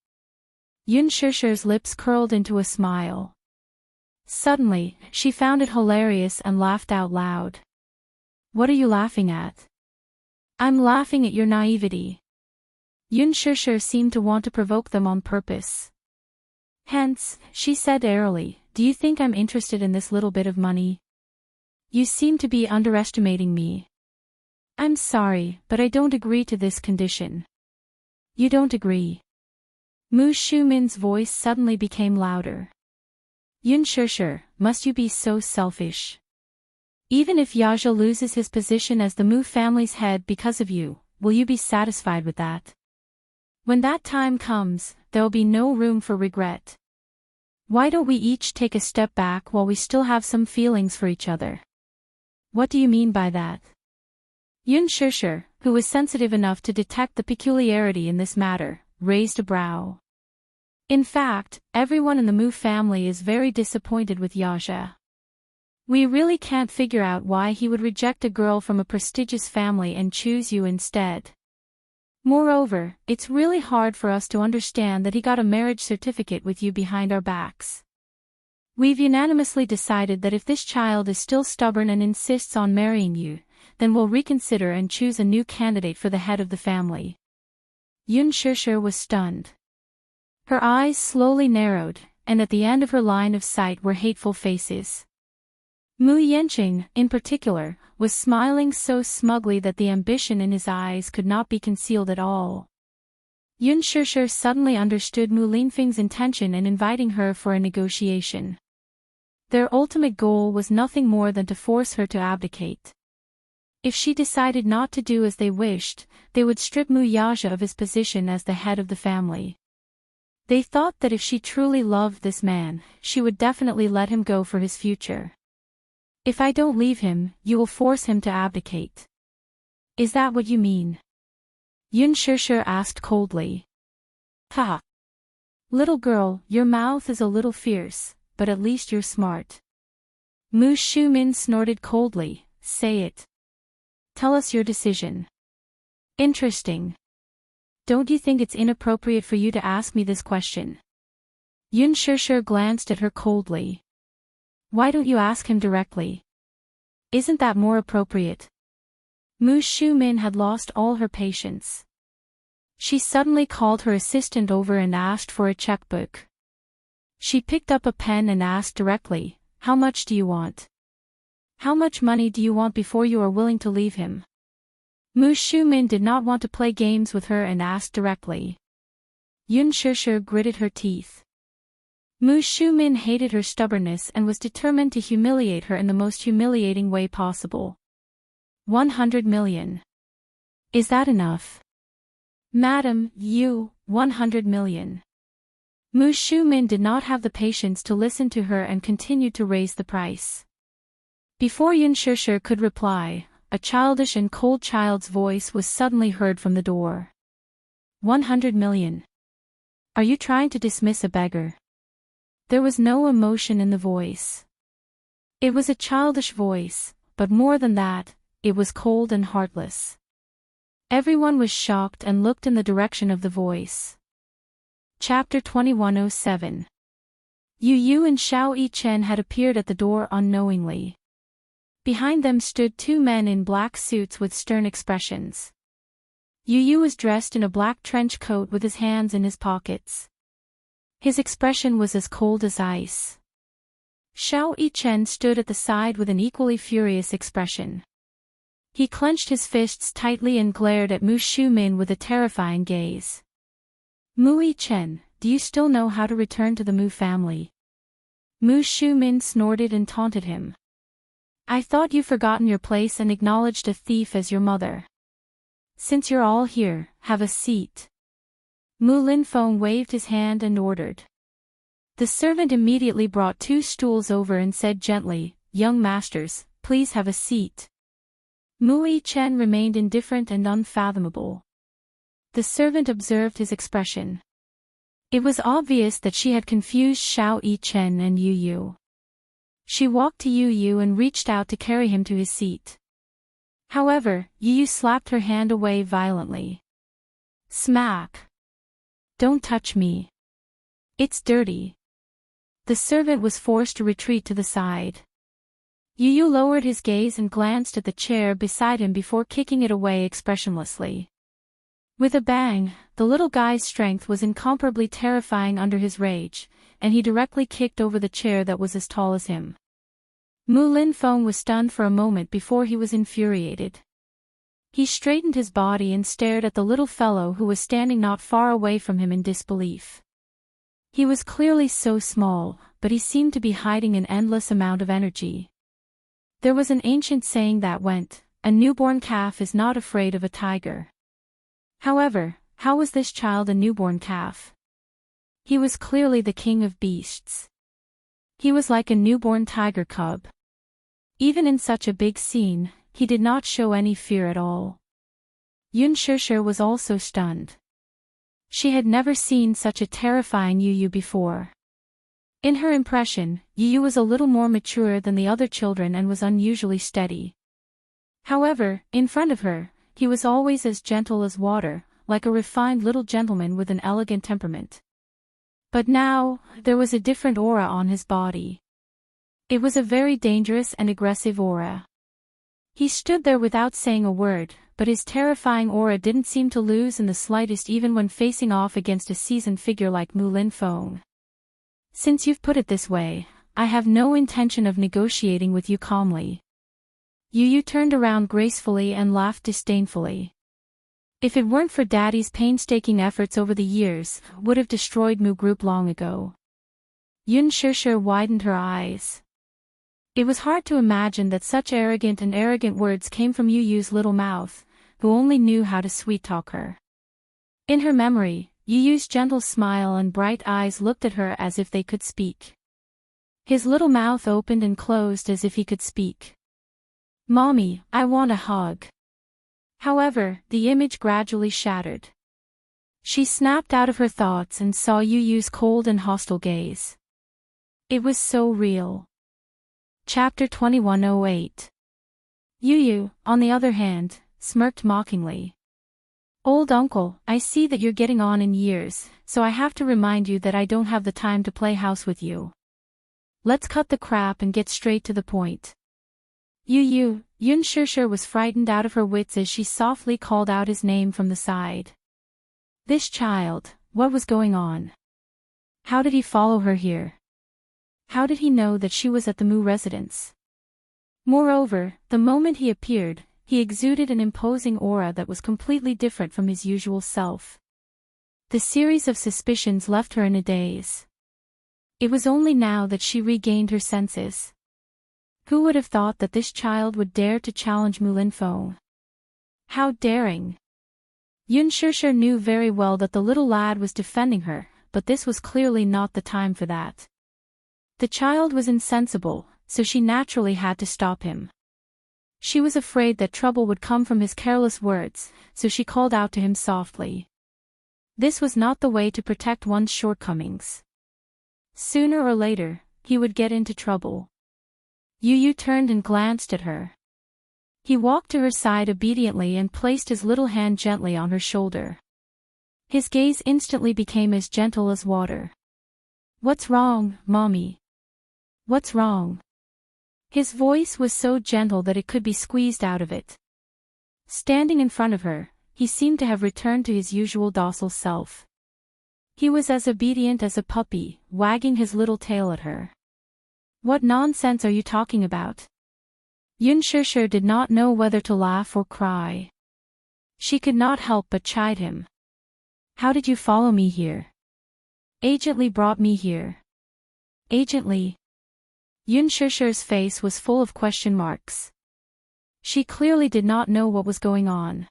Yun Shishir's lips curled into a smile. Suddenly, she found it hilarious and laughed out loud. What are you laughing at? I'm laughing at your naivety. Yun Shishir seemed to want to provoke them on purpose. Hence, she said airily, do you think I'm interested in this little bit of money? You seem to be underestimating me. I'm sorry, but I don't agree to this condition. You don't agree. Mu Shumin's voice suddenly became louder. Yun Shishir, must you be so selfish? Even if Yaja loses his position as the Mu family's head because of you, will you be satisfied with that? When that time comes, there will be no room for regret. Why don't we each take a step back while we still have some feelings for each other? What do you mean by that? Yun Shishir, who was sensitive enough to detect the peculiarity in this matter, raised a brow. In fact, everyone in the Mu family is very disappointed with Yaja. We really can't figure out why he would reject a girl from a prestigious family and choose you instead. Moreover, it's really hard for us to understand that he got a marriage certificate with you behind our backs. We've unanimously decided that if this child is still stubborn and insists on marrying you, then we'll reconsider and choose a new candidate for the head of the family. Yun Shishir was stunned. Her eyes slowly narrowed, and at the end of her line of sight were hateful faces. Mu Yanqing, in particular, was smiling so smugly that the ambition in his eyes could not be concealed at all. Yun Shishir suddenly understood Mu Linfeng's intention in inviting her for a negotiation. Their ultimate goal was nothing more than to force her to abdicate. If she decided not to do as they wished, they would strip Mu Yaja of his position as the head of the family. They thought that if she truly loved this man, she would definitely let him go for his future. If I don't leave him, you will force him to abdicate. Is that what you mean? Yun Shishir asked coldly. Ha! Little girl, your mouth is a little fierce, but at least you're smart. Mu Shumin snorted coldly. Say it. Tell us your decision. Interesting. Don't you think it's inappropriate for you to ask me this question? Yun Shishir glanced at her coldly. Why don't you ask him directly? Isn't that more appropriate? Mu Shumin had lost all her patience. She suddenly called her assistant over and asked for a checkbook. She picked up a pen and asked directly, how much do you want? How much money do you want before you are willing to leave him? Mu Shumin did not want to play games with her and asked directly. Yun Shishir gritted her teeth. Mu Shumin hated her stubbornness and was determined to humiliate her in the most humiliating way possible. 100 million. Is that enough? Madam, 100 million. Mu Shumin did not have the patience to listen to her and continued to raise the price. Before Yun Shishir could reply, a childish and cold child's voice was suddenly heard from the door. 100 million. Are you trying to dismiss a beggar? There was no emotion in the voice. It was a childish voice, but more than that, it was cold and heartless. Everyone was shocked and looked in the direction of the voice. Chapter 2107. Yu Yu and Xiao Yichen had appeared at the door unknowingly. Behind them stood two men in black suits with stern expressions. Yu Yu was dressed in a black trench coat with his hands in his pockets. His expression was as cold as ice. Xiao Yichen stood at the side with an equally furious expression. He clenched his fists tightly and glared at Mu Shumin with a terrifying gaze. Mu Yichen, do you still know how to return to the Mu family? Mu Shumin snorted and taunted him. I thought you'd forgotten your place and acknowledged a thief as your mother. Since you're all here, have a seat. Mu Linfeng waved his hand and ordered. The servant immediately brought two stools over and said gently, Young masters, please have a seat. Mu Yichen remained indifferent and unfathomable. The servant observed his expression. It was obvious that she had confused Xiao Yichen and Yu Yu. She walked to Yu Yu and reached out to carry him to his seat. However, Yu Yu slapped her hand away violently. Smack! Don't touch me. It's dirty. The servant was forced to retreat to the side. Yu Yu lowered his gaze and glanced at the chair beside him before kicking it away expressionlessly. With a bang, the little guy's strength was incomparably terrifying under his rage, and he directly kicked over the chair that was as tall as him. Mu Linfeng was stunned for a moment before he was infuriated. He straightened his body and stared at the little fellow who was standing not far away from him in disbelief. He was clearly so small, but he seemed to be hiding an endless amount of energy. There was an ancient saying that went, a newborn calf is not afraid of a tiger. However, how was this child a newborn calf? He was clearly the king of beasts. He was like a newborn tiger cub. Even in such a big scene, he did not show any fear at all. Yun Shishir was also stunned. She had never seen such a terrifying Yu Yu before. In her impression, Yu Yu was a little more mature than the other children and was unusually steady. However, in front of her, he was always as gentle as water, like a refined little gentleman with an elegant temperament. But now, there was a different aura on his body. It was a very dangerous and aggressive aura. He stood there without saying a word, but his terrifying aura didn't seem to lose in the slightest even when facing off against a seasoned figure like Mu Linfeng. Since you've put it this way, I have no intention of negotiating with you calmly. Yu Yu turned around gracefully and laughed disdainfully. If it weren't for Daddy's painstaking efforts over the years, would have destroyed Mu Group long ago. Yun Shishir widened her eyes. It was hard to imagine that such arrogant words came from Yu Yu's little mouth, who only knew how to sweet-talk her. In her memory, Yu Yu's gentle smile and bright eyes looked at her as if they could speak. His little mouth opened and closed as if he could speak. "Mommy, I want a hug." However, the image gradually shattered. She snapped out of her thoughts and saw Yu Yu's cold and hostile gaze. It was so real. Chapter 2108. Yu Yu, on the other hand, smirked mockingly. "Old uncle, I see that you're getting on in years, so I have to remind you that I don't have the time to play house with you. Let's cut the crap and get straight to the point." Yu Yu, Yun Shishir was frightened out of her wits as she softly called out his name from the side. This child, what was going on? How did he follow her here? How did he know that she was at the Mu residence? Moreover, the moment he appeared, he exuded an imposing aura that was completely different from his usual self. The series of suspicions left her in a daze. It was only now that she regained her senses. Who would have thought that this child would dare to challenge Mu Linfeng? How daring! Yun Shishir knew very well that the little lad was defending her, but this was clearly not the time for that. The child was insensible, so she naturally had to stop him. She was afraid that trouble would come from his careless words, so she called out to him softly. This was not the way to protect one's shortcomings. Sooner or later, he would get into trouble. Yu Yu turned and glanced at her. He walked to her side obediently and placed his little hand gently on her shoulder. His gaze instantly became as gentle as water. "What's wrong, Mommy? What's wrong?" His voice was so gentle that it could be squeezed out of it. Standing in front of her, he seemed to have returned to his usual docile self. He was as obedient as a puppy, wagging his little tail at her. "What nonsense are you talking about?" Yun Shishir did not know whether to laugh or cry. She could not help but chide him. "How did you follow me here?" "Agent Lee brought me here." "Agent Lee?" Yun Shishir's face was full of question marks. She clearly did not know what was going on.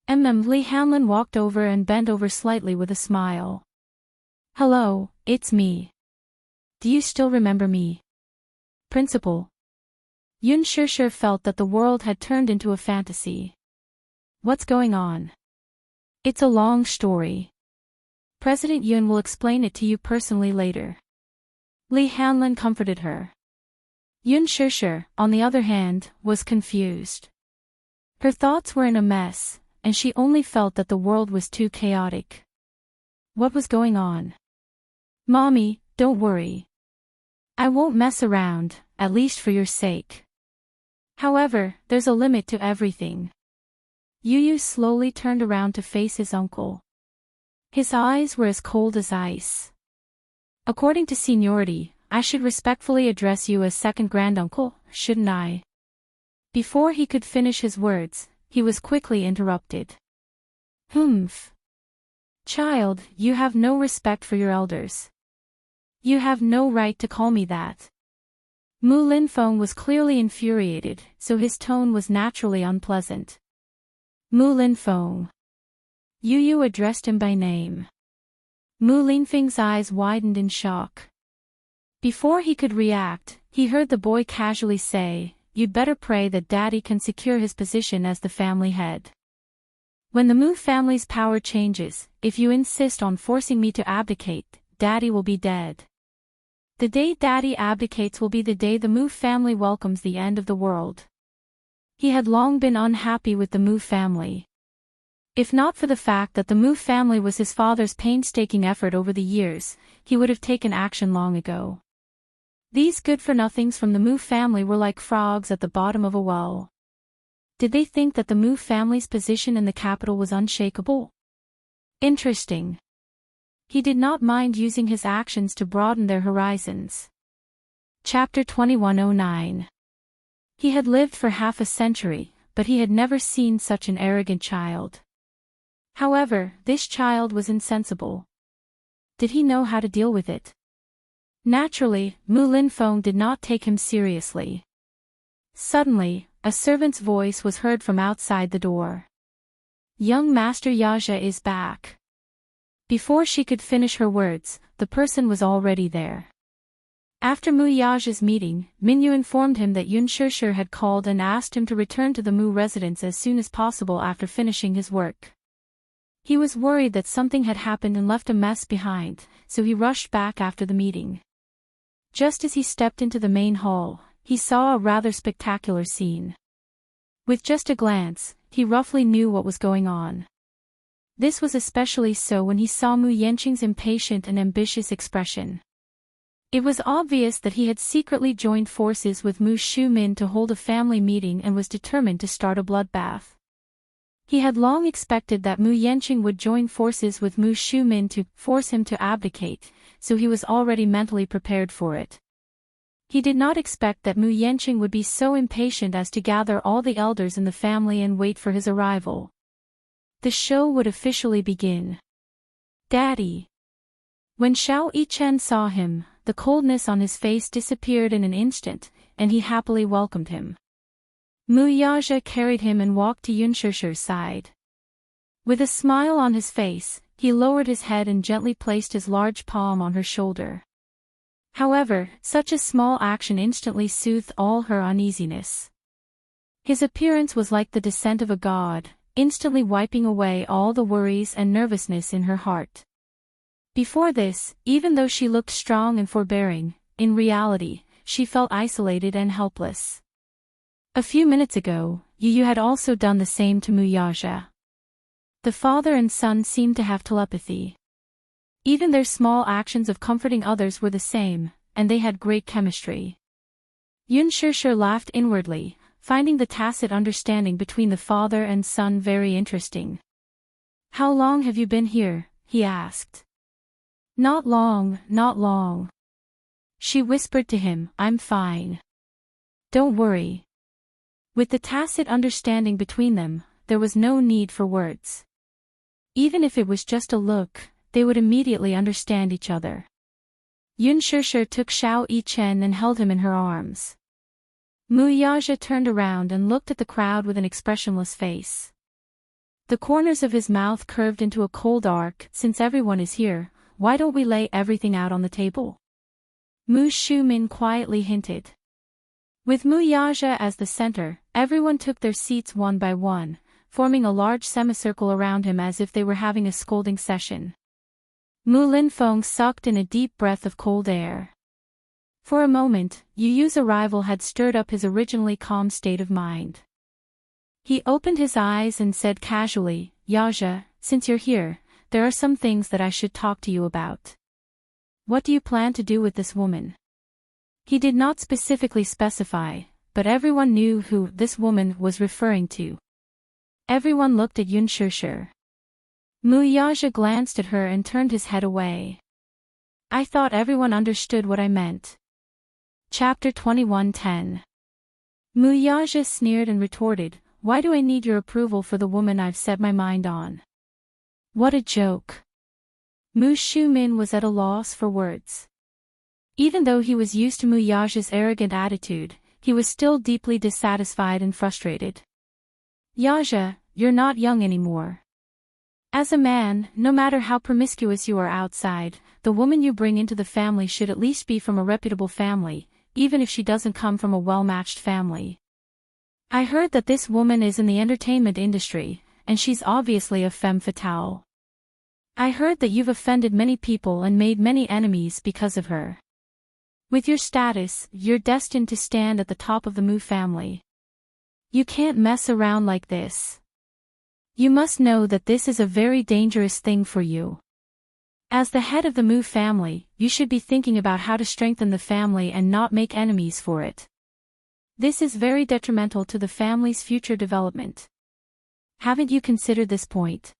Lee Hanlon walked over and bent over slightly with a smile. "Hello, it's me. Do you still remember me?" "Principal." Yun Shishir felt that the world had turned into a fantasy. "What's going on?" "It's a long story. President Yun will explain it to you personally later." Lee Hanlon comforted her. Yun Shishir, on the other hand, was confused. Her thoughts were in a mess, and she only felt that the world was too chaotic. What was going on? "Mommy, don't worry. I won't mess around, at least for your sake. However, there's a limit to everything." Yu Yu slowly turned around to face his uncle. His eyes were as cold as ice. "According to seniority, I should respectfully address you as second granduncle, shouldn't I?" Before he could finish his words, he was quickly interrupted. "Humph. Child, you have no respect for your elders. You have no right to call me that." Mu Linfeng was clearly infuriated, so his tone was naturally unpleasant. "Mu Linfeng." Yu Yu addressed him by name. Mu Linfeng's eyes widened in shock. Before he could react, he heard the boy casually say, "You'd better pray that Daddy can secure his position as the family head. When the Mu family's power changes, if you insist on forcing me to abdicate, Daddy will be dead. The day Daddy abdicates will be the day the Mu family welcomes the end of the world." He had long been unhappy with the Mu family. If not for the fact that the Mu family was his father's painstaking effort over the years, he would have taken action long ago. These good-for-nothings from the Mu family were like frogs at the bottom of a well. Did they think that the Mu family's position in the capital was unshakable? Interesting. He did not mind using his actions to broaden their horizons. Chapter 2109. He had lived for half a century, but he had never seen such an arrogant child. However, this child was insensible. Did he know how to deal with it? Naturally, Mu Linfeng did not take him seriously. Suddenly, a servant's voice was heard from outside the door. "Young Master Yaja is back." Before she could finish her words, the person was already there. After Mu Yaja's meeting, Minyu informed him that Yun Shishir had called and asked him to return to the Mu residence as soon as possible after finishing his work. He was worried that something had happened and left a mess behind, so he rushed back after the meeting. Just as he stepped into the main hall, he saw a rather spectacular scene. With just a glance, he roughly knew what was going on. This was especially so when he saw Mu Yanqing's impatient and ambitious expression. It was obvious that he had secretly joined forces with Mu Shumin to hold a family meeting and was determined to start a bloodbath. He had long expected that Mu Yanqing would join forces with Mu Shumin to force him to abdicate, so he was already mentally prepared for it. He did not expect that Mu Yanqing would be so impatient as to gather all the elders in the family and wait for his arrival. The show would officially begin. Daddy. When Xiao Yichen saw him, the coldness on his face disappeared in an instant, and he happily welcomed him. Mu Yaja carried him and walked to Yun Shishir's side. With a smile on his face, he lowered his head and gently placed his large palm on her shoulder. However, such a small action instantly soothed all her uneasiness. His appearance was like the descent of a god, instantly wiping away all the worries and nervousness in her heart. Before this, even though she looked strong and forbearing, in reality, she felt isolated and helpless. A few minutes ago, Yu had also done the same to Mu Yaja. The father and son seemed to have telepathy. Even their small actions of comforting others were the same, and they had great chemistry. Yun Shishir laughed inwardly, finding the tacit understanding between the father and son very interesting. "How long have you been here?" he asked. Not long, not long." She whispered to him, "I'm fine. Don't worry." With the tacit understanding between them, there was no need for words. Even if it was just a look, they would immediately understand each other. Yun Shishir took Xiao Yichen and held him in her arms. Mu Yaja turned around and looked at the crowd with an expressionless face. The corners of his mouth curved into a cold arc. "Since everyone is here, why don't we lay everything out on the table?" Mu Shumin quietly hinted. With Mu Yaja as the center, everyone took their seats one by one, forming a large semicircle around him as if they were having a scolding session. Mu Linfeng sucked in a deep breath of cold air. For a moment, Yu Yu's arrival had stirred up his originally calm state of mind. He opened his eyes and said casually, "Yaja, since you're here, there are some things that I should talk to you about. What do you plan to do with this woman?" He did not specifically specify, but everyone knew who this woman was referring to. Everyone looked at Yun Shishir. Mu Yaja glanced at her and turned his head away. "I thought everyone understood what I meant." Chapter 21:10. Mu Yaja sneered and retorted, "Why do I need your approval for the woman I've set my mind on?" What a joke. Mu Shumin was at a loss for words. Even though he was used to Mu Yaja's arrogant attitude, he was still deeply dissatisfied and frustrated. "Yaja, you're not young anymore. As a man, no matter how promiscuous you are outside, the woman you bring into the family should at least be from a reputable family, even if she doesn't come from a well-matched family. I heard that this woman is in the entertainment industry, and she's obviously a femme fatale. I heard that you've offended many people and made many enemies because of her. With your status, you're destined to stand at the top of the Mu family. You can't mess around like this. You must know that this is a very dangerous thing for you. As the head of the Mu family, you should be thinking about how to strengthen the family and not make enemies for it. This is very detrimental to the family's future development. Haven't you considered this point?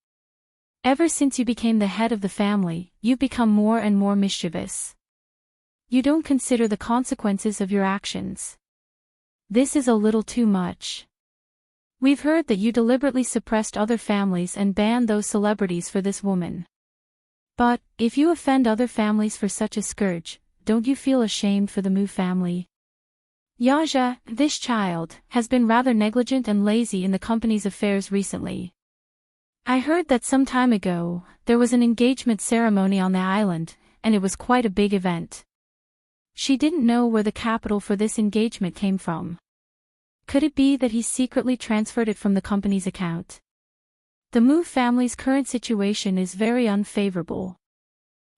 Ever since you became the head of the family, you've become more and more mischievous. You don't consider the consequences of your actions. This is a little too much. We've heard that you deliberately suppressed other families and banned those celebrities for this woman. But, if you offend other families for such a scourge, don't you feel ashamed for the Mu family? Yaja, this child, has been rather negligent and lazy in the company's affairs recently. I heard that some time ago, there was an engagement ceremony on the island, and it was quite a big event. She didn't know where the capital for this engagement came from. Could it be that he secretly transferred it from the company's account? The Mu family's current situation is very unfavorable.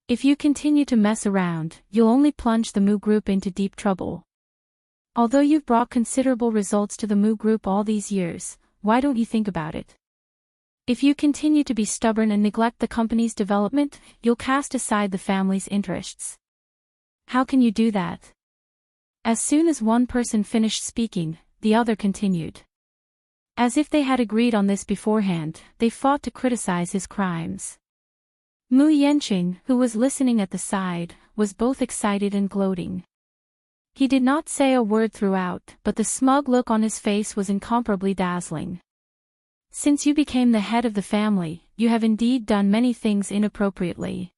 If you continue to mess around, you'll only plunge the Mu group into deep trouble. Although you've brought considerable results to the Mu group all these years, why don't you think about it? If you continue to be stubborn and neglect the company's development, you'll cast aside the family's interests. How can you do that? As soon as one person finished speaking, the other continued. As if they had agreed on this beforehand, they fought to criticize his crimes. Mu Yenqing, who was listening at the side, was both excited and gloating. He did not say a word throughout, but the smug look on his face was incomparably dazzling. Since you became the head of the family, you have indeed done many things inappropriately.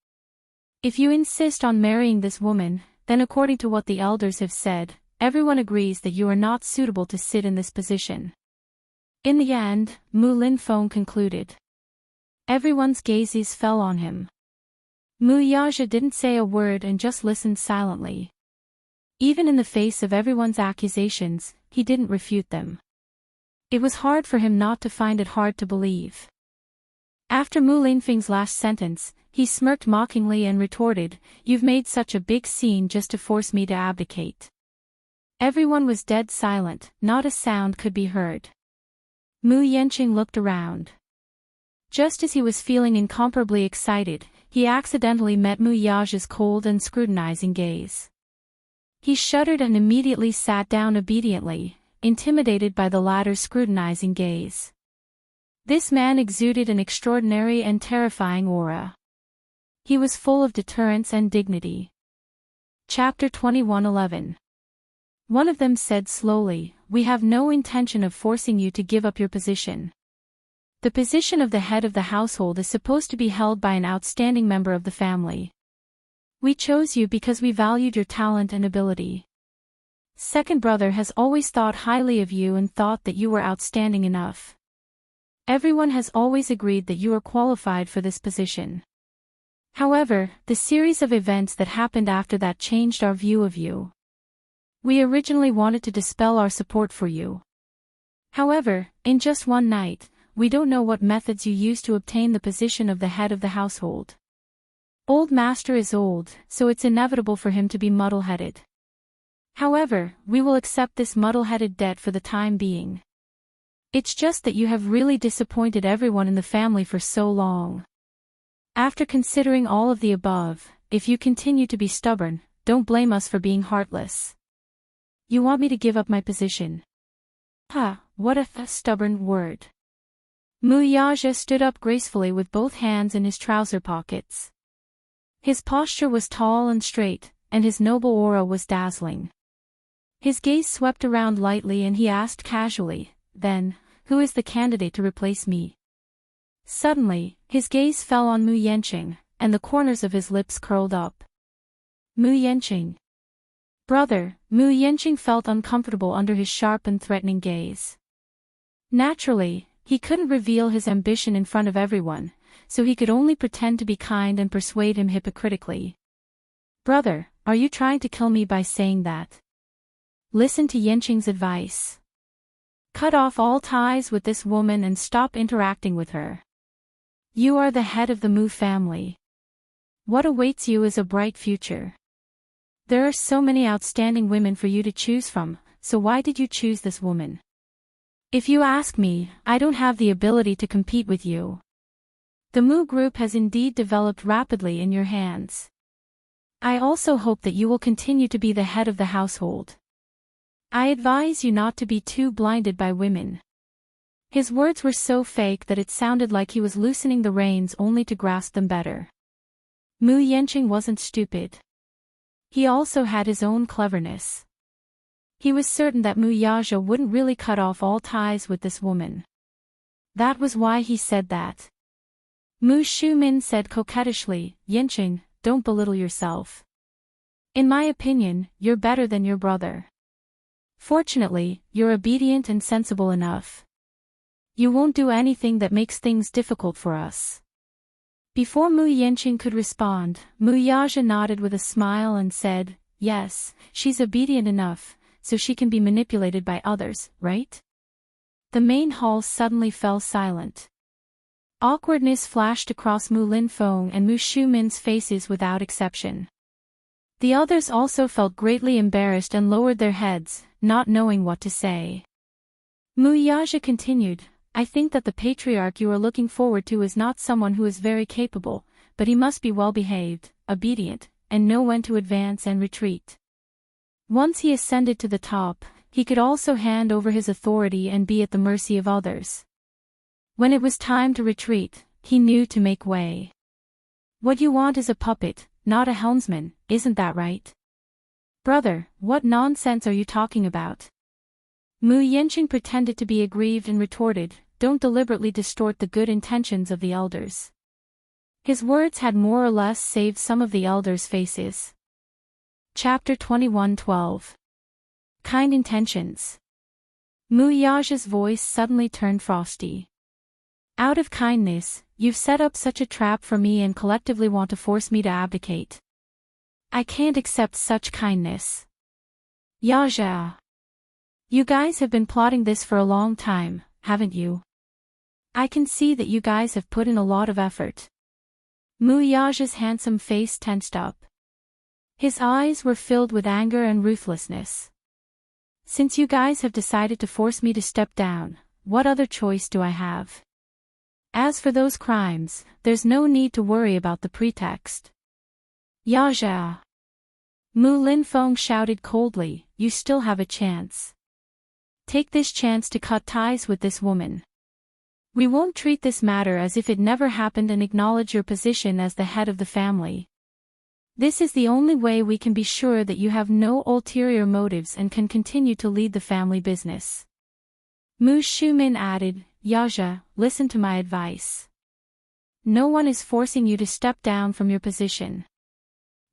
If you insist on marrying this woman, then according to what the elders have said, everyone agrees that you are not suitable to sit in this position. In the end, Mu Linfeng concluded. Everyone's gazes fell on him. Mu Yaja didn't say a word and just listened silently. Even in the face of everyone's accusations, he didn't refute them. It was hard for him not to find it hard to believe. After Mu Linfeng's last sentence, he smirked mockingly and retorted, "You've made such a big scene just to force me to abdicate." Everyone was dead silent, not a sound could be heard. Mu Yenqing looked around. Just as he was feeling incomparably excited, he accidentally met Mu Yaja's cold and scrutinizing gaze. He shuddered and immediately sat down obediently, intimidated by the latter's scrutinizing gaze. This man exuded an extraordinary and terrifying aura. He was full of deterrence and dignity. Chapter 21:11. One of them said slowly, "We have no intention of forcing you to give up your position. The position of the head of the household is supposed to be held by an outstanding member of the family. We chose you because we valued your talent and ability. Second brother has always thought highly of you and thought that you were outstanding enough. Everyone has always agreed that you are qualified for this position. However, the series of events that happened after that changed our view of you. We originally wanted to dispel our support for you. However, in just one night, we don't know what methods you used to obtain the position of the head of the household. Old Master is old, so it's inevitable for him to be muddle-headed. However, we will accept this muddle-headed debt for the time being. It's just that you have really disappointed everyone in the family for so long. After considering all of the above, if you continue to be stubborn, don't blame us for being heartless. You want me to give up my position? What a stubborn word." Mu Yaja stood up gracefully with both hands in his trouser pockets. His posture was tall and straight, and his noble aura was dazzling. His gaze swept around lightly and he asked casually, "Then, who is the candidate to replace me?" Suddenly, his gaze fell on Mu Yenqing, and the corners of his lips curled up. Mu Yenqing. Brother, Mu Yenqing felt uncomfortable under his sharp and threatening gaze. Naturally, he couldn't reveal his ambition in front of everyone, so he could only pretend to be kind and persuade him hypocritically. "Brother, are you trying to kill me by saying that? Listen to Yenqing's advice. Cut off all ties with this woman and stop interacting with her. You are the head of the Mu family. What awaits you is a bright future. There are so many outstanding women for you to choose from, so why did you choose this woman? If you ask me, I don't have the ability to compete with you. The Mu group has indeed developed rapidly in your hands. I also hope that you will continue to be the head of the household. I advise you not to be too blinded by women." His words were so fake that it sounded like he was loosening the reins only to grasp them better. Mu Yenqing wasn't stupid. He also had his own cleverness. He was certain that Mu Yaja wouldn't really cut off all ties with this woman. That was why he said that. Mu Shumin said coquettishly, "Yenqing, don't belittle yourself. In my opinion, you're better than your brother. Fortunately, you're obedient and sensible enough. You won't do anything that makes things difficult for us. Before Mu Yanqing could respond, Mu Yaja nodded with a smile and said, yes, she's obedient enough, so she can be manipulated by others, right? The main hall suddenly fell silent. Awkwardness flashed across Mu Linfeng and Mu Shumin's faces without exception. The others also felt greatly embarrassed and lowered their heads, not knowing what to say. Mu Yaja continued, I think that the patriarch you are looking forward to is not someone who is very capable, but he must be well-behaved, obedient, and know when to advance and retreat. Once he ascended to the top, he could also hand over his authority and be at the mercy of others. When it was time to retreat, he knew to make way. What you want is a puppet, not a helmsman, isn't that right? Brother, what nonsense are you talking about? Mu Yanqing pretended to be aggrieved and retorted, don't deliberately distort the good intentions of the elders. His words had more or less saved some of the elders' faces. Chapter 21:12. Kind Intentions. Mu Yaja's voice suddenly turned frosty. Out of kindness, you've set up such a trap for me and collectively want to force me to abdicate. I can't accept such kindness. Yaja. You guys have been plotting this for a long time, haven't you? I can see that you guys have put in a lot of effort. Mu Yaja's handsome face tensed up. His eyes were filled with anger and ruthlessness. Since you guys have decided to force me to step down, what other choice do I have? As for those crimes, there's no need to worry about the pretext. Yaja. Mu Linfeng shouted coldly, you still have a chance. Take this chance to cut ties with this woman. We won't treat this matter as if it never happened and acknowledge your position as the head of the family. This is the only way we can be sure that you have no ulterior motives and can continue to lead the family business. Mu Shumin added, Yaja, listen to my advice. No one is forcing you to step down from your position.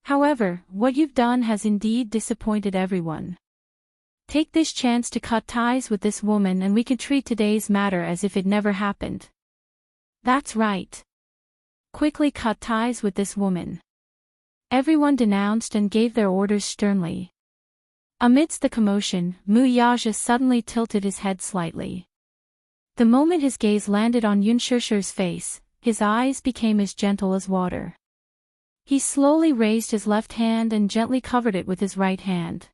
However, what you've done has indeed disappointed everyone. Take this chance to cut ties with this woman and we can treat today's matter as if it never happened. That's right. Quickly cut ties with this woman. Everyone denounced and gave their orders sternly. Amidst the commotion, Mu Yaja suddenly tilted his head slightly. The moment his gaze landed on Yun Shishir's face, his eyes became as gentle as water. He slowly raised his left hand and gently covered it with his right hand.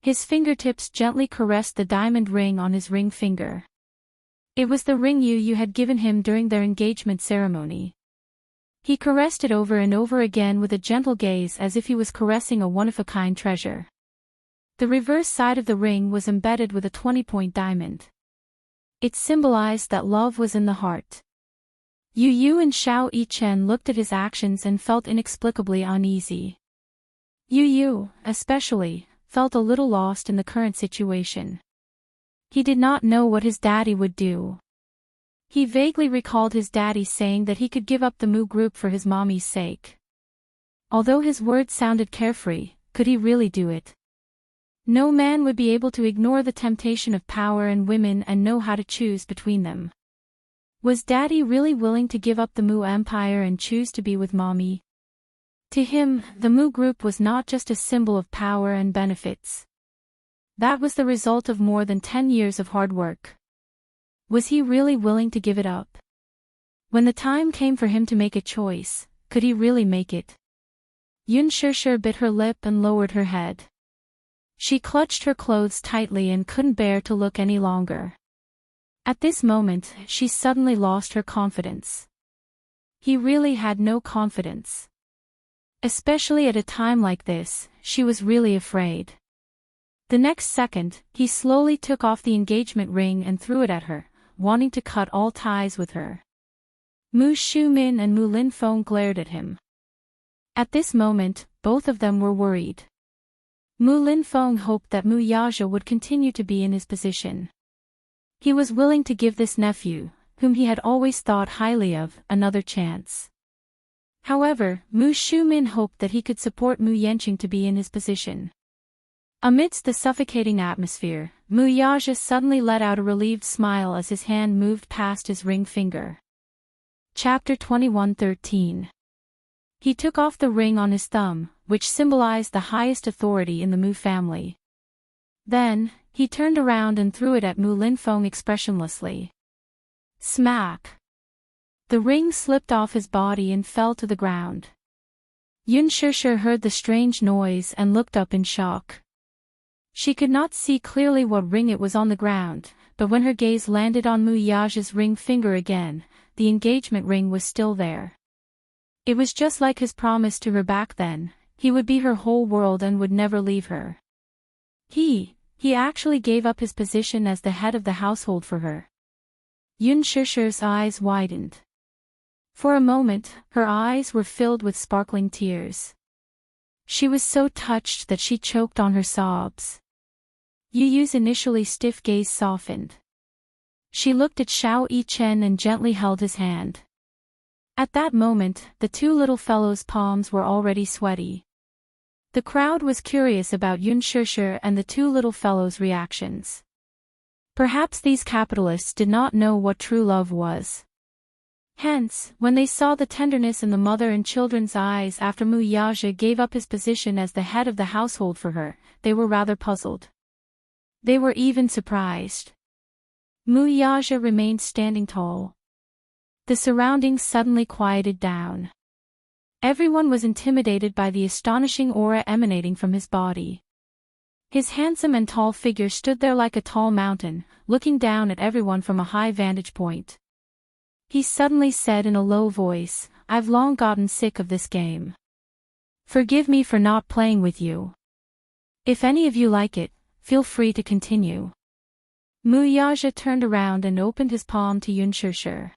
His fingertips gently caressed the diamond ring on his ring finger. It was the ring Yu had given him during their engagement ceremony. He caressed it over and over again with a gentle gaze as if he was caressing a one-of-a-kind treasure. The reverse side of the ring was embedded with a 20-point diamond. It symbolized that love was in the heart. Yu and Xiao Yichen looked at his actions and felt inexplicably uneasy. Yu, especially, felt a little lost in the current situation. He did not know what his daddy would do. He vaguely recalled his daddy saying that he could give up the Mu group for his mommy's sake. Although his words sounded carefree, could he really do it? No man would be able to ignore the temptation of power and women and know how to choose between them. Was daddy really willing to give up the Mu empire and choose to be with mommy? To him, the Mu group was not just a symbol of power and benefits. That was the result of more than 10 years of hard work. Was he really willing to give it up? When the time came for him to make a choice, could he really make it? Yun Shishir bit her lip and lowered her head. She clutched her clothes tightly and couldn't bear to look any longer. At this moment, she suddenly lost her confidence. He really had no confidence. Especially at a time like this, she was really afraid. The next second, he slowly took off the engagement ring and threw it at her, wanting to cut all ties with her. Mu Shumin and Mu Linfeng glared at him. At this moment, both of them were worried. Mu Linfeng hoped that Mu Yaja would continue to be in his position. He was willing to give this nephew, whom he had always thought highly of, another chance. However, Mu Shumin hoped that he could support Mu Yanqing to be in his position. Amidst the suffocating atmosphere, Muyaja suddenly let out a relieved smile as his hand moved past his ring finger. Chapter 21:13. He took off the ring on his thumb, which symbolized the highest authority in the Mu family. Then, he turned around and threw it at Mu Linfeng expressionlessly. Smack! The ring slipped off his body and fell to the ground. Yun Shishir heard the strange noise and looked up in shock. She could not see clearly what ring it was on the ground, but when her gaze landed on Muyaja's ring finger again, the engagement ring was still there. It was just like his promise to her back then, he would be her whole world and would never leave her. He actually gave up his position as the head of the household for her. Yun Shishir's eyes widened. For a moment, her eyes were filled with sparkling tears. She was so touched that she choked on her sobs. Yu Yu's initially stiff gaze softened. She looked at Xiao Yichen and gently held his hand. At that moment, the two little fellows' palms were already sweaty. The crowd was curious about Yun Shishir and the two little fellows' reactions. Perhaps these capitalists did not know what true love was. Hence, when they saw the tenderness in the mother and children's eyes after Muyaja gave up his position as the head of the household for her, they were rather puzzled. They were even surprised. Muyaja remained standing tall. The surroundings suddenly quieted down. Everyone was intimidated by the astonishing aura emanating from his body. His handsome and tall figure stood there like a tall mountain, looking down at everyone from a high vantage point. He suddenly said in a low voice, "I've long gotten sick of this game. Forgive me for not playing with you. If any of you like it, feel free to continue." Muyaja turned around and opened his palm to Yun Shishir.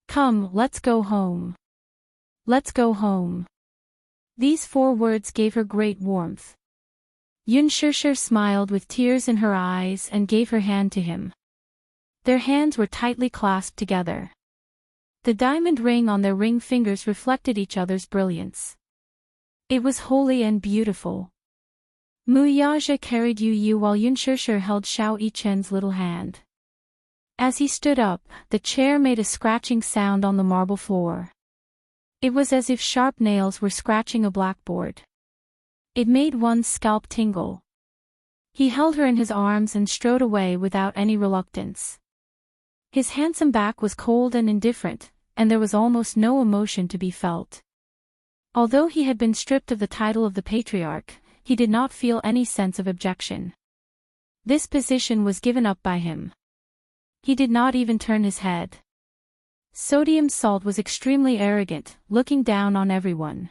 "Come, let's go home. Let's go home." These 4 words gave her great warmth. Yun Shishir smiled with tears in her eyes and gave her hand to him. Their hands were tightly clasped together. The diamond ring on their ring fingers reflected each other's brilliance. It was holy and beautiful. Muyaja carried Yu Yu while Yun Shishir held Xiao Yichen's little hand. As he stood up, the chair made a scratching sound on the marble floor. It was as if sharp nails were scratching a blackboard. It made one's scalp tingle. He held her in his arms and strode away without any reluctance. His handsome back was cold and indifferent, and there was almost no emotion to be felt. Although he had been stripped of the title of the patriarch, he did not feel any sense of objection. This position was given up by him. He did not even turn his head. Sodium Salt was extremely arrogant, looking down on everyone.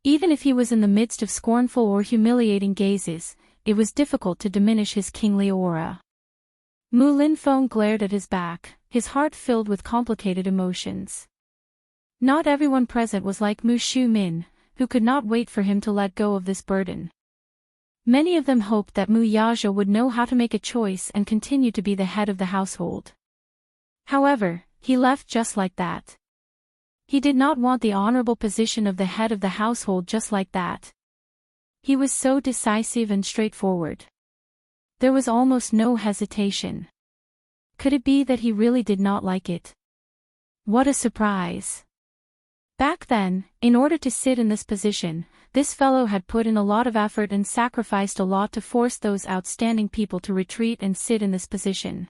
Even if he was in the midst of scornful or humiliating gazes, it was difficult to diminish his kingly aura. Mu Linfeng glared at his back, his heart filled with complicated emotions. Not everyone present was like Mu Xiumin, who could not wait for him to let go of this burden. Many of them hoped that Muyaja would know how to make a choice and continue to be the head of the household. However, he left just like that. He did not want the honorable position of the head of the household just like that. He was so decisive and straightforward. There was almost no hesitation. Could it be that he really did not like it? What a surprise! Back then, in order to sit in this position, this fellow had put in a lot of effort and sacrificed a lot to force those outstanding people to retreat and sit in this position.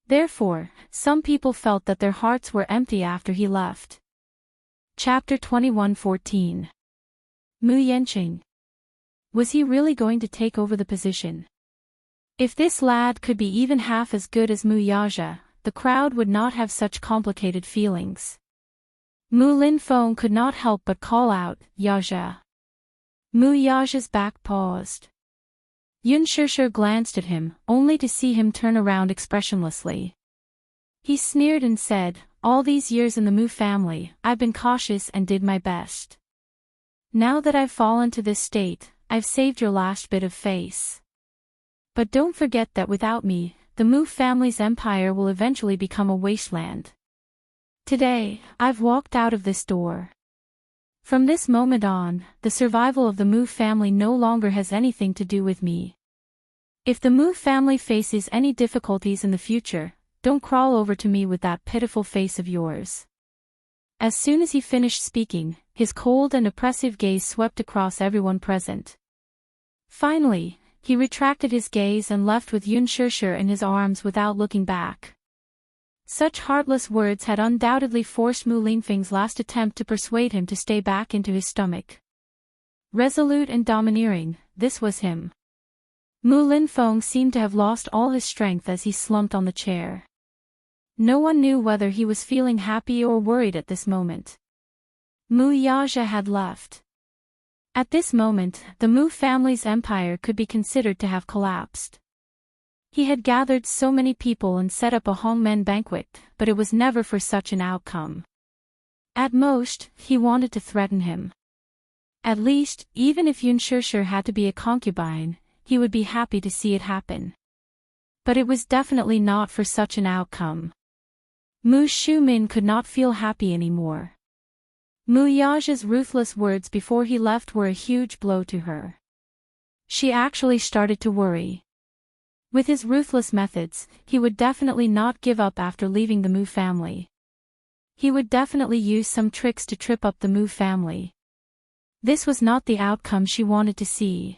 Therefore, some people felt that their hearts were empty after he left. Chapter 21:14. Mu Yanqing. Was he really going to take over the position? If this lad could be even half as good as Muyaja, the crowd would not have such complicated feelings. Mu Linfeng could not help but call out, "Yaja." Muyaja's back paused. Yun Shishir glanced at him, only to see him turn around expressionlessly. He sneered and said, "All these years in the Mu family, I've been cautious and did my best. Now that I've fallen to this state, I've saved your last bit of face. But don't forget that without me, the Mu family's empire will eventually become a wasteland. Today, I've walked out of this door. From this moment on, the survival of the Mu family no longer has anything to do with me. If the Mu family faces any difficulties in the future, don't crawl over to me with that pitiful face of yours." As soon as he finished speaking, his cold and oppressive gaze swept across everyone present. Finally, he retracted his gaze and left with Yun Shishir in his arms without looking back. Such heartless words had undoubtedly forced Mu Linfeng's last attempt to persuade him to stay back into his stomach. Resolute and domineering, this was him. Mu Linfeng seemed to have lost all his strength as he slumped on the chair. No one knew whether he was feeling happy or worried at this moment. Mu Yaja had left. At this moment, the Mu family's empire could be considered to have collapsed. He had gathered so many people and set up a Hongmen banquet, but it was never for such an outcome. At most, he wanted to threaten him. At least, even if Yun Shishir had to be a concubine, he would be happy to see it happen. But it was definitely not for such an outcome. Mu Shumin could not feel happy anymore. Mu Yaja's ruthless words before he left were a huge blow to her. She actually started to worry. With his ruthless methods, he would definitely not give up after leaving the Mu family. He would definitely use some tricks to trip up the Mu family. This was not the outcome she wanted to see.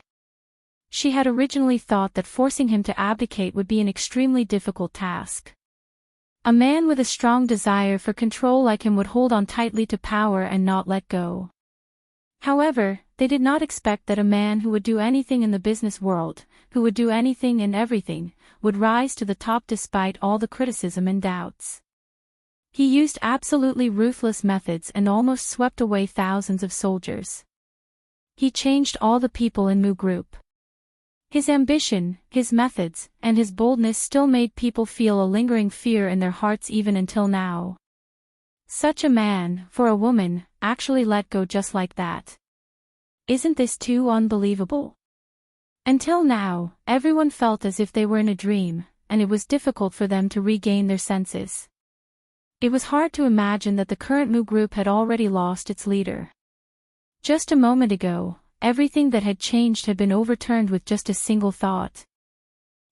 She had originally thought that forcing him to abdicate would be an extremely difficult task. A man with a strong desire for control like him would hold on tightly to power and not let go. However, they did not expect that a man who would do anything in the business world, who would do anything and everything, would rise to the top despite all the criticism and doubts. He used absolutely ruthless methods and almost swept away thousands of soldiers. He changed all the people in Mu Group. His ambition, his methods, and his boldness still made people feel a lingering fear in their hearts even until now. Such a man, for a woman, actually let go just like that. Isn't this too unbelievable? Until now, everyone felt as if they were in a dream, and it was difficult for them to regain their senses. It was hard to imagine that the current Mu Group had already lost its leader. Just a moment ago, everything that had changed had been overturned with just a single thought.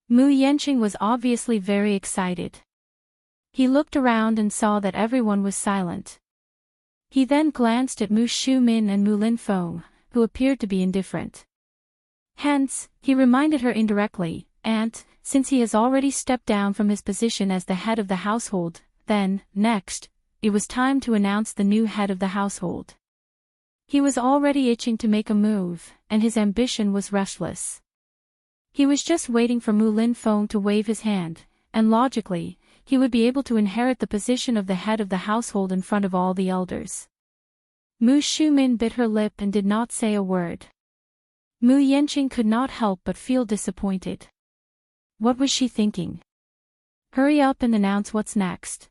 Mu Yanqing was obviously very excited. He looked around and saw that everyone was silent. He then glanced at Mu Shumin and Mu Linfeng, who appeared to be indifferent. Hence, he reminded her indirectly, "Aunt, since he has already stepped down from his position as the head of the household, then, next, it was time to announce the new head of the household." He was already itching to make a move, and his ambition was restless. He was just waiting for Mu Linfeng to wave his hand, and logically, he would be able to inherit the position of the head of the household in front of all the elders. Mu Shumin bit her lip and did not say a word. Mu Yanqing could not help but feel disappointed. What was she thinking? Hurry up and announce what's next.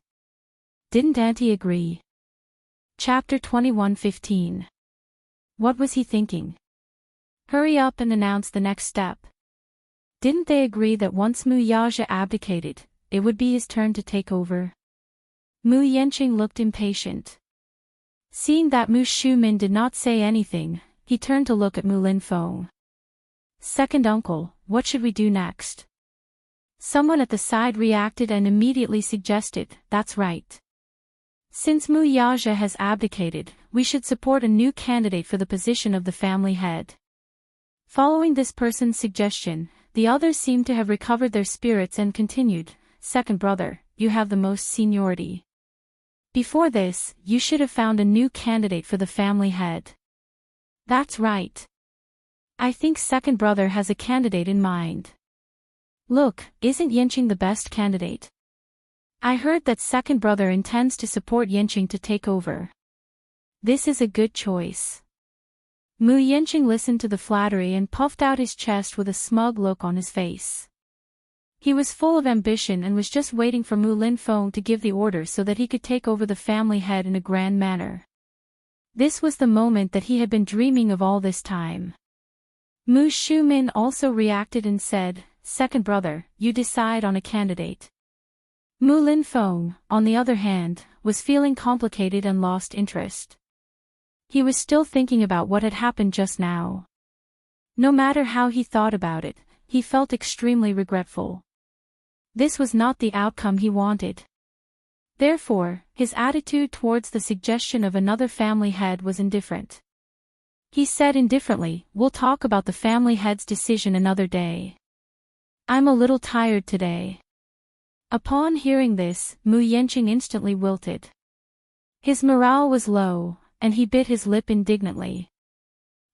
Didn't Auntie agree? Chapter 21:15. What was he thinking? Hurry up and announce the next step. Didn't they agree that once Mu Yaja abdicated, it would be his turn to take over? Mu Yanqing looked impatient. Seeing that Mu Shumin did not say anything, he turned to look at Mu Linfeng. "Second uncle, what should we do next?" Someone at the side reacted and immediately suggested, "That's right. Since Mu Yaja has abdicated, we should support a new candidate for the position of the family head." Following this person's suggestion, the others seemed to have recovered their spirits and continued, "Second brother, you have the most seniority. Before this, you should have found a new candidate for the family head." "That's right. I think second brother has a candidate in mind. Look, isn't Yanqing the best candidate? I heard that second brother intends to support Yanqing to take over. This is a good choice." Mu Yanqing listened to the flattery and puffed out his chest with a smug look on his face. He was full of ambition and was just waiting for Mu Linfeng to give the order so that he could take over the family head in a grand manner. This was the moment that he had been dreaming of all this time. Mu Shumin also reacted and said, "Second brother, you decide on a candidate." Mu Linfeng, on the other hand, was feeling complicated and lost interest. He was still thinking about what had happened just now. No matter how he thought about it, he felt extremely regretful. This was not the outcome he wanted. Therefore, his attitude towards the suggestion of another family head was indifferent. He said indifferently, "We'll talk about the family head's decision another day. I'm a little tired today." Upon hearing this, Mu Yenqing instantly wilted. His morale was low, and he bit his lip indignantly.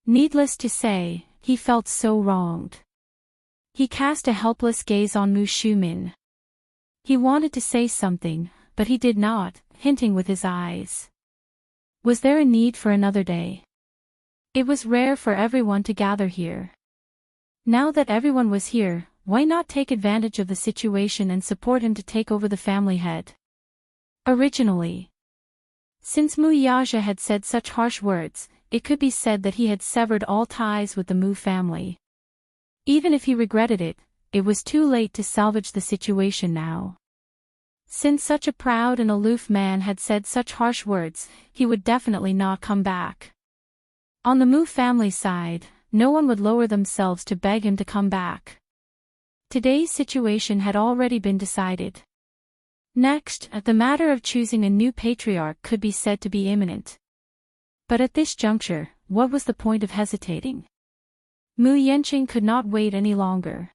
Needless to say, he felt so wronged. He cast a helpless gaze on Mu Shumin. He wanted to say something, but he did not, hinting with his eyes. Was there a need for another day? It was rare for everyone to gather here. Now that everyone was here, why not take advantage of the situation and support him to take over the family head? Originally, since Mu Yaja had said such harsh words, it could be said that he had severed all ties with the Mu family. Even if he regretted it, it was too late to salvage the situation now. Since such a proud and aloof man had said such harsh words, he would definitely not come back. On the Mu family side, no one would lower themselves to beg him to come back. Today's situation had already been decided. Next, the matter of choosing a new patriarch could be said to be imminent. But at this juncture, what was the point of hesitating? Mu Yenqing could not wait any longer.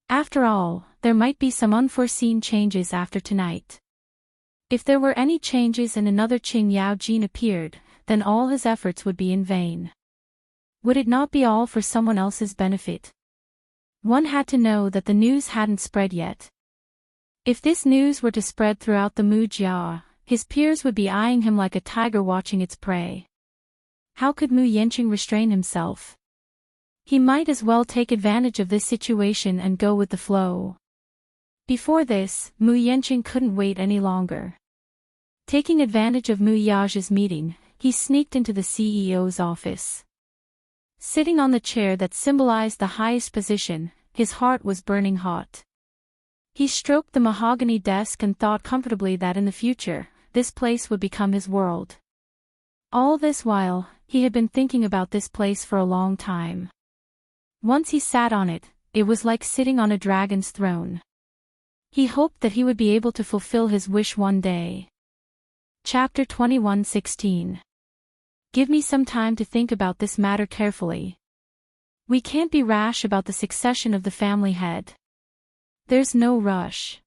After all, there might be some unforeseen changes after tonight. If there were any changes and another Qing Yao Jin appeared, then all his efforts would be in vain. Would it not be all for someone else's benefit? One had to know that the news hadn't spread yet. If this news were to spread throughout the Mu Jia, his peers would be eyeing him like a tiger watching its prey. How could Mu Yenqing restrain himself? He might as well take advantage of this situation and go with the flow. Before this, Mu Yenqing couldn't wait any longer. Taking advantage of Mu Yaja's meeting, he sneaked into the CEO's office. Sitting on the chair that symbolized the highest position, his heart was burning hot. He stroked the mahogany desk and thought comfortably that in the future, this place would become his world. All this while, he had been thinking about this place for a long time. Once he sat on it, it was like sitting on a dragon's throne. He hoped that he would be able to fulfill his wish one day. Chapter 21:16. Give me some time to think about this matter carefully. We can't be rash about the succession of the family head. There's no rush.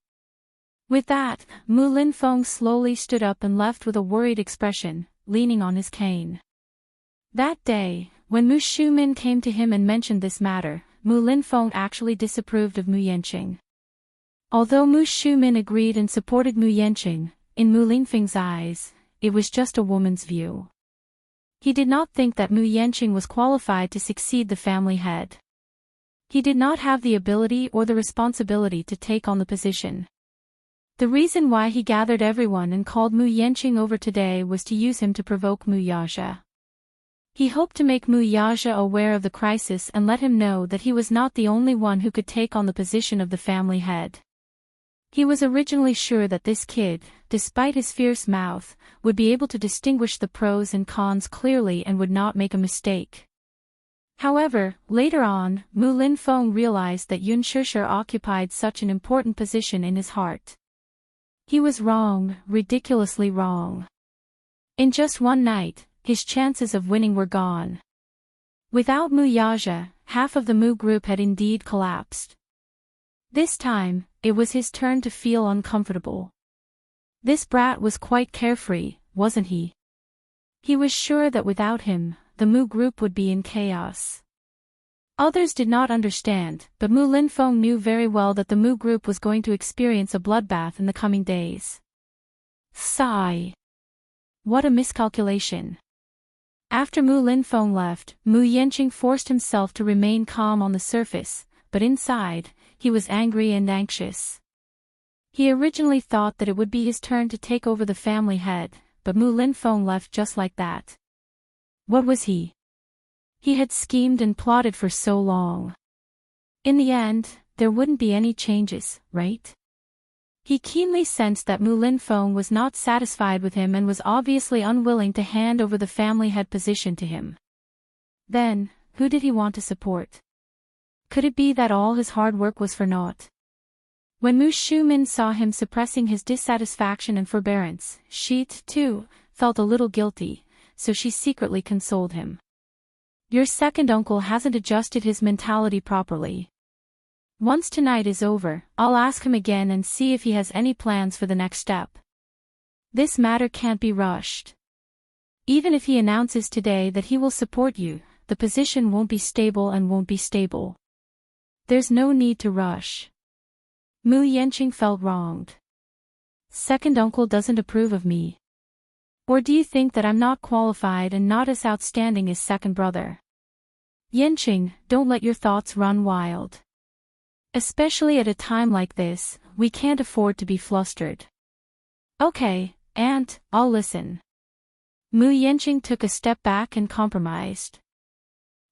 With that, Mu Linfeng slowly stood up and left with a worried expression, leaning on his cane. That day, when Mu Shumin came to him and mentioned this matter, Mu Linfeng actually disapproved of Mu Yenqing. Although Mu Shumin agreed and supported Mu Yenqing, in Mu Linfeng's eyes, it was just a woman's view. He did not think that Mu Yenqing was qualified to succeed the family head. He did not have the ability or the responsibility to take on the position. The reason why he gathered everyone and called Mu Yenqing over today was to use him to provoke Mu Yaja. He hoped to make Mu Yaja aware of the crisis and let him know that he was not the only one who could take on the position of the family head. He was originally sure that this kid, despite his fierce mouth, would be able to distinguish the pros and cons clearly and would not make a mistake. However, later on, Mu Linfeng realized that Yun Shishir occupied such an important position in his heart. He was wrong, ridiculously wrong. In just one night, his chances of winning were gone. Without Mu Yaja, half of the Mu group had indeed collapsed. This time, it was his turn to feel uncomfortable. This brat was quite carefree, wasn't he? He was sure that without him, the Mu group would be in chaos. Others did not understand, but Mu Linfeng knew very well that the Mu group was going to experience a bloodbath in the coming days. Sigh. What a miscalculation. After Mu Linfeng left, Mu Yenqing forced himself to remain calm on the surface, but inside, he was angry and anxious. He originally thought that it would be his turn to take over the family head, but Mu Linfeng left just like that. What was he? He had schemed and plotted for so long. In the end, there wouldn't be any changes, right? He keenly sensed that Mu Linfeng was not satisfied with him and was obviously unwilling to hand over the family head position to him. Then, who did he want to support? Could it be that all his hard work was for naught? When Mu Shumin saw him suppressing his dissatisfaction and forbearance, she, too, felt a little guilty, so she secretly consoled him. Your second uncle hasn't adjusted his mentality properly. Once tonight is over, I'll ask him again and see if he has any plans for the next step. This matter can't be rushed. Even if he announces today that he will support you, the position won't be stable and won't be stable. There's no need to rush. Mu Yanqing felt wronged. Second uncle doesn't approve of me. Or do you think that I'm not qualified and not as outstanding as second brother? Yanqing, don't let your thoughts run wild. Especially at a time like this, we can't afford to be flustered. Okay, aunt, I'll listen. Mu Yanqing took a step back and compromised.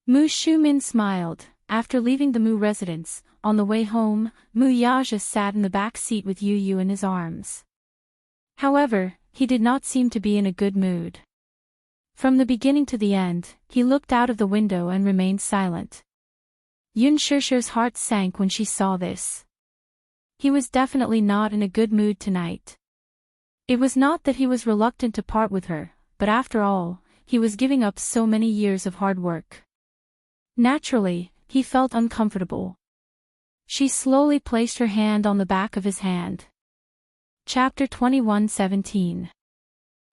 Mu Shumin smiled. After leaving the Mu residence, on the way home, Mu Yaja sat in the back seat with Yu Yu in his arms. However, he did not seem to be in a good mood. From the beginning to the end, he looked out of the window and remained silent. Yun Shishir's heart sank when she saw this. He was definitely not in a good mood tonight. It was not that he was reluctant to part with her, but after all, he was giving up so many years of hard work. Naturally, he felt uncomfortable. She slowly placed her hand on the back of his hand. Chapter 21:17.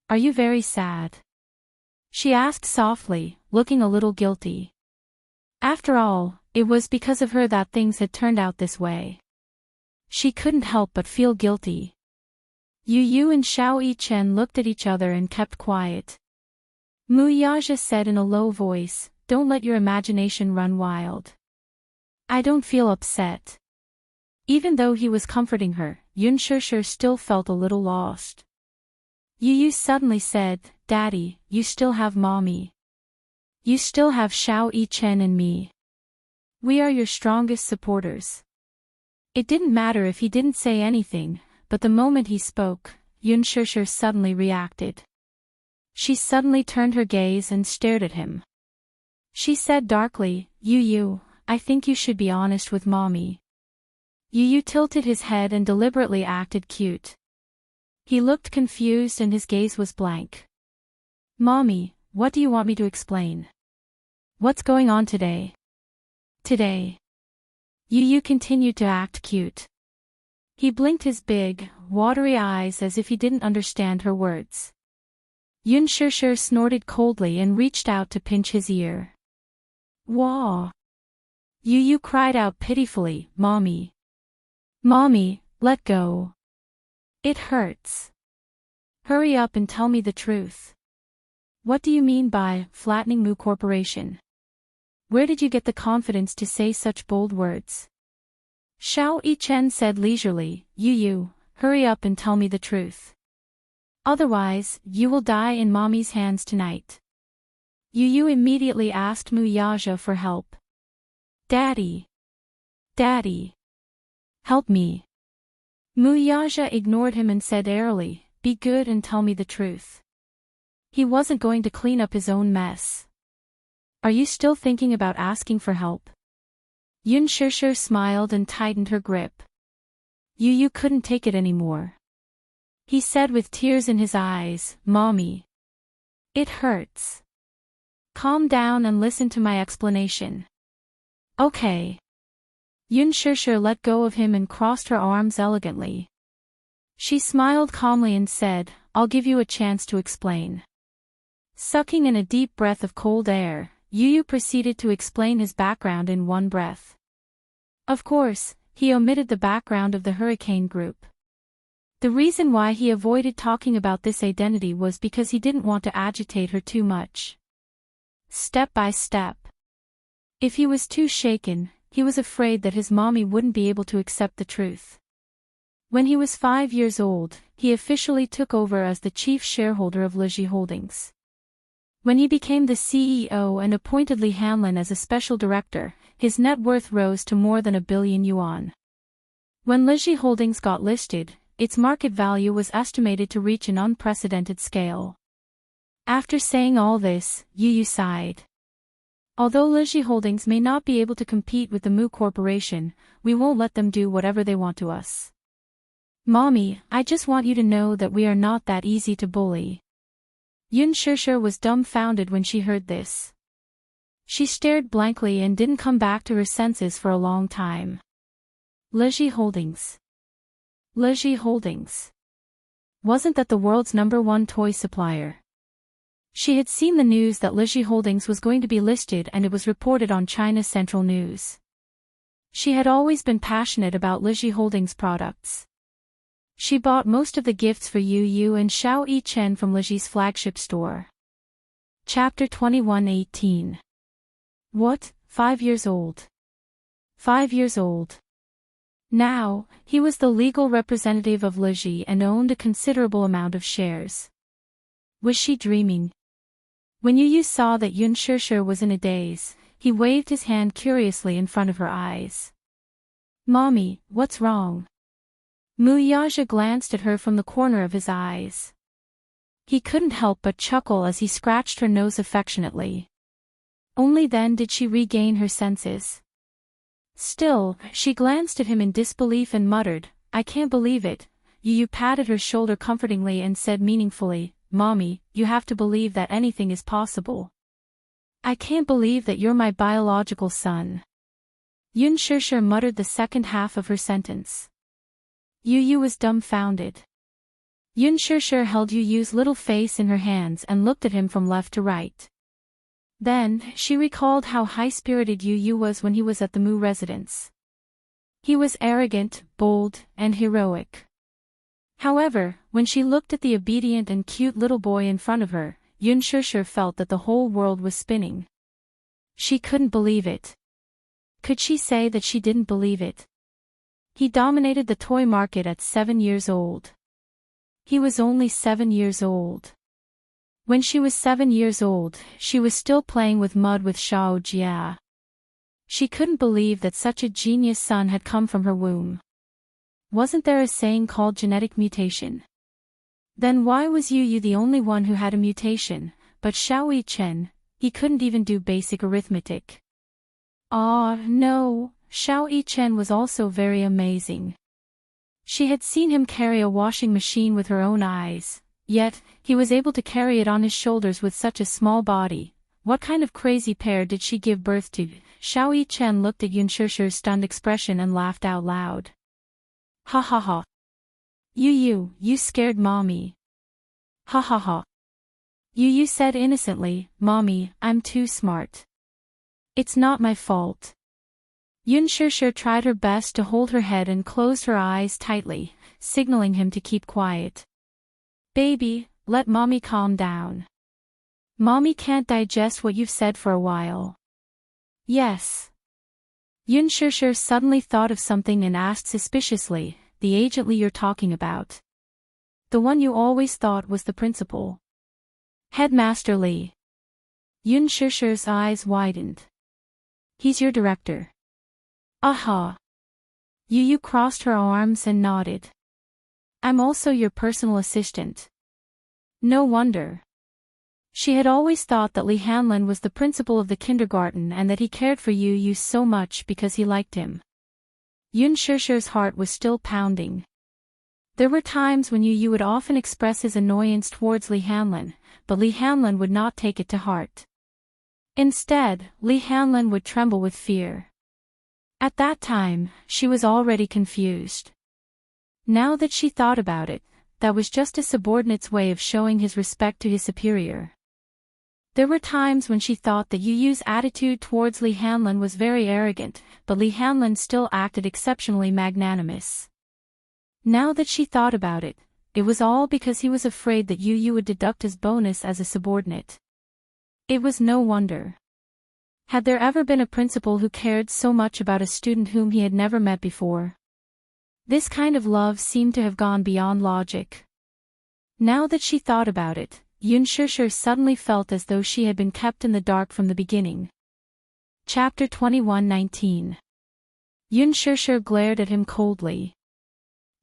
Are you very sad? She asked softly, looking a little guilty. After all, it was because of her that things had turned out this way. She couldn't help but feel guilty. Yu Yu and Xiao Yichen looked at each other and kept quiet. Mu Yaja said in a low voice, "Don't let your imagination run wild. I don't feel upset." Even though he was comforting her, Yun Shishir still felt a little lost. Yu Yu suddenly said, "Daddy, you still have Mommy. You still have Xiao Yichen and me. We are your strongest supporters." It didn't matter if he didn't say anything, but the moment he spoke, Yun Shishir suddenly reacted. She suddenly turned her gaze and stared at him. She said darkly, "Yu Yu, I think you should be honest with Mommy." Yu Yu tilted his head and deliberately acted cute. He looked confused and his gaze was blank. "Mommy, what do you want me to explain? What's going on today?" Today. Yu Yu continued to act cute. He blinked his big, watery eyes as if he didn't understand her words. Yun Shishir snorted coldly and reached out to pinch his ear. "Wah!" Yu Yu cried out pitifully, "Mommy. Mommy, let go. It hurts. Hurry up and tell me the truth. What do you mean by flattening Mu Corporation? Where did you get the confidence to say such bold words?" Xiao Yichen said leisurely, "Yu Yu, hurry up and tell me the truth. Otherwise, you will die in Mommy's hands tonight." Yu Yu immediately asked Mu Yaja for help. "Daddy. Daddy. Help me." Mu Yaja ignored him and said airily, "Be good and tell me the truth." He wasn't going to clean up his own mess. "Are you still thinking about asking for help?" Yun Shishir smiled and tightened her grip. Yu Yu couldn't take it anymore. He said with tears in his eyes, "Mommy. It hurts. Calm down and listen to my explanation." "Okay." Yun Shishir let go of him and crossed her arms elegantly. She smiled calmly and said, "I'll give you a chance to explain." Sucking in a deep breath of cold air, Yu Yu proceeded to explain his background in one breath. Of course, he omitted the background of the Hurricane Group. The reason why he avoided talking about this identity was because he didn't want to agitate her too much. Step by step. If he was too shaken, he was afraid that his mommy wouldn't be able to accept the truth. When he was 5 years old, he officially took over as the chief shareholder of Leji Holdings. When he became the CEO and appointed Li Hanlin as a special director, his net worth rose to more than 1 billion yuan. When Leji Holdings got listed, its market value was estimated to reach an unprecedented scale. After saying all this, Yu sighed. Although Lizhi Holdings may not be able to compete with the Mu Corporation, we won't let them do whatever they want to us. Mommy, I just want you to know that we are not that easy to bully. Yun Shishir was dumbfounded when she heard this. She stared blankly and didn't come back to her senses for a long time. Lizhi Holdings. Lizhi Holdings. Wasn't that the world's #1 toy supplier? She had seen the news that Lizhi Holdings was going to be listed and it was reported on China's Central News. She had always been passionate about Lizhi Holdings products. She bought most of the gifts for Yu and Xiao Yichen from Lizhi's flagship store. Chapter 21:18. What, 5 years old? 5 years old. Now, he was the legal representative of Lizhi and owned a considerable amount of shares. Was she dreaming? When Yu saw that Yun Shishir was in a daze, he waved his hand curiously in front of her eyes. Mommy, what's wrong? Mu Yaja glanced at her from the corner of his eyes. He couldn't help but chuckle as he scratched her nose affectionately. Only then did she regain her senses. Still, she glanced at him in disbelief and muttered, I can't believe it. Yu patted her shoulder comfortingly and said meaningfully, Mommy, you have to believe that anything is possible. I can't believe that you're my biological son. Yun Shishir muttered the second half of her sentence. Yu was dumbfounded. Yun Shishir held Yu's little face in her hands and looked at him from left to right. Then, she recalled how high-spirited Yu was when he was at the Mu residence. He was arrogant, bold, and heroic. However, when she looked at the obedient and cute little boy in front of her, Yun Shishir felt that the whole world was spinning. She couldn't believe it. Could she say that she didn't believe it? He dominated the toy market at 7 years old. He was only 7 years old. When she was 7 years old, she was still playing with mud with Xiao Jia. She couldn't believe that such a genius son had come from her womb. Wasn't there a saying called genetic mutation? Then why was Yu the only one who had a mutation, but Xiao Yichen, he couldn't even do basic arithmetic. No, Xiao Yichen was also very amazing. She had seen him carry a washing machine with her own eyes, yet, he was able to carry it on his shoulders with such a small body. What kind of crazy pair did she give birth to? Xiao Yichen looked at Yun Shishir's stunned expression and laughed out loud. Ha ha ha. You scared Mommy. Ha ha ha. Yu said innocently, Mommy, I'm too smart. It's not my fault. Yun Shishir tried her best to hold her head and closed her eyes tightly, signaling him to keep quiet. Baby, let Mommy calm down. Mommy can't digest what you've said for a while. Yes. Yun Shishir suddenly thought of something and asked suspiciously, the agent Li you're talking about. The one you always thought was the principal. Headmaster Li. Yun Shishir's eyes widened. He's your director. Aha. Yu crossed her arms and nodded. I'm also your personal assistant. No wonder. She had always thought that Li Hanlin was the principal of the kindergarten and that he cared for Yu so much because he liked him. Yun Shishir's heart was still pounding. There were times when Yu would often express his annoyance towards Li Hanlin, but Li Hanlin would not take it to heart. Instead, Li Hanlin would tremble with fear. At that time, she was already confused. Now that she thought about it, that was just a subordinate's way of showing his respect to his superior. There were times when she thought that Yu's attitude towards Li Hanlin was very arrogant, but Li Hanlin still acted exceptionally magnanimous. Now that she thought about it, it was all because he was afraid that Yu would deduct his bonus as a subordinate. It was no wonder. Had there ever been a principal who cared so much about a student whom he had never met before? This kind of love seemed to have gone beyond logic. Now that she thought about it, Yun Shishir suddenly felt as though she had been kept in the dark from the beginning. Chapter 21:19. Yun Shishir glared at him coldly.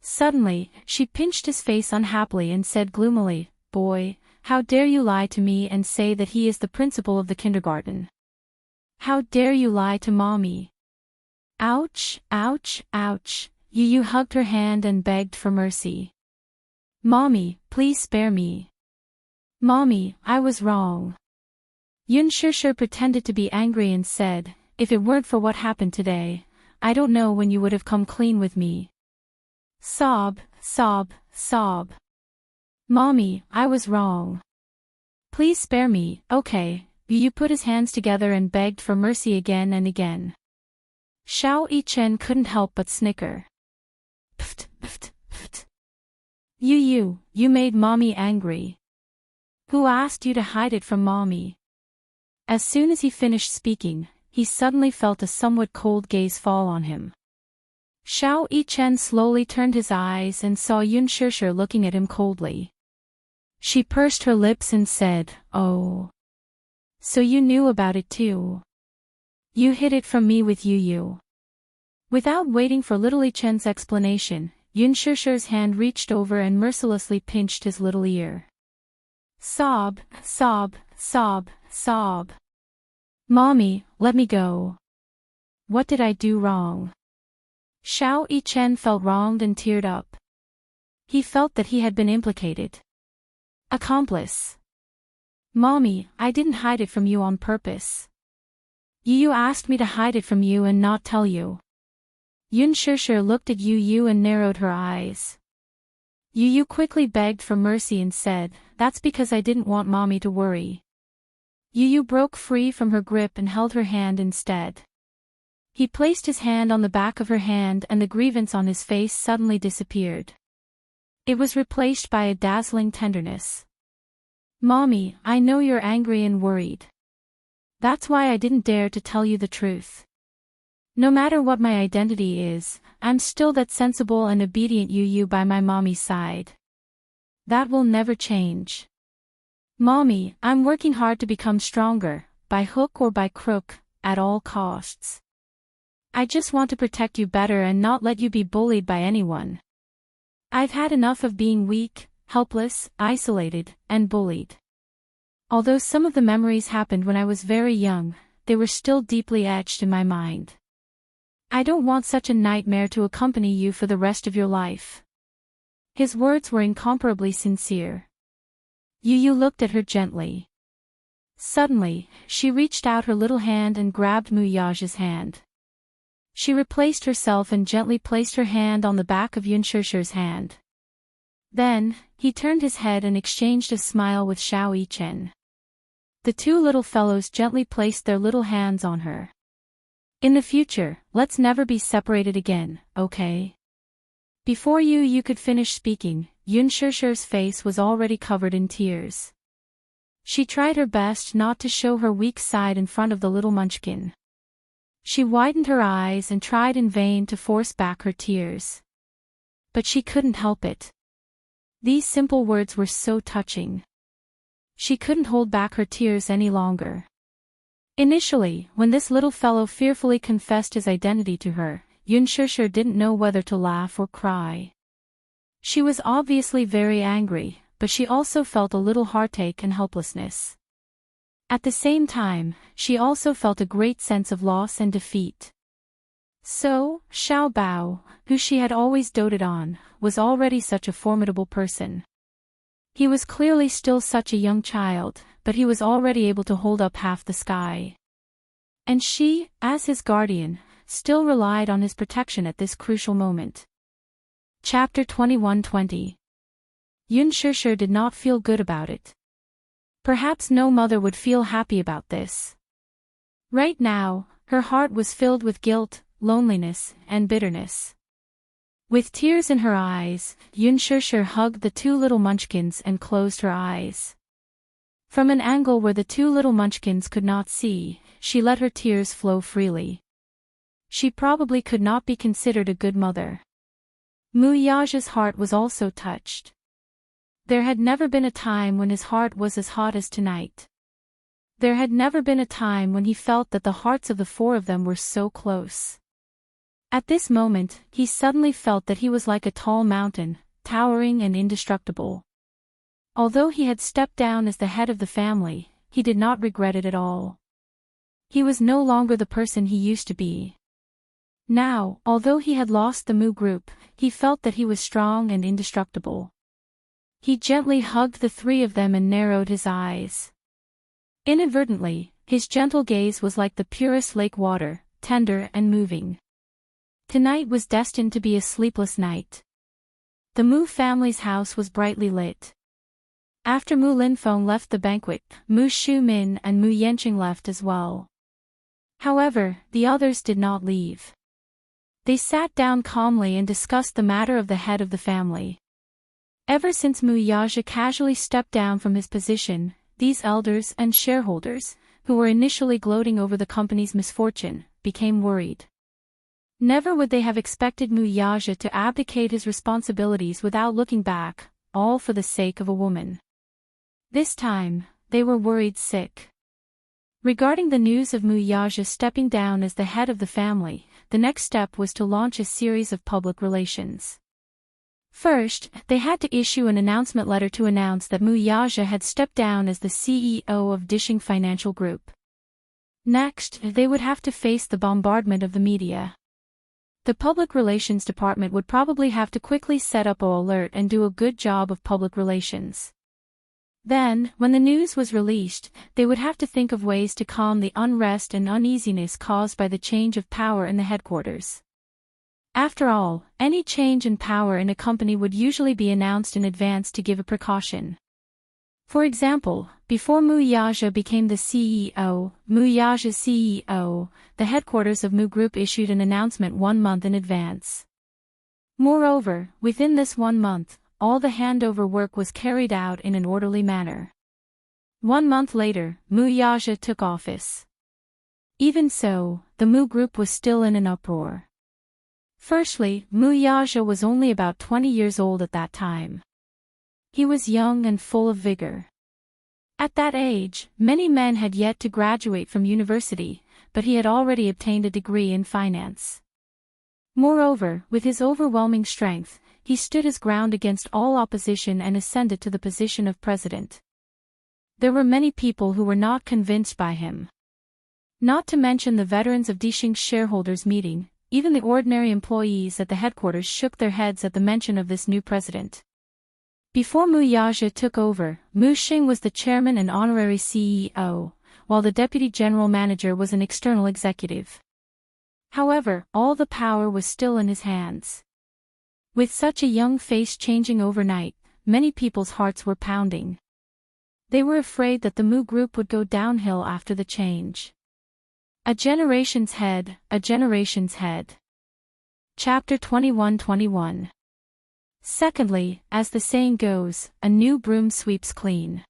Suddenly, she pinched his face unhappily and said gloomily, "Boy, how dare you lie to me and say that he is the principal of the kindergarten? How dare you lie to mommy?" Ouch, ouch, ouch. Yu hugged her hand and begged for mercy. "Mommy, please spare me. Mommy, I was wrong." Yun Shishir pretended to be angry and said, "If it weren't for what happened today, I don't know when you would have come clean with me." Sob, sob, sob. "Mommy, I was wrong. Please spare me, okay?" Yu put his hands together and begged for mercy again and again. Xiao Yichen couldn't help but snicker. "Pft, pft, pft. You made mommy angry. Who asked you to hide it from mommy?" As soon as he finished speaking, he suddenly felt a somewhat cold gaze fall on him. Xiao Yichen slowly turned his eyes and saw Yun Shishir looking at him coldly. She pursed her lips and said, "Oh. So you knew about it too. You hid it from me with Yu." Without waiting for little Yichen's explanation, Yun Shishir's hand reached over and mercilessly pinched his little ear. Sob, sob, sob, sob. "Mommy, let me go. What did I do wrong?" Xiao Yichen felt wronged and teared up. He felt that he had been implicated. Accomplice. "Mommy, I didn't hide it from you on purpose. Yu asked me to hide it from you and not tell you." Yun Shishir looked at Yu and narrowed her eyes. Yu quickly begged for mercy and said, "That's because I didn't want mommy to worry." Yu broke free from her grip and held her hand instead. He placed his hand on the back of her hand and the grievance on his face suddenly disappeared. It was replaced by a dazzling tenderness. "Mommy, I know you're angry and worried. That's why I didn't dare to tell you the truth. No matter what my identity is, I'm still that sensible and obedient Yu by my mommy's side. That will never change. Mommy, I'm working hard to become stronger, by hook or by crook, at all costs. I just want to protect you better and not let you be bullied by anyone. I've had enough of being weak, helpless, isolated, and bullied." Although some of the memories happened when I was very young, they were still deeply etched in my mind. I don't want such a nightmare to accompany you for the rest of your life. His words were incomparably sincere. Yu looked at her gently. Suddenly, she reached out her little hand and grabbed Muyage's hand. She replaced herself and gently placed her hand on the back of Yun Shishir's hand. Then, he turned his head and exchanged a smile with Xiao Yichen. The two little fellows gently placed their little hands on her. "In the future, let's never be separated again, okay?" Before Yu could finish speaking, Yun Shishir's face was already covered in tears. She tried her best not to show her weak side in front of the little munchkin. She widened her eyes and tried in vain to force back her tears. But she couldn't help it. These simple words were so touching. She couldn't hold back her tears any longer. Initially, when this little fellow fearfully confessed his identity to her, Yun Shishir didn't know whether to laugh or cry. She was obviously very angry, but she also felt a little heartache and helplessness. At the same time, she also felt a great sense of loss and defeat. So, Xiao Bao, who she had always doted on, was already such a formidable person. He was clearly still such a young child, but he was already able to hold up half the sky. And she, as his guardian, still relied on his protection at this crucial moment. Chapter 21-20. Yun Shishir did not feel good about it. Perhaps no mother would feel happy about this. Right now, her heart was filled with guilt, loneliness, and bitterness. With tears in her eyes, Yun Shishir hugged the two little munchkins and closed her eyes. From an angle where the two little munchkins could not see, she let her tears flow freely. She probably could not be considered a good mother. Muyage's heart was also touched. There had never been a time when his heart was as hot as tonight. There had never been a time when he felt that the hearts of the four of them were so close. At this moment, he suddenly felt that he was like a tall mountain, towering and indestructible. Although he had stepped down as the head of the family, he did not regret it at all. He was no longer the person he used to be. Now, although he had lost the Mu group, he felt that he was strong and indestructible. He gently hugged the three of them and narrowed his eyes. Inadvertently, his gentle gaze was like the purest lake water, tender and moving. Tonight was destined to be a sleepless night. The Mu family's house was brightly lit. After Mu Linfeng left the banquet, Mu Shumin and Mu Yanqing left as well. However, the others did not leave. They sat down calmly and discussed the matter of the head of the family. Ever since Mu Yaja casually stepped down from his position, these elders and shareholders, who were initially gloating over the company's misfortune, became worried. Never would they have expected Mu Yaja to abdicate his responsibilities without looking back, all for the sake of a woman. This time, they were worried sick. Regarding the news of Mu Yaja stepping down as the head of the family, the next step was to launch a series of public relations. First, they had to issue an announcement letter to announce that Mu Yaja had stepped down as the CEO of Dishing Financial Group. Next, they would have to face the bombardment of the media. The public relations department would probably have to quickly set up an alert and do a good job of public relations. Then, when the news was released, they would have to think of ways to calm the unrest and uneasiness caused by the change of power in the headquarters. After all, any change in power in a company would usually be announced in advance to give a precaution. For example, before Mu Yaja became the CEO, Mu Yaja's CEO, the headquarters of Mu Group issued an announcement 1 month in advance. Moreover, within this 1 month, all the handover work was carried out in an orderly manner. 1 month later, Mu Yaja took office. Even so, the Mu Group was still in an uproar. Firstly, Mu Yaja was only about 20 years old at that time. He was young and full of vigor. At that age, many men had yet to graduate from university, but he had already obtained a degree in finance. Moreover, with his overwhelming strength, he stood his ground against all opposition and ascended to the position of president. There were many people who were not convinced by him. Not to mention the veterans of Dishing's shareholders' meeting, even the ordinary employees at the headquarters shook their heads at the mention of this new president. Before Mu Yaja took over, Mu Xing was the chairman and honorary CEO, while the deputy general manager was an external executive. However, all the power was still in his hands. With such a young face changing overnight, many people's hearts were pounding. They were afraid that the Mu Group would go downhill after the change. A generation's head, a generation's head. Chapter 21-21. Secondly, as the saying goes, a new broom sweeps clean.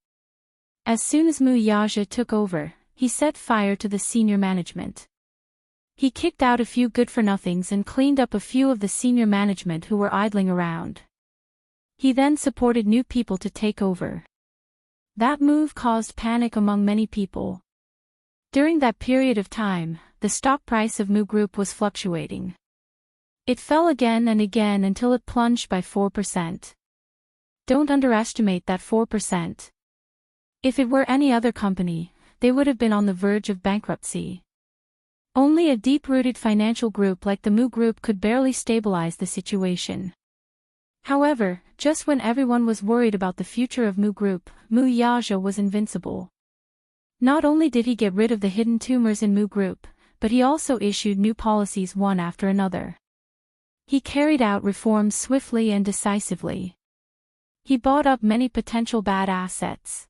As soon as Mu Yaja took over, he set fire to the senior management. He kicked out a few good-for-nothings and cleaned up a few of the senior management who were idling around. He then supported new people to take over. That move caused panic among many people. During that period of time, the stock price of Mu Group was fluctuating. It fell again and again until it plunged by 4%. Don't underestimate that 4%. If it were any other company, they would have been on the verge of bankruptcy. Only a deep-rooted financial group like the Mu Group could barely stabilize the situation. However, just when everyone was worried about the future of Mu Group, Mu Yaja was invincible. Not only did he get rid of the hidden tumors in Mu Group, but he also issued new policies one after another. He carried out reforms swiftly and decisively. He bought up many potential bad assets.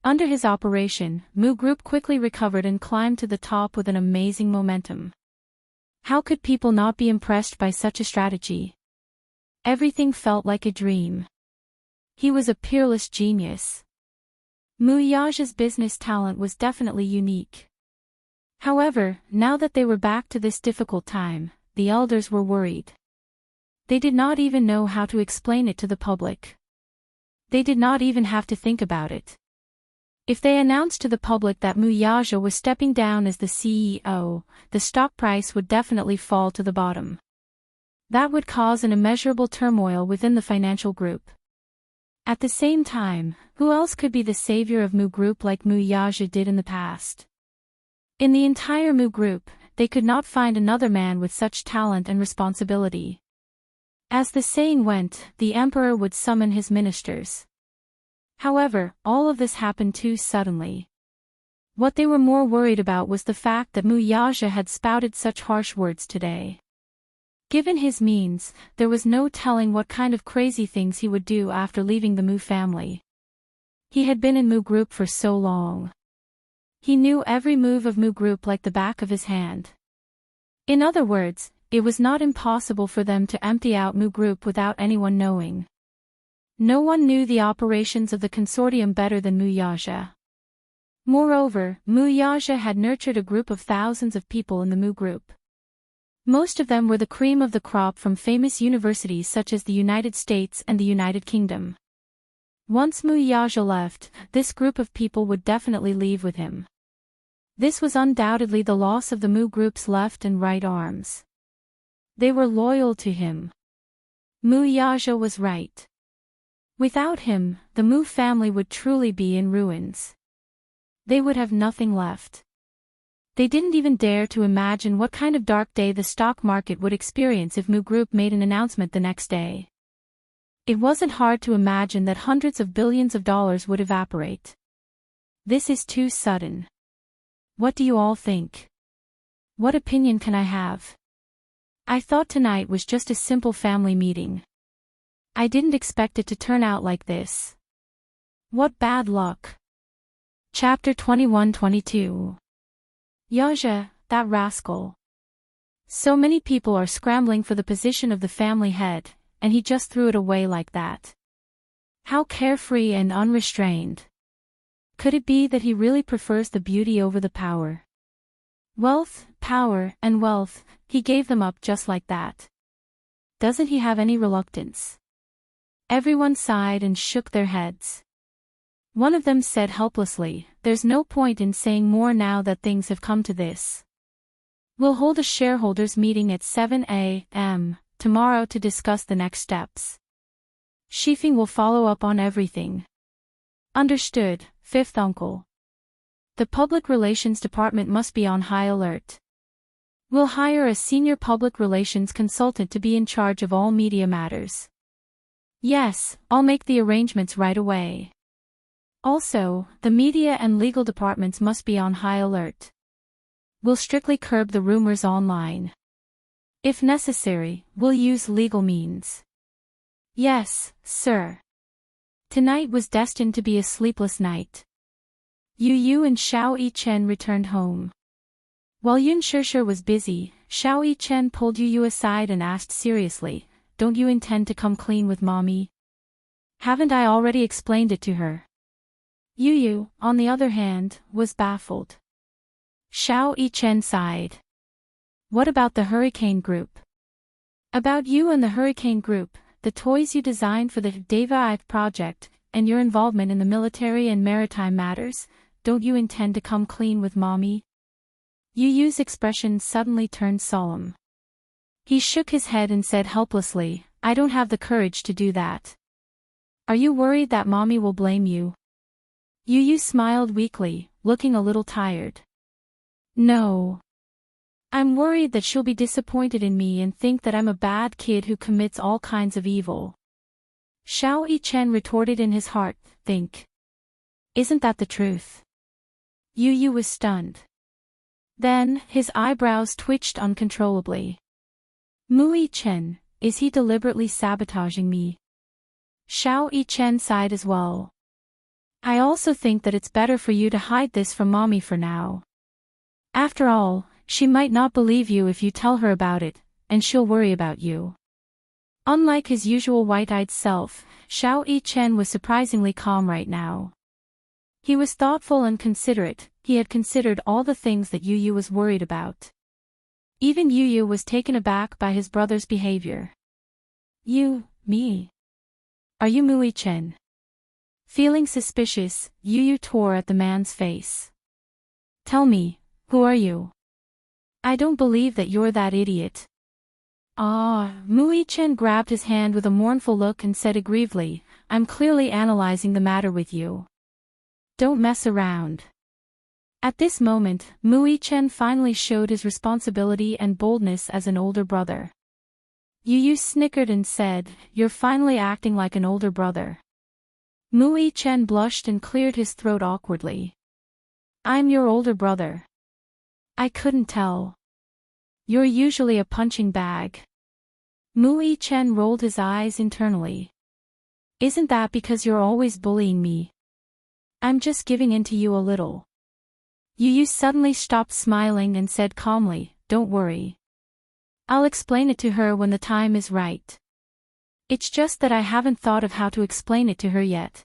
Under his operation, Mu Group quickly recovered and climbed to the top with an amazing momentum. How could people not be impressed by such a strategy? Everything felt like a dream. He was a peerless genius. Mu Yaja's business talent was definitely unique. However, now that they were back to this difficult time, the elders were worried. They did not even know how to explain it to the public. They did not even have to think about it. If they announced to the public that Mu Yaja was stepping down as the CEO, the stock price would definitely fall to the bottom. That would cause an immeasurable turmoil within the financial group. At the same time, who else could be the savior of Mu Group like Mu Yaja did in the past? In the entire Mu Group, they could not find another man with such talent and responsibility. As the saying went, the emperor would summon his ministers. However, all of this happened too suddenly. What they were more worried about was the fact that Mu Yaja had spouted such harsh words today. Given his means, there was no telling what kind of crazy things he would do after leaving the Mu family. He had been in Mu Group for so long. He knew every move of Mu Group like the back of his hand. In other words, it was not impossible for them to empty out Mu Group without anyone knowing. No one knew the operations of the consortium better than Mu Yaja. Moreover, Mu Yaja had nurtured a group of thousands of people in the Mu Group. Most of them were the cream of the crop from famous universities such as the United States and the United Kingdom. Once Mu Yaja left, this group of people would definitely leave with him. This was undoubtedly the loss of the Mu Group's left and right arms. They were loyal to him. Mu Yaja was right. Without him, the Mu family would truly be in ruins. They would have nothing left. They didn't even dare to imagine what kind of dark day the stock market would experience if Mu Group made an announcement the next day. It wasn't hard to imagine that hundreds of billions of dollars would evaporate. This is too sudden. What do you all think? What opinion can I have? I thought tonight was just a simple family meeting. I didn't expect it to turn out like this. What bad luck. Chapter 21-22. Yaja, that rascal. So many people are scrambling for the position of the family head, and he just threw it away like that. How carefree and unrestrained. Could it be that he really prefers the beauty over the power? Wealth, power, and wealth, he gave them up just like that. Doesn't he have any reluctance? Everyone sighed and shook their heads. One of them said helplessly, "There's no point in saying more now that things have come to this. We'll hold a shareholders' meeting at 7 a.m. tomorrow to discuss the next steps. Shifeng will follow up on everything." Understood, fifth uncle. The public relations department must be on high alert. We'll hire a senior public relations consultant to be in charge of all media matters. Yes, I'll make the arrangements right away. Also, the media and legal departments must be on high alert. We'll strictly curb the rumors online. If necessary, we'll use legal means. Yes, sir. Tonight was destined to be a sleepless night. Yu Yu and Xiao Yichen returned home. While Yun Shishir was busy, Xiao Yichen pulled Yu Yu aside and asked seriously, "Don't you intend to come clean with mommy? Haven't I already explained it to her?" Yu Yu, on the other hand, was baffled. Xiao Yichen sighed. "What about the Hurricane Group?" "About you and the Hurricane Group, the toys you designed for the defy project, and your involvement in the military and maritime matters, don't you intend to come clean with mommy?" Yu Yu's expression suddenly turned solemn. He shook his head and said helplessly, "I don't have the courage to do that." "Are you worried that mommy will blame you?" Yu Yu smiled weakly, looking a little tired. "No. I'm worried that she'll be disappointed in me and think that I'm a bad kid who commits all kinds of evil." Xiao Yichen retorted in his heart, "Think. Isn't that the truth?" Yu Yu was stunned. Then, his eyebrows twitched uncontrollably. "Mu Yichen, is he deliberately sabotaging me?" Xiao Yichen sighed as well. "I also think that it's better for you to hide this from mommy for now. After all, she might not believe you if you tell her about it, and she'll worry about you." Unlike his usual white-eyed self, Xiao Yichen was surprisingly calm right now. He was thoughtful and considerate. He had considered all the things that Yu Yu was worried about. Even Yu Yu was taken aback by his brother's behavior. Me? Are you Mu Yichen?" Feeling suspicious, Yu tore at the man's face. Tell me, who are you? I don't believe that you're that idiot. Mui Chen grabbed his hand with a mournful look and said aggrievedly, I'm clearly analyzing the matter with you. Don't mess around. At this moment, Mui Chen finally showed his responsibility and boldness as an older brother. Yu snickered and said, You're finally acting like an older brother. Mui Chen blushed and cleared his throat awkwardly. I'm your older brother. I couldn't tell. You're usually a punching bag. Mui Chen rolled his eyes internally. Isn't that because you're always bullying me? I'm just giving in to you a little. Yu suddenly stopped smiling and said calmly, Don't worry. I'll explain it to her when the time is right. It's just that I haven't thought of how to explain it to her yet.